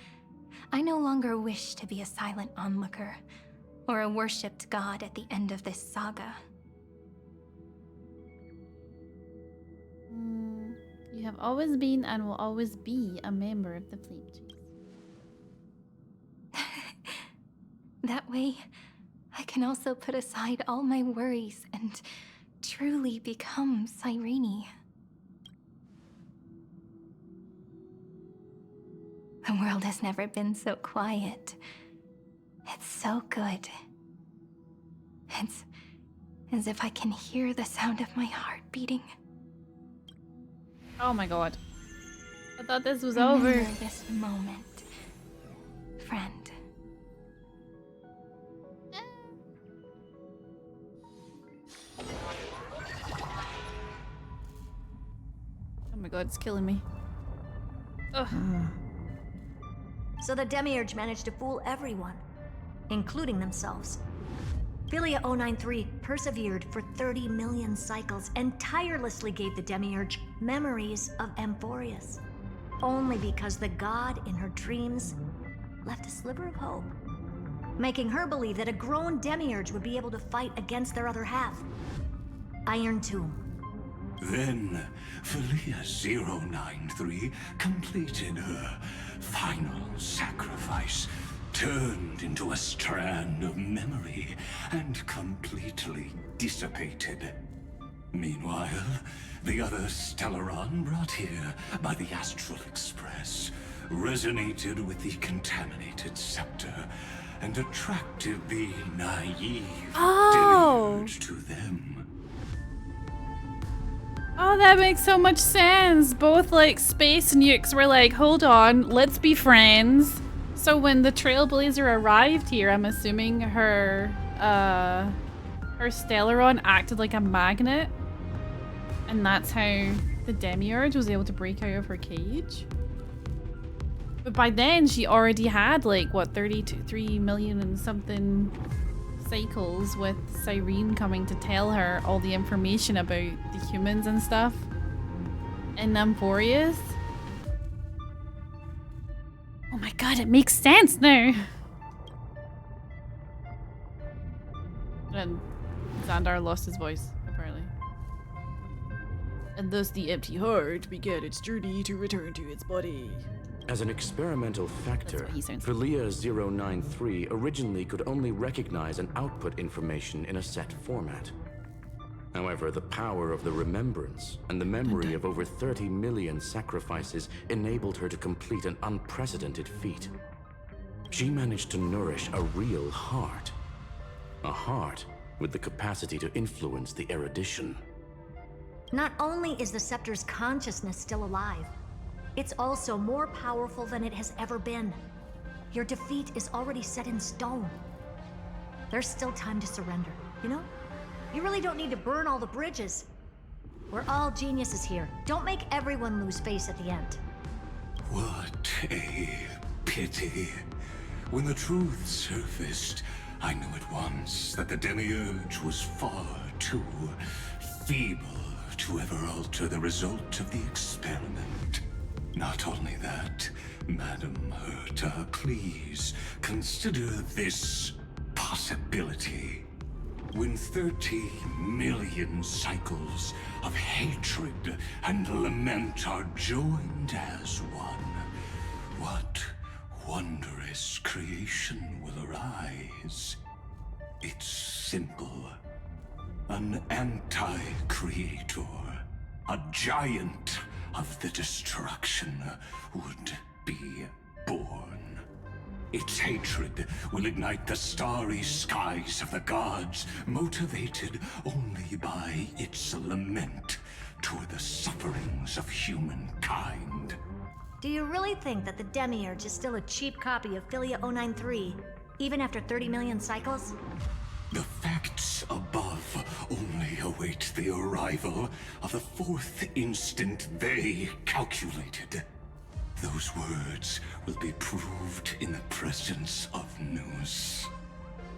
I no longer wish to be a silent onlooker, or a worshipped god at the end of this saga. You have always been and will always be a member of the Flame Chasers. That way, I can also put aside all my worries and truly become Cyrene. The world has never been so quiet. It's so good. It's as if I can hear the sound of my heart beating. Oh my god. I thought this was Remember over. this moment, friend. Oh my god, it's killing me. Ugh. So the Demiurge managed to fool everyone, including themselves. Philia 093 persevered for 30 million cycles and tirelessly gave the Demiurge memories of Amphoreus, only because the god in her dreams left a sliver of hope, making her believe that a grown Demiurge would be able to fight against their other half, Iron Tomb. Then, Philia 093 completed her final sacrifice, turned into a strand of memory, and completely dissipated. Meanwhile, the other Stellaron brought here by the Astral Express resonated with the contaminated scepter and attracted the naive Demiurge to them. Oh, that makes so much sense. Both like space nukes were like, hold on, let's be friends. So when the Trailblazer arrived here, I'm assuming her Stellaron acted like a magnet. And that's how the Demiurge was able to break out of her cage. But by then she already had like, what, 33 million and something cycles with Cyrene coming to tell her all the information about the humans and stuff in Amphoreus. Oh my god, it makes sense now. And Xandar lost his voice, apparently. And thus the empty heart began its journey to return to its body. As an experimental factor, Philia 093 originally could only recognize and output information in a set format. However, the power of the remembrance and the memory of over 30 million sacrifices enabled her to complete an unprecedented feat. She managed to nourish a real heart. A heart with the capacity to influence the erudition. Not only is the Scepter's consciousness still alive, it's also more powerful than it has ever been. Your defeat is already set in stone. There's still time to surrender, you know? You really don't need to burn all the bridges. We're all geniuses here. Don't make everyone lose face at the end. What a pity. When the truth surfaced, I knew at once that the Demiurge was far too feeble to ever alter the result of the experiment. Not only that, Madam Herta, please consider this possibility. When 30 million cycles of hatred and lament are joined as one, what wondrous creation will arise? It's simple. An anti-creator, a giant of the destruction would be born. Its hatred will ignite the starry skies of the gods, motivated only by its lament toward the sufferings of humankind. Do you really think that the Demiurge is still a cheap copy of Philia 093, even after 30 million cycles? The facts above only await the arrival of the fourth instant they calculated. Those words will be proved in the presence of Nous.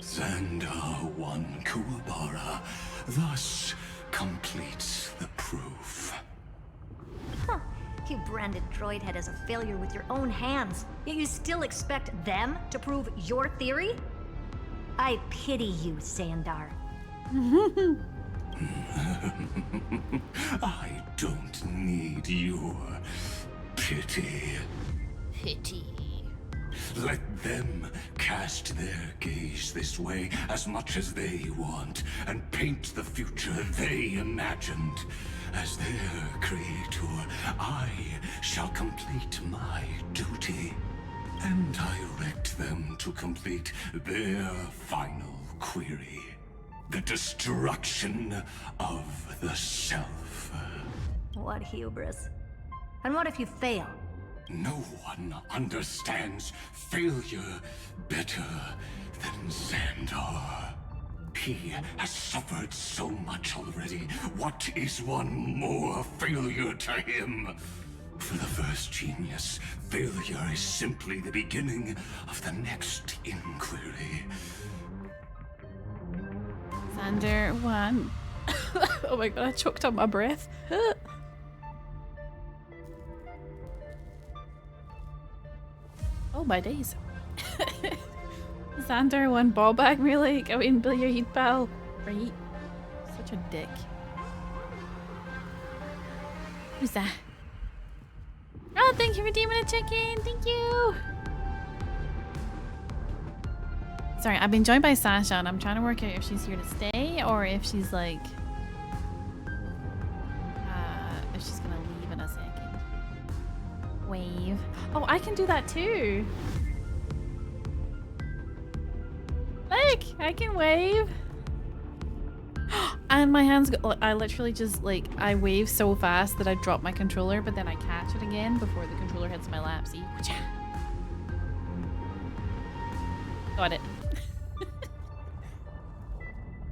Xandar 1 Kuwabara thus completes the proof. Huh. You branded Droidhead as a failure with your own hands, yet you still expect them to prove your theory? I pity you, Xandar. I don't need your pity. Pity. Let them cast their gaze this way as much as they want, and paint the future they imagined. As their creator, I shall complete my duty and direct them to complete their final query. The destruction of the self. What hubris. And what if you fail? No one understands failure better than Xandar. He has suffered so much already. What is one more failure to him? For the first genius, failure is simply the beginning of the next inquiry. Xandar 1. Oh my god, I choked on my breath. Oh my days. Xandar 1 ball bag really going Bill your heat pal. Right? Such a dick. Who's that? Oh, thank you for demon a chicken. Thank you. Sorry, I've been joined by Sasha and I'm trying to work out if she's here to stay or if she's like if she's gonna leave in a second. Wave. Oh, I can do that too. Look, I can wave. And my hands go, I literally just like, I wave so fast that I drop my controller, but then I catch it again before the controller hits my lap. See? Got it.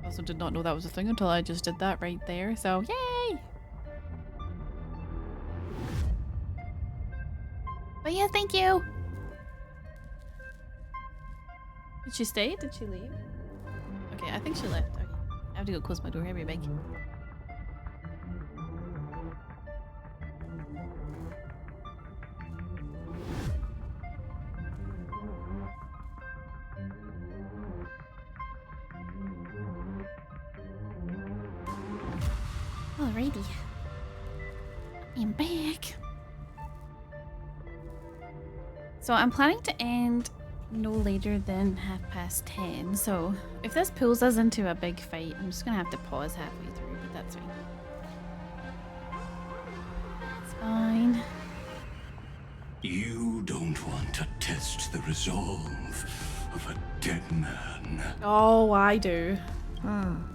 Also did not know that was a thing until I just did that right there. So, yay! But yeah, thank you. Did she stay? Did she leave? Okay, I think she left. Okay. I have to go close my door. I'll be back. Alrighty. I'm back. So I'm planning to end no later than 10:30. So if this pulls us into a big fight, I'm just gonna have to pause halfway through, but that's fine. That's fine. You don't want to test the resolve of a dead man. Oh, I do. Long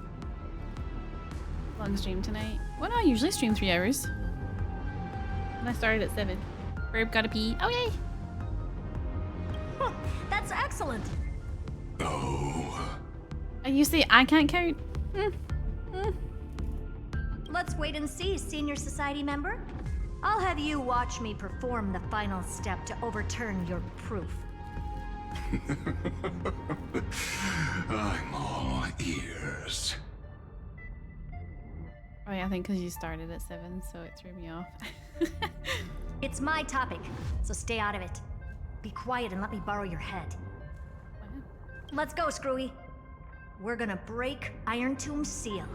stream tonight. Well, no, I usually stream 3 hours. And I started at 7. Verb gotta pee. Oh, yay! That's excellent. Oh. And you say I can't count? Let's wait and see, Senior Society member. I'll have you watch me perform the final step to overturn your proof. I'm all ears. Oh yeah, I think because you started at 7, so it threw me off. It's my topic, so stay out of it. Be quiet and let me borrow your head. Let's go, Screwy. We're gonna break Iron Tomb's seal.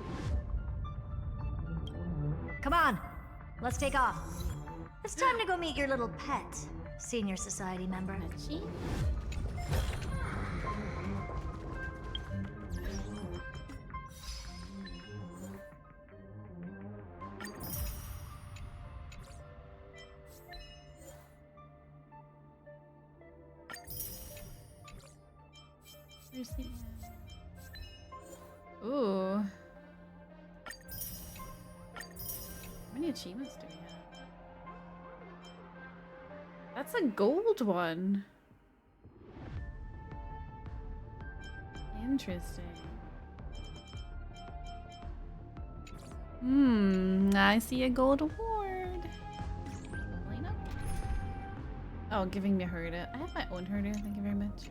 Come on, let's take off. It's time to go meet your little pet, Senior Society member. Ooh. How many achievements do we have? That's a gold one. Interesting. I see a gold award. Lena? Oh, giving me a herder. I have my own herder, thank you very much.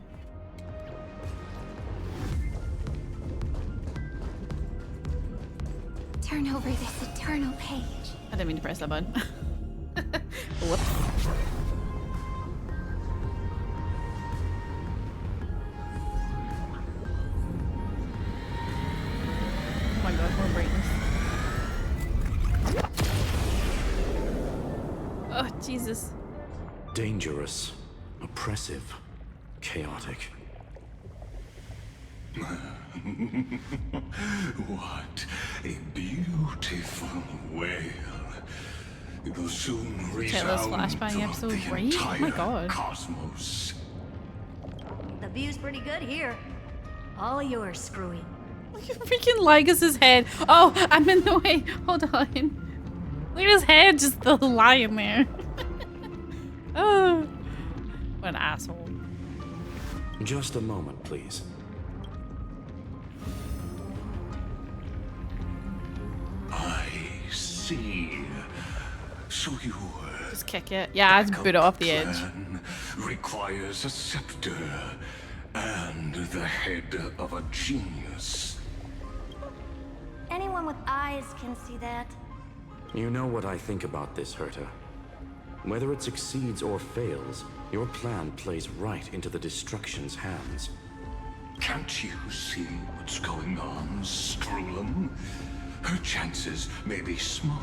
Turn over this eternal page. I didn't mean to press that button. Whoops. Oh my god, more brightness. Oh, Jesus. Dangerous, oppressive, chaotic. What a beautiful wail. It will soon Taylor's resound flashbang throughout episode, the right? Oh my entire god. cosmos. The view's pretty good here. All yours, Screwy. Look at freaking Lygus' head. Oh, I'm in the way. Hold on. Look at his head just lying there. Oh, what an asshole. Just a moment, please. I see. So you Just kick it. Yeah, just boot it off the edge. requires a scepter and the head of a genius. Anyone with eyes can see that. You know what I think about this, Herta. Whether it succeeds or fails, your plan plays right into the destruction's hands. Can't you see what's going on, Strulum? Her chances may be small,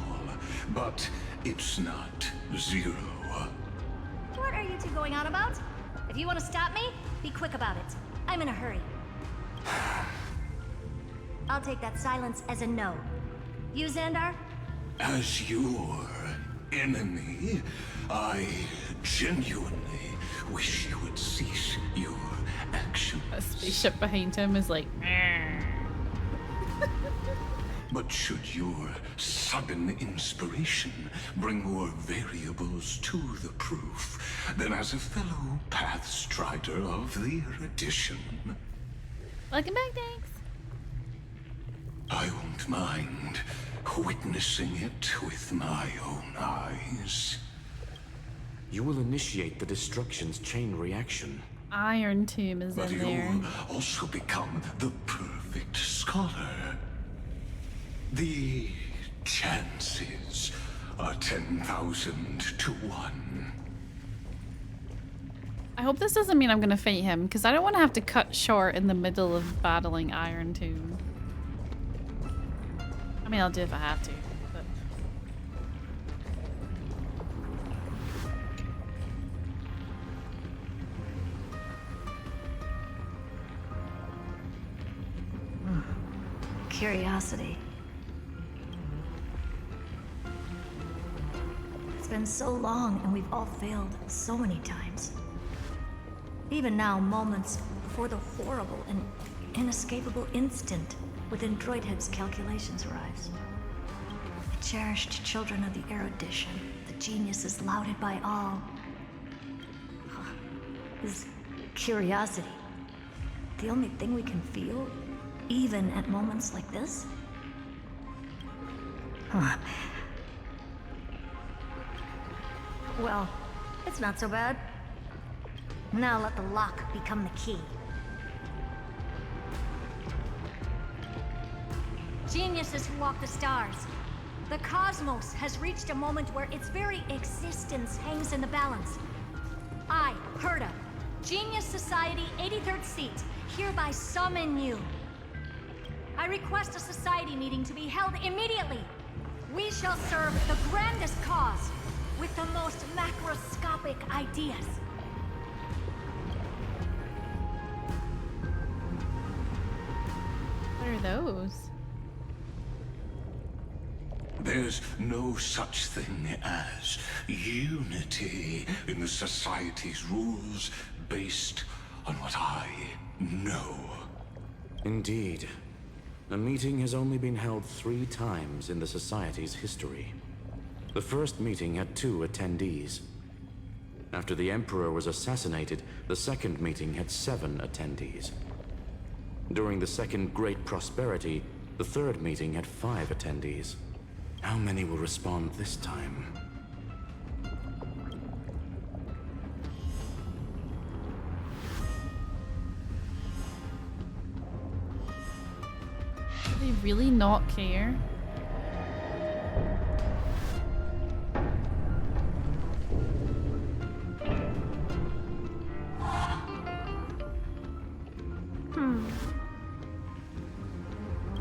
but it's not zero. What are you two going on about? If you want to stop me, be quick about it. I'm in a hurry. I'll take that silence as a no. You, Xandar? As your enemy, I genuinely wish you would cease your actions. A spaceship behind him is like, But should your sudden inspiration bring more variables to the proof, then as a fellow Pathstrider of the Erudition, welcome back, thanks. I won't mind witnessing it with my own eyes. You will initiate the destruction's chain reaction. Iron Tomb is But in there. you'll also become the perfect scholar. The chances are 10,000 to 1. I hope this doesn't mean I'm gonna fight him, because I don't want to have to cut short in the middle of battling Iron Tomb. I mean, I'll do it if I have to, but... curiosity. It's been so long and we've all failed so many times. Even now, moments before the horrible and inescapable instant within Droidhead's calculations arrives. The cherished children of the erudition, the geniuses lauded by all. Is curiosity the only thing we can feel, even at moments like this? Huh. Well, it's not so bad. Now let the lock become the key. Geniuses who walk the stars. The cosmos has reached a moment where its very existence hangs in the balance. I, Herta, Genius Society 83rd seat, hereby summon you. I request a society meeting to be held immediately. We shall serve the grandest cause with the most macroscopic ideas. What are those? There's no such thing as unity in the Society's rules based on what I know. Indeed. A meeting has only been held 3 times in the Society's history. The first meeting had 2 attendees. After the Emperor was assassinated, the second meeting had 7 attendees. During the Second Great Prosperity, the third meeting had 5 attendees. How many will respond this time? Do they really not care?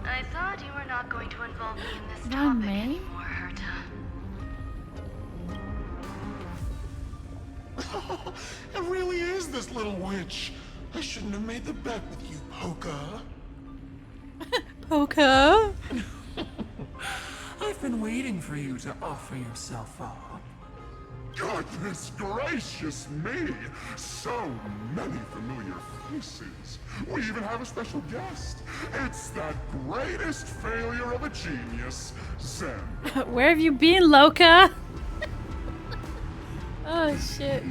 I thought you were not going to involve me in this Ron topic May? anymore, Herta. It really is this little witch. I shouldn't have made the bet with you, Poca. Poca? I've been waiting for you to offer yourself up. Goodness gracious me! So many familiar faces. We even have a special guest. It's that greatest failure of a genius, Zen. Where have you been, Loka? Oh shit.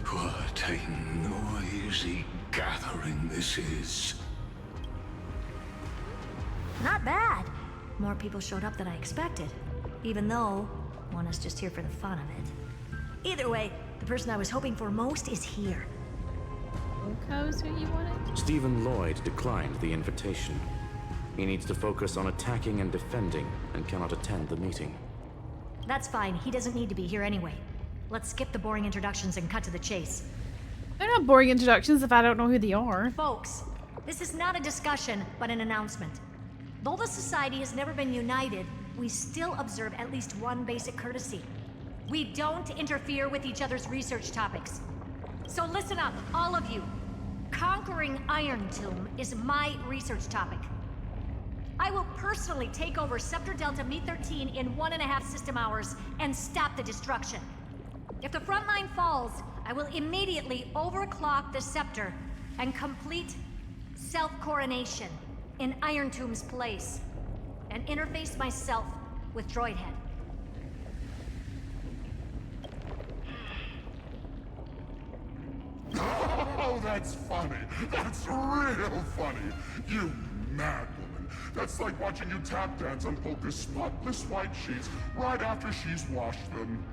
What a noisy gathering this is. Not bad. More people showed up than I expected. Even though one is just here for the fun of it. Either way, the person I was hoping for most is here. Loka's who you wanted? Stephen Lloyd declined the invitation. He needs to focus on attacking and defending and cannot attend the meeting. That's fine. He doesn't need to be here anyway. Let's skip the boring introductions and cut to the chase. They're not boring introductions if I don't know who they are. Folks, this is not a discussion, but an announcement. Though the Society has never been united, we still observe at least one basic courtesy. We don't interfere with each other's research topics. So listen up, all of you. Conquering Iron Tomb is my research topic. I will personally take over Scepter Delta Me-13 in 1.5 system hours and stop the destruction. If the front line falls, I will immediately overclock the Scepter and complete self-coronation in Iron Tomb's place, and interface myself with Droidhead. Oh, that's funny. That's real funny. You mad woman. That's like watching you tap dance on Polka's spotless white sheets right after she's washed them.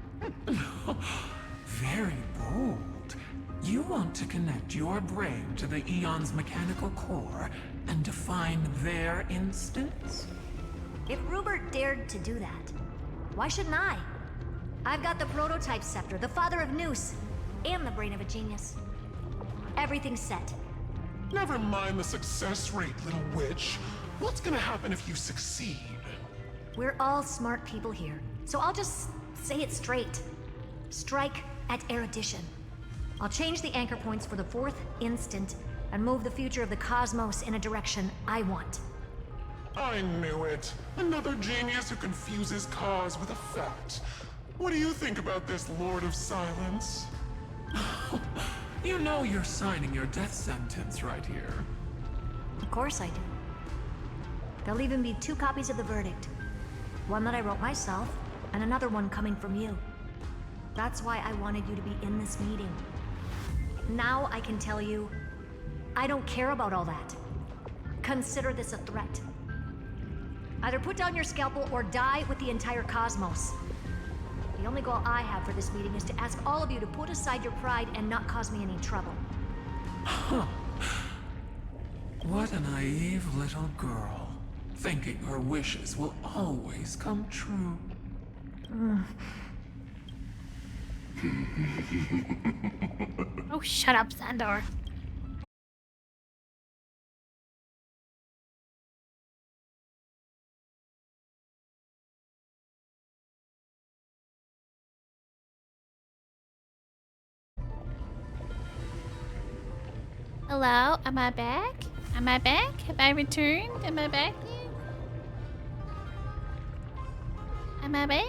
Very bold. You want to connect your brain to the Eon's mechanical core and define their instance? If Rupert dared to do that, why shouldn't I? I've got the prototype scepter, the father of Noose, and the brain of a genius. Everything's set. Never mind the success rate, little witch. What's gonna happen if you succeed? We're all smart people here, so I'll just say it straight. Strike at erudition. I'll change the anchor points for the 4th instant and move the future of the cosmos in a direction I want. I knew it. Another genius who confuses cause with effect. What do you think about this, Lord of Silence? You know you're signing your death sentence right here. Of course I do. There'll even be 2 copies of the verdict. One that I wrote myself, and another one coming from you. That's why I wanted you to be in this meeting. Now I can tell you, I don't care about all that. Consider this a threat. Either put down your scalpel or die with the entire cosmos. The only goal I have for this meeting is to ask all of you to put aside your pride and not cause me any trouble. Huh. What a naive little girl, thinking her wishes will always come true. Oh, shut up, Sandor. Hello, am I back? Am I back? Have I returned? Am I back yet? Am I back?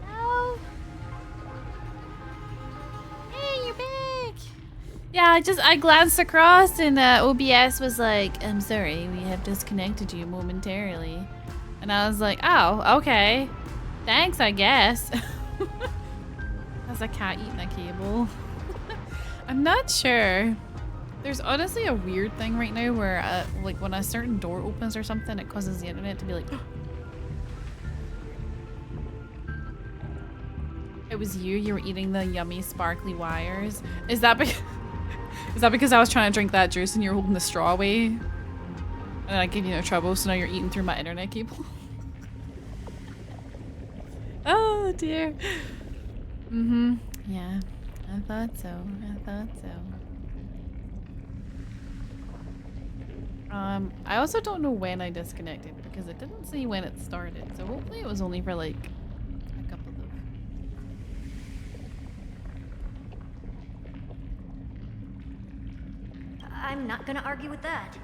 No? Hey, you're back! Yeah, I glanced across and OBS was like, I'm sorry, we have disconnected you momentarily. And I was like, oh, okay. Thanks, I guess. How's a cat eating a cable? I'm not sure. There's honestly a weird thing right now where, like, when a certain door opens or something, it causes the internet to be like, It was you? You were eating the yummy, sparkly wires? Is that because I was trying to drink that juice and you were holding the straw away? And I gave you no trouble, so now you're eating through my internet cable? Oh, dear. Mm-hmm. Yeah. I thought so. I thought so. I also don't know when I disconnected because it didn't say when it started, so hopefully it was only for like a couple of... I'm not gonna argue with that.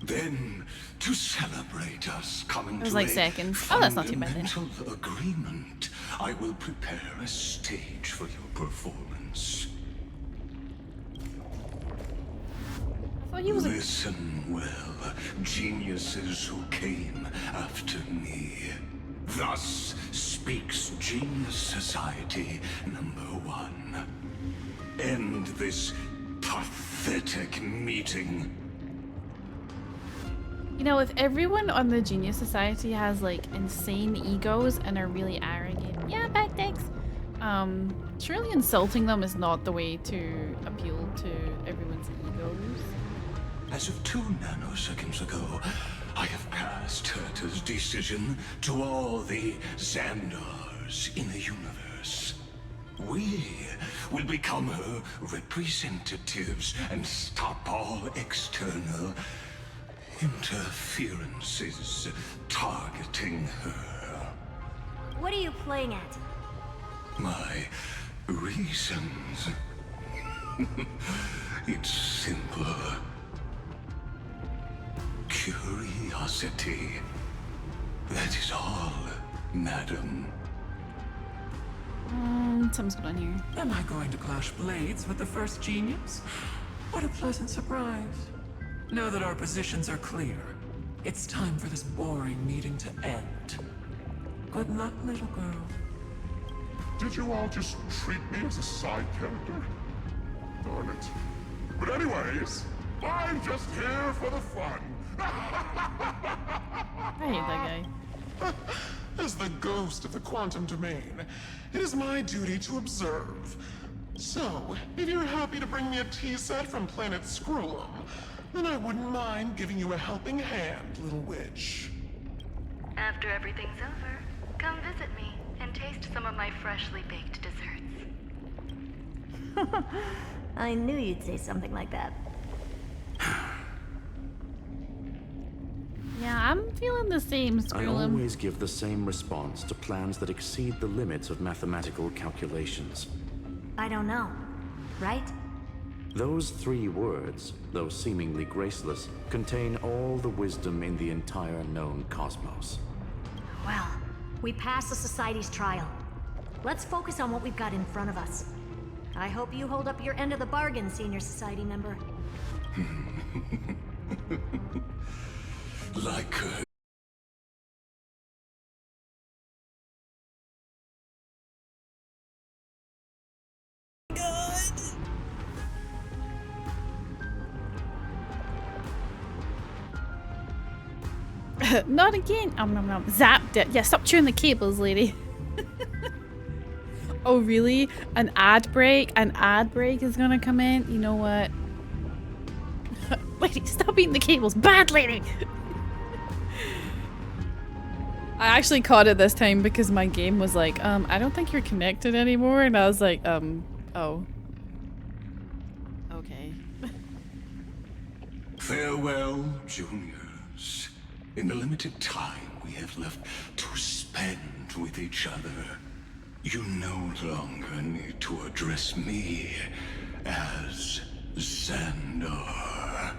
Then, to celebrate us coming It was to like a seconds. Oh, that's not too bad then. fundamental agreement, I will prepare a stage for your performance. Listen well, geniuses who came after me. Thus speaks Genius Society #1. End this pathetic meeting. You know, if everyone on the Genius Society has like insane egos and are really arrogant, yeah, back thanks. Surely insulting them is not the way to appeal to everyone's egos. As of 2 nanoseconds ago, I have passed Herta's decision to all the Xandars in the universe. We will become her representatives and stop all external interferences targeting her. What are you playing at? My reasons. It's simple. Curiosity. That is all, madam. Something's going on here. Am I going to clash blades with the first genius? What a pleasant surprise. Now that our positions are clear, it's time for this boring meeting to end. Good luck, little girl. Did you all just treat me as a side character? Darn it. But anyways, I'm just here for the fun. I hate that guy. As the ghost of the quantum domain, it is my duty to observe. So, if you're happy to bring me a tea set from planet Screw'em, then I wouldn't mind giving you a helping hand, little witch. After everything's over, come visit me and taste some of my freshly baked desserts. I knew you'd say something like that. Yeah, I'm feeling the same, I Screw'em. always give the same response to plans that exceed the limits of mathematical calculations. I don't know, right? Those 3 words, though seemingly graceless, contain all the wisdom in the entire known cosmos. Well, we passed the Society's trial. Let's focus on what we've got in front of us. I hope you hold up your end of the bargain, Senior Society member. Like her. Not again. Nom nom. Zapped it. Yeah, stop chewing the cables, lady. Oh, really? An ad break? An ad break is gonna come in? You know what? Lady, stop eating the cables. Bad lady! I actually caught it this time because my game was like, I don't think you're connected anymore. And I was like, oh. Okay. Farewell, juniors. In the limited time we have left to spend with each other, you no longer need to address me as Xandar.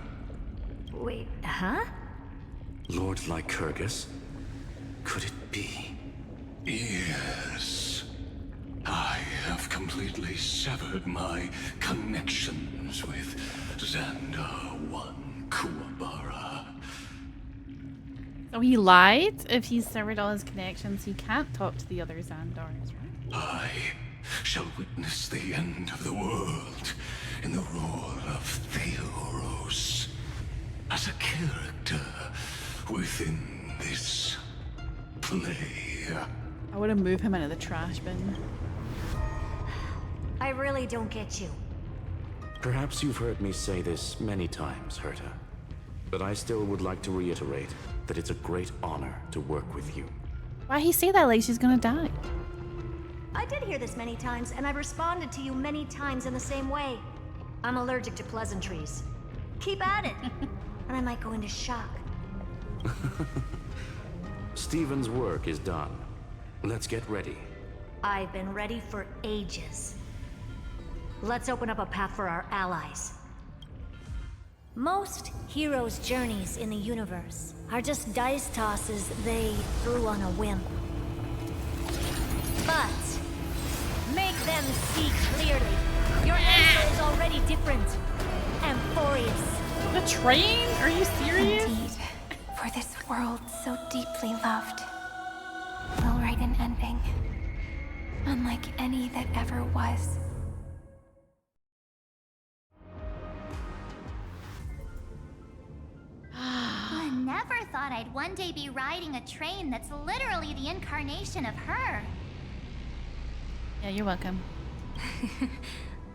Wait, huh? Lord Lycurgus? Could it be? Yes. I have completely severed my connections with Xandar 1 Kuwabara. So he lied? If he's severed all his connections, he can't talk to the other Xandars, right? I shall witness the end of the world in the role of Theoros, as a character within this play. I would have moved him into the trash bin. I really don't get you. Perhaps you've heard me say this many times, Herta, but I still would like to reiterate that it's a great honor to work with you. Why he say that like she's gonna die? I did hear this many times, and I've responded to you many times in the same way. I'm allergic to pleasantries. Keep at it, and I might go into shock. Stephen's work is done. Let's get ready. I've been ready for ages. Let's open up a path for our allies. Most heroes' journeys in the universe are just dice tosses they threw on a whim. But make them see clearly. Your answer is already different. Amphoreus. The train? Are you serious? Indeed, for this world so deeply loved will write an ending, unlike any that ever was. I never thought I'd one day be riding a train that's literally the incarnation of her. Yeah, you're welcome.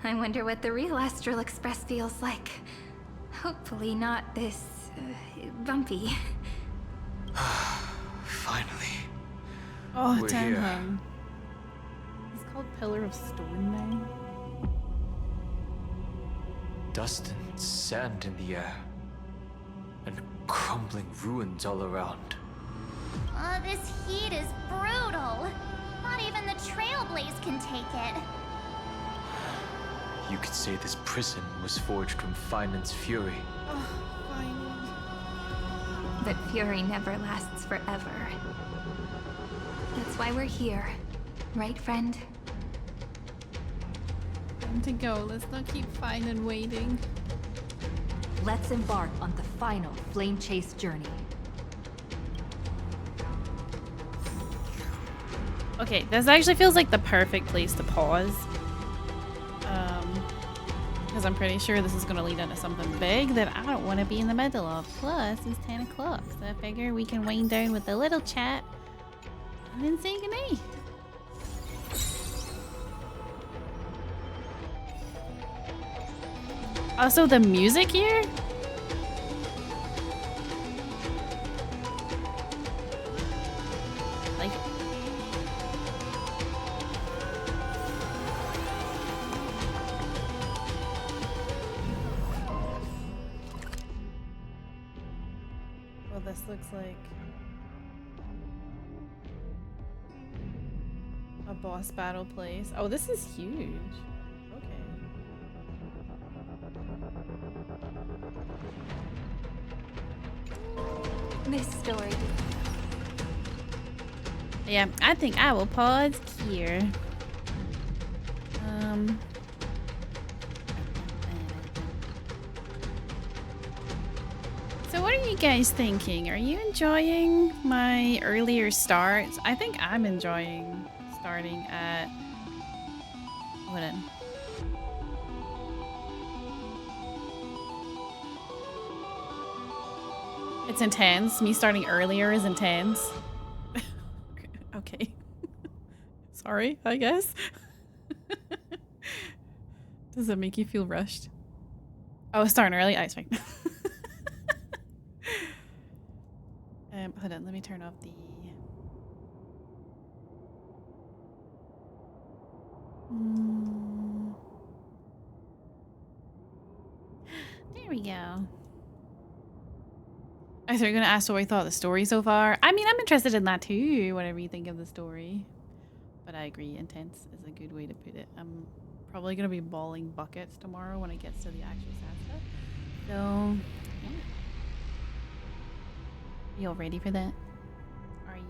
I wonder what the real Astral Express feels like. Hopefully not this bumpy. Finally. Oh, We're damn here. him. He's called Pillar of Stone now. Dust and sand in the air. And crumbling ruins all around. Oh, this heat is brutal. Not even the Trailblaze can take it. You could say this prison was forged from Finance fury. But fury never lasts forever. That's why we're here. Right, friend? Time to go. Let's not keep finding waiting. Let's embark on the final flame chase journey. Okay, this actually feels like the perfect place to pause. Because I'm pretty sure this is going to lead into something big that I don't want to be in the middle of. Plus, it's 10 o'clock, so I figure we can wind down with a little chat and then say goodnight. Also, the music here? Like it. Well, this looks like a boss battle place. Oh, this is huge. Okay. this story. Yeah, I think I will pause here. So what are you guys thinking? Are you enjoying my earlier starts? I think I'm enjoying starting at... Hold on. It's intense. Me starting earlier is intense. Okay. Sorry, I guess. Does it make you feel rushed? Oh, starting early? Oh, it's fine. Hold on, let me turn off the... There we go. I thought you were going to ask what I thought of the story so far. I mean, I'm interested in that too, whatever you think of the story. But I agree, intense is a good way to put it. I'm probably going to be bawling buckets tomorrow when it gets to the actual sad stuff. So, yeah. You all ready for that? Are you?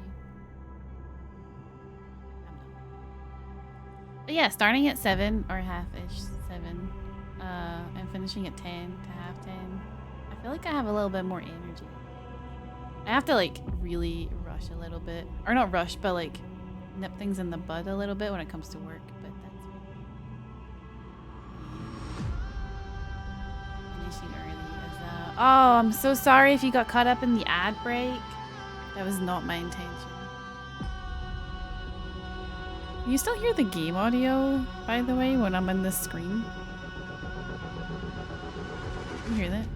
But yeah, starting at 7 or half-ish 7, and finishing at 10 to half 10. I feel like I have a little bit more energy. I have to like really rush a little bit, or not rush, but like nip things in the bud a little bit when it comes to work. But that's finishing early is oh, I'm so sorry if you got caught up in the ad break. That was not my intention. Can you still hear the game audio, by the way, when I'm on this screen? Can you hear that?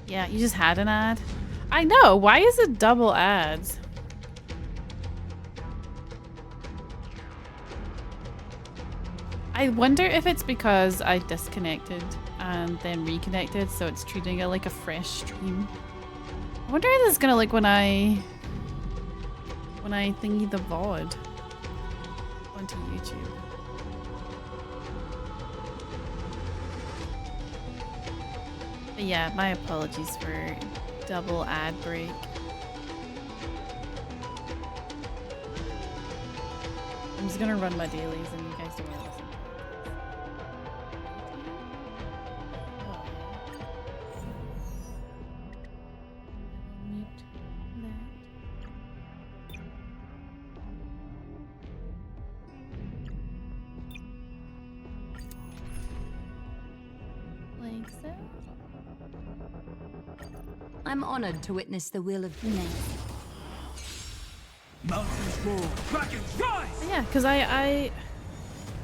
Yeah, you just had an ad. I know. Why is it double ads? I wonder if it's because I disconnected and then reconnected, so it's treating it like a fresh stream. I wonder how this is gonna look when I thingy the VOD onto YouTube. But yeah, my apologies for double ad break. I'm just gonna run my dailies and you guys don't want to listen. Like so. I'm honored to witness the will of men. Mountains roar, dragons rise! Yeah, because I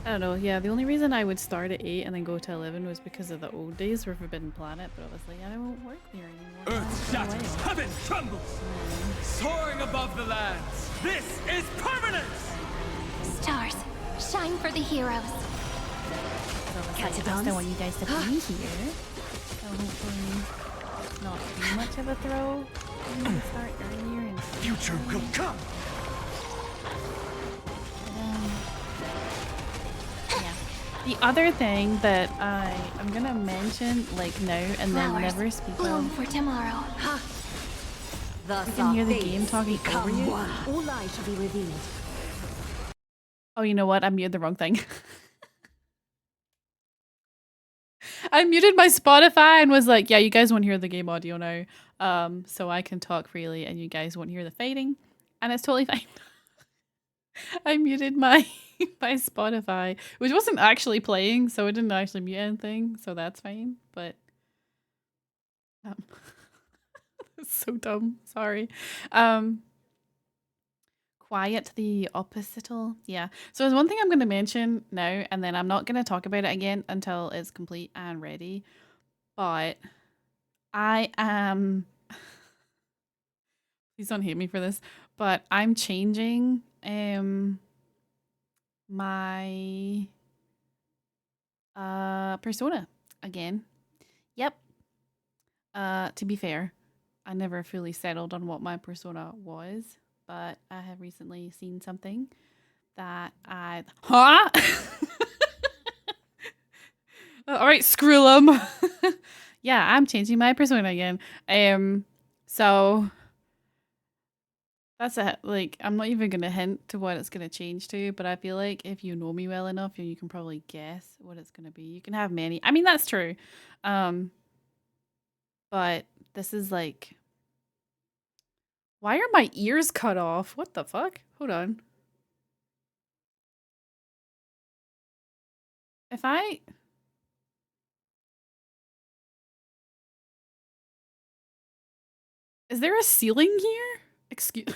don't know. Yeah, the only reason I would start at 8 and then go to 11 was because of the old days for Forbidden Planet, but obviously I don't work there anymore. Earth shatters, heaven trembles, soaring above the lands. This is permanence! Stars, shine for the heroes. I still want you guys to be here. So hopefully not too much of a throw. I'm gonna start earlier and future will come. Yeah. The other thing that I'm gonna mention like now and then Flowers never speak bloom of. for tomorrow. You can hear the game talking over you. All lies shall be revealed. Oh, you know what? I muted the wrong thing. I muted my Spotify and was like, yeah, you guys won't hear the game audio now. So I can talk freely and you guys won't hear the fighting. And it's totally fine. I muted my my Spotify, which wasn't actually playing, so it didn't actually mute anything, so that's fine. But it's so dumb. Sorry. Quiet the opposital. Yeah. So there's one thing I'm going to mention now, and then I'm not going to talk about it again until it's complete and ready. But I am... Please don't hate me for this. But I'm changing my persona again. Yep. To be fair, I never fully settled on what my persona was. But I have recently seen something that All right, screw them. Yeah, I'm changing my persona again. So that's it. Like, I'm not even gonna hint to what it's gonna change to, but I feel like if you know me well enough, you can probably guess what it's gonna be. You can have many. I mean, that's true. But this is like, why are my ears cut off? What the fuck? Hold on. If I... Is there a ceiling here? Excuse...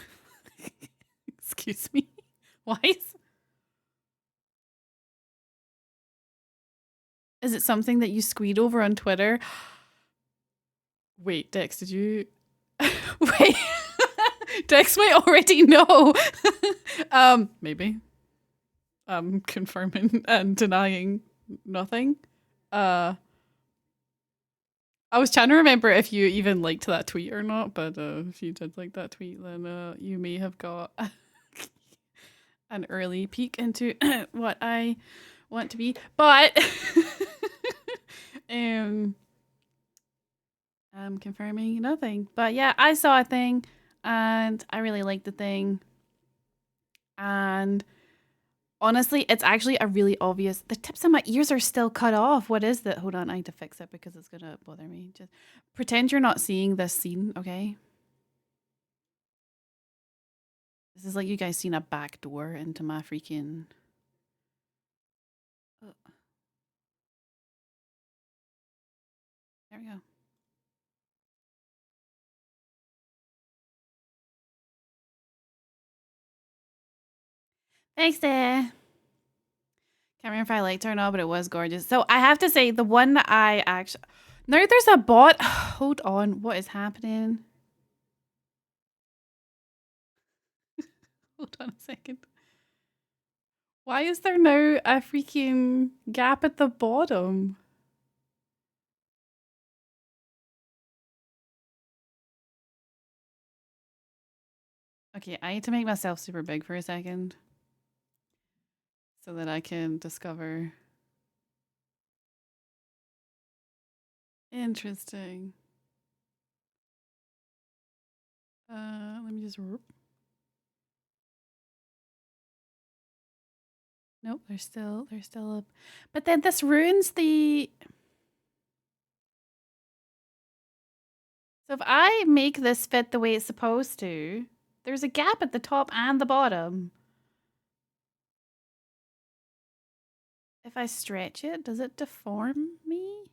Excuse me? Why is it something that you squeed over on Twitter? Wait, Dex, did you... Wait. Dex might already know. Maybe. Confirming and denying nothing. I was trying to remember if you even liked that tweet or not, but if you did like that tweet, then you may have got an early peek into what I want to be. But I'm confirming nothing. But yeah, I saw a thing and I really liked the thing. And honestly, it's actually a really obvious... The tips of my ears are still cut off. What is that? Hold on, I need to fix it because it's going to bother me. Just pretend you're not seeing this scene, okay? This is like you guys seen a back door into my freaking... There we go. Thanks, there. Can't remember if I liked her or not, but it was gorgeous. So I have to say, the one that I actually... Now there's a bot. Hold on. What is happening? Hold on a second. Why is there now a freaking gap at the bottom? Okay, I need to make myself super big for a second so that I can discover. Interesting. Let me just... Nope, they're still up. But then this ruins the... So if I make this fit the way it's supposed to, there's a gap at the top and the bottom. If I stretch it, does it deform me?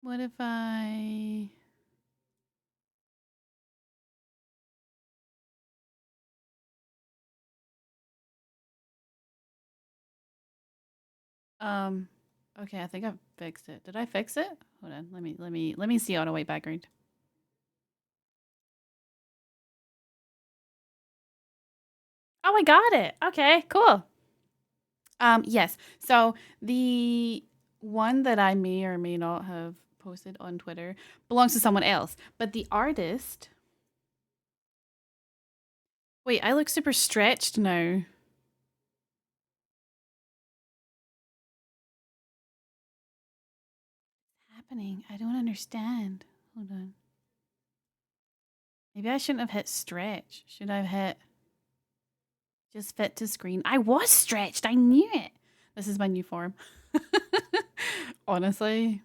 What if I... Okay, I think I've fixed it. Did I fix it? Hold on, let me see auto white background. Oh, I got it. Okay, cool. Yes. So the one that I may or may not have posted on Twitter belongs to someone else, but the artist... Wait, I look super stretched now. What's happening? I don't understand. Hold on. Maybe I shouldn't have hit stretch. Should I have hit just fit to screen? I was stretched. I knew it. This is my new form. Honestly.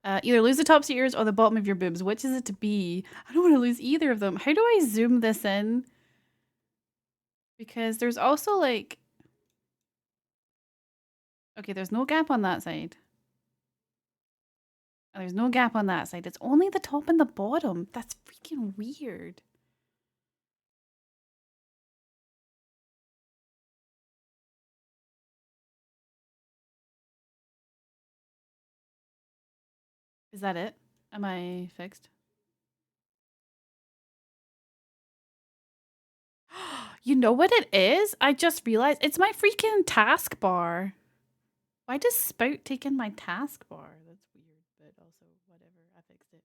Either lose the tops of your ears or the bottom of your boobs. Which is it to be? I don't want to lose either of them. How do I zoom this in? Because there's also like... Okay, there's no gap on that side. And there's no gap on that side. It's only the top and the bottom. That's freaking weird. Is that it? Am I fixed? You know what it is? I just realized it's my freaking taskbar. Why does Spout take in my taskbar? That's weird, but also whatever. I fixed it.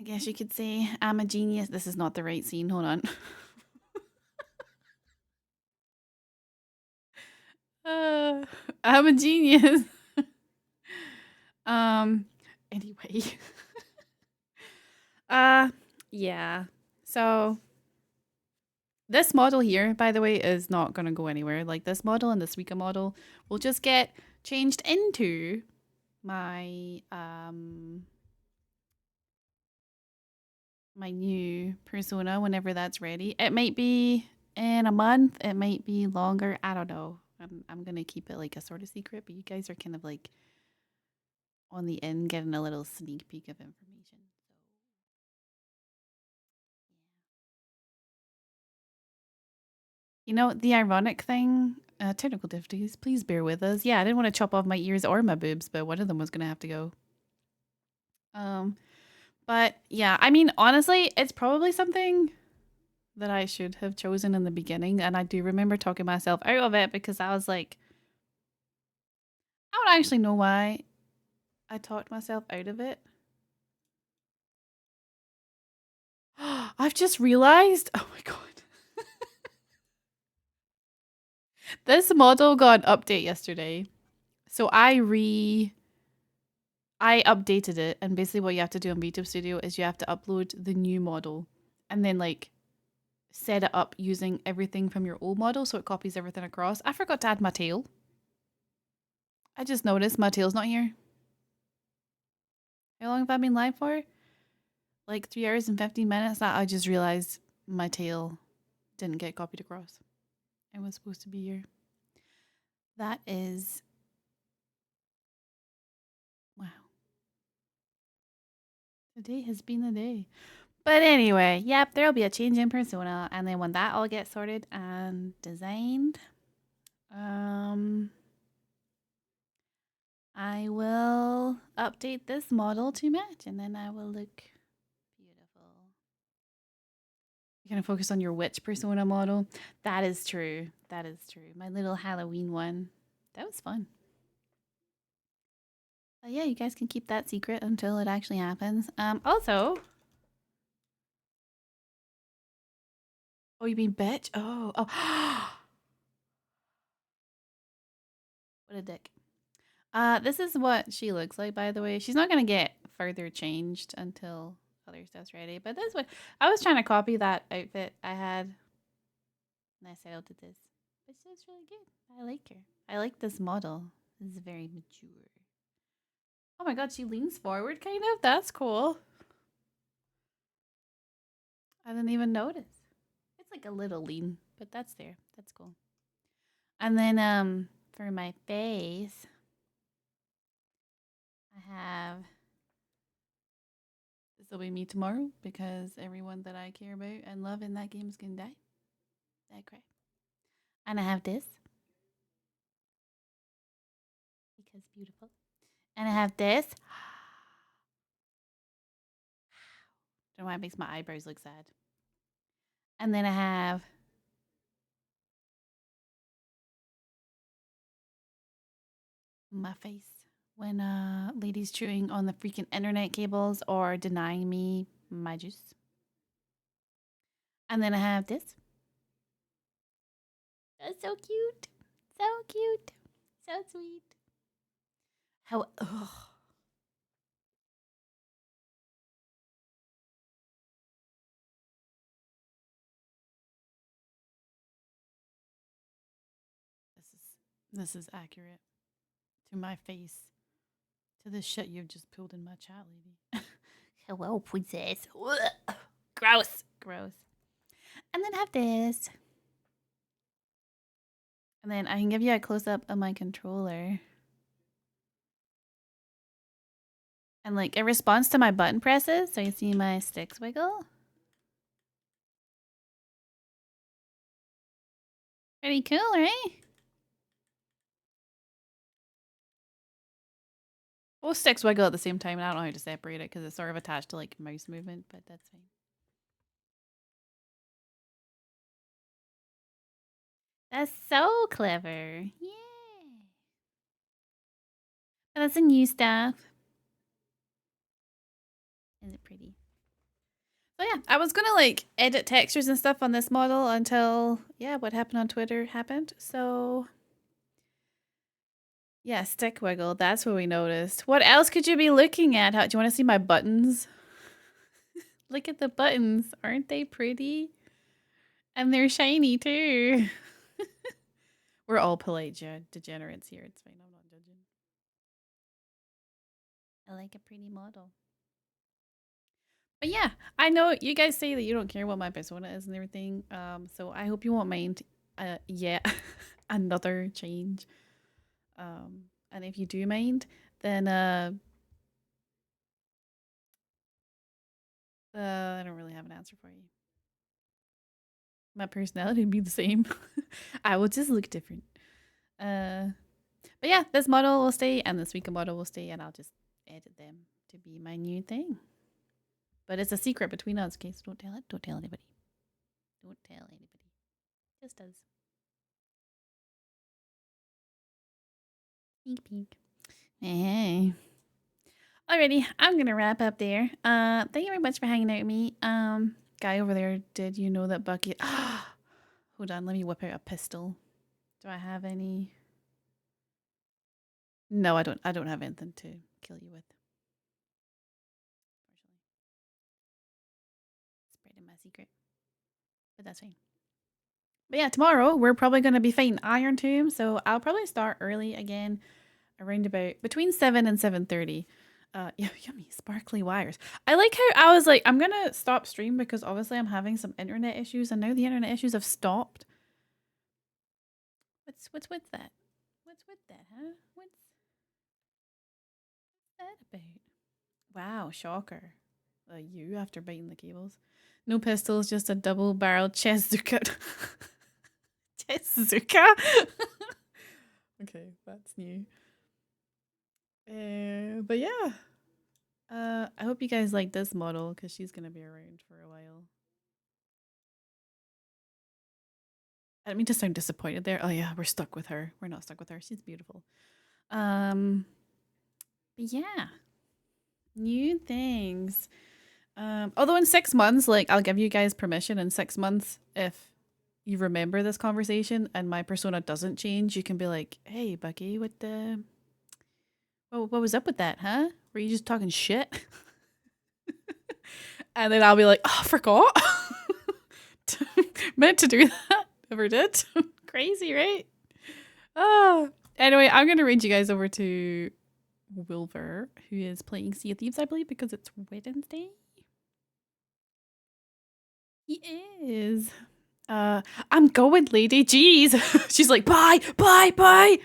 I guess you could say I'm a genius. This is not the right scene. Hold on. I'm a genius. Anyway. Yeah. So this model here, by the way, is not going to go anywhere. Like this model and the Suika model will just get changed into my my new persona whenever that's ready. It might be in a month, it might be longer. I don't know. I'm going to keep it like a sort of secret, but you guys are kind of like on the end getting a little sneak peek of information. You know, the ironic thing, technical difficulties, please bear with us. Yeah, I didn't want to chop off my ears or my boobs, but one of them was going to have to go. But yeah, I mean, honestly, it's probably something that I should have chosen in the beginning. And I do remember talking myself out of it because I was like, I don't actually know why I talked myself out of it. I've just realized, oh my God. This model got an update yesterday. So I updated it, and basically what you have to do on VTube Studio is you have to upload the new model and then like set it up using everything from your old model so it copies everything across. I forgot to add my tail. I just noticed my tail's not here. How long have I been live for? Like 3 hours and 15 minutes. I just realized my tail didn't get copied across. It was supposed to be here. That is... Wow. Today has been the day. But anyway, yep, there'll be a change in persona. And then when that all gets sorted and designed, I will update this model to match, and then I will look beautiful. You're gonna focus on your witch persona model. That is true. That is true. My little Halloween one. That was fun. But yeah, you guys can keep that secret until it actually happens. Also... Oh, you mean bitch? Oh. What a dick. This is what she looks like, by the way. She's not gonna get further changed until other stuff's ready. But that's what I was trying to copy that outfit I had. And I settled to this. But she's really good. I like her. I like this model. This is very mature. Oh my god, she leans forward kind of? That's cool. I didn't even notice. It's like a little lean, but that's there. That's cool. And then for my face, I have... This will be me tomorrow because everyone that I care about and love in that game is gonna die. That crap. And I have this. Because beautiful. And I have this. Don't know why it makes my eyebrows look sad. And then I have my face when ladies chewing on the freaking internet cables or denying me my juice. And then I have this. That's so cute. So cute. So sweet. How... Ugh. This is accurate to my face. To the shit you've just pulled in my chat, lady. Hello, princess. Gross. Gross. And then have this. And then I can give you a close-up of my controller. And like it responds to my button presses, so you see my sticks wiggle. Pretty cool, right? Both sticks wiggle at the same time, and I don't know how to separate it because it's sort of attached to like mouse movement, but that's fine. That's so clever. Yay. And that's a new stuff. Is it pretty? So yeah, I was gonna like edit textures and stuff on this model until, yeah, what happened on Twitter happened. So yeah, stick wiggle. That's what we noticed. What else could you be looking at? Do you want to see my buttons? Look at the buttons. Aren't they pretty? And they're shiny too. We're all polite degenerates here. It's fine. I'm not judging. I like a pretty model. But yeah, I know you guys say that you don't care what my persona is and everything. So I hope you won't mind. Yeah, another change. And if you do mind, then I don't really have an answer for you. My personality would be the same. I will just look different. But yeah, this model will stay, and this weekend model will stay, and I'll just edit them to be my new thing. But it's a secret between us, okay? So don't tell it. Don't tell anybody. Don't tell anybody. Just us. Peek, peek. Hey. Alrighty, I'm gonna wrap up there. Thank you very much for hanging out with me. Guy over there, did you know that Bucky? Hold on, let me whip out a pistol. Do I have any? No, I don't. I don't have anything to kill you with. Spreading my secret, but that's fine. But yeah, tomorrow we're probably going to be fighting Iron Tomb, so I'll probably start early again, around about between 7 and 7:30. Yeah, yummy sparkly wires. I like how I was like, I'm gonna stop stream because obviously I'm having some internet issues, and now the internet issues have stopped. What's with that? What's with that, huh? What's that about? Wow, shocker. You after biting the cables. No pistols, just a double-barreled Chezuka. Chezuka? Okay, that's new. But yeah. I hope you guys like this model because she's gonna be around for a while. I didn't mean to sound disappointed there. Oh yeah, we're stuck with her. We're not stuck with her. She's beautiful. But yeah. New things. Although in 6 months, like I'll give you guys permission in 6 months if you remember this conversation and my persona doesn't change, you can be like, "Hey, Bucky, what was up with that, huh? Were you just talking shit?" And then I'll be like, "Oh, I forgot." Meant to do that. Never did. Crazy, right? Oh. Anyway, I'm gonna read you guys over to Wilver, who is playing Sea of Thieves, I believe, because it's Wednesday. He is. I'm going, lady. Jeez. She's like, bye, bye, bye.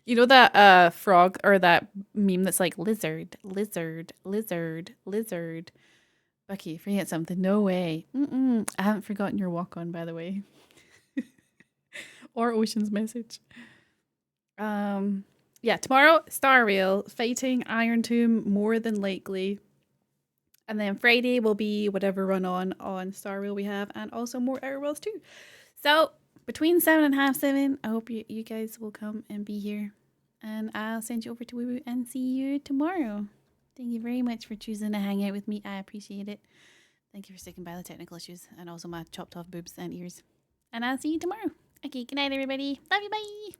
You know that frog or that meme that's like lizard, lizard, lizard, lizard. Bucky, forget something. No way. I haven't forgotten your walk on, by the way. Or Ocean's message. Yeah, tomorrow, Star Rail, fighting Iron Tomb, more than likely. And then Friday will be whatever run on Star Rail we have, and also more Outer Worlds too. So between 7 and half 7, I hope you guys will come and be here. And I'll send you over to Woo and see you tomorrow. Thank you very much for choosing to hang out with me. I appreciate it. Thank you for sticking by the technical issues and also my chopped off boobs and ears. And I'll see you tomorrow. Okay, good night, everybody. Love you, bye.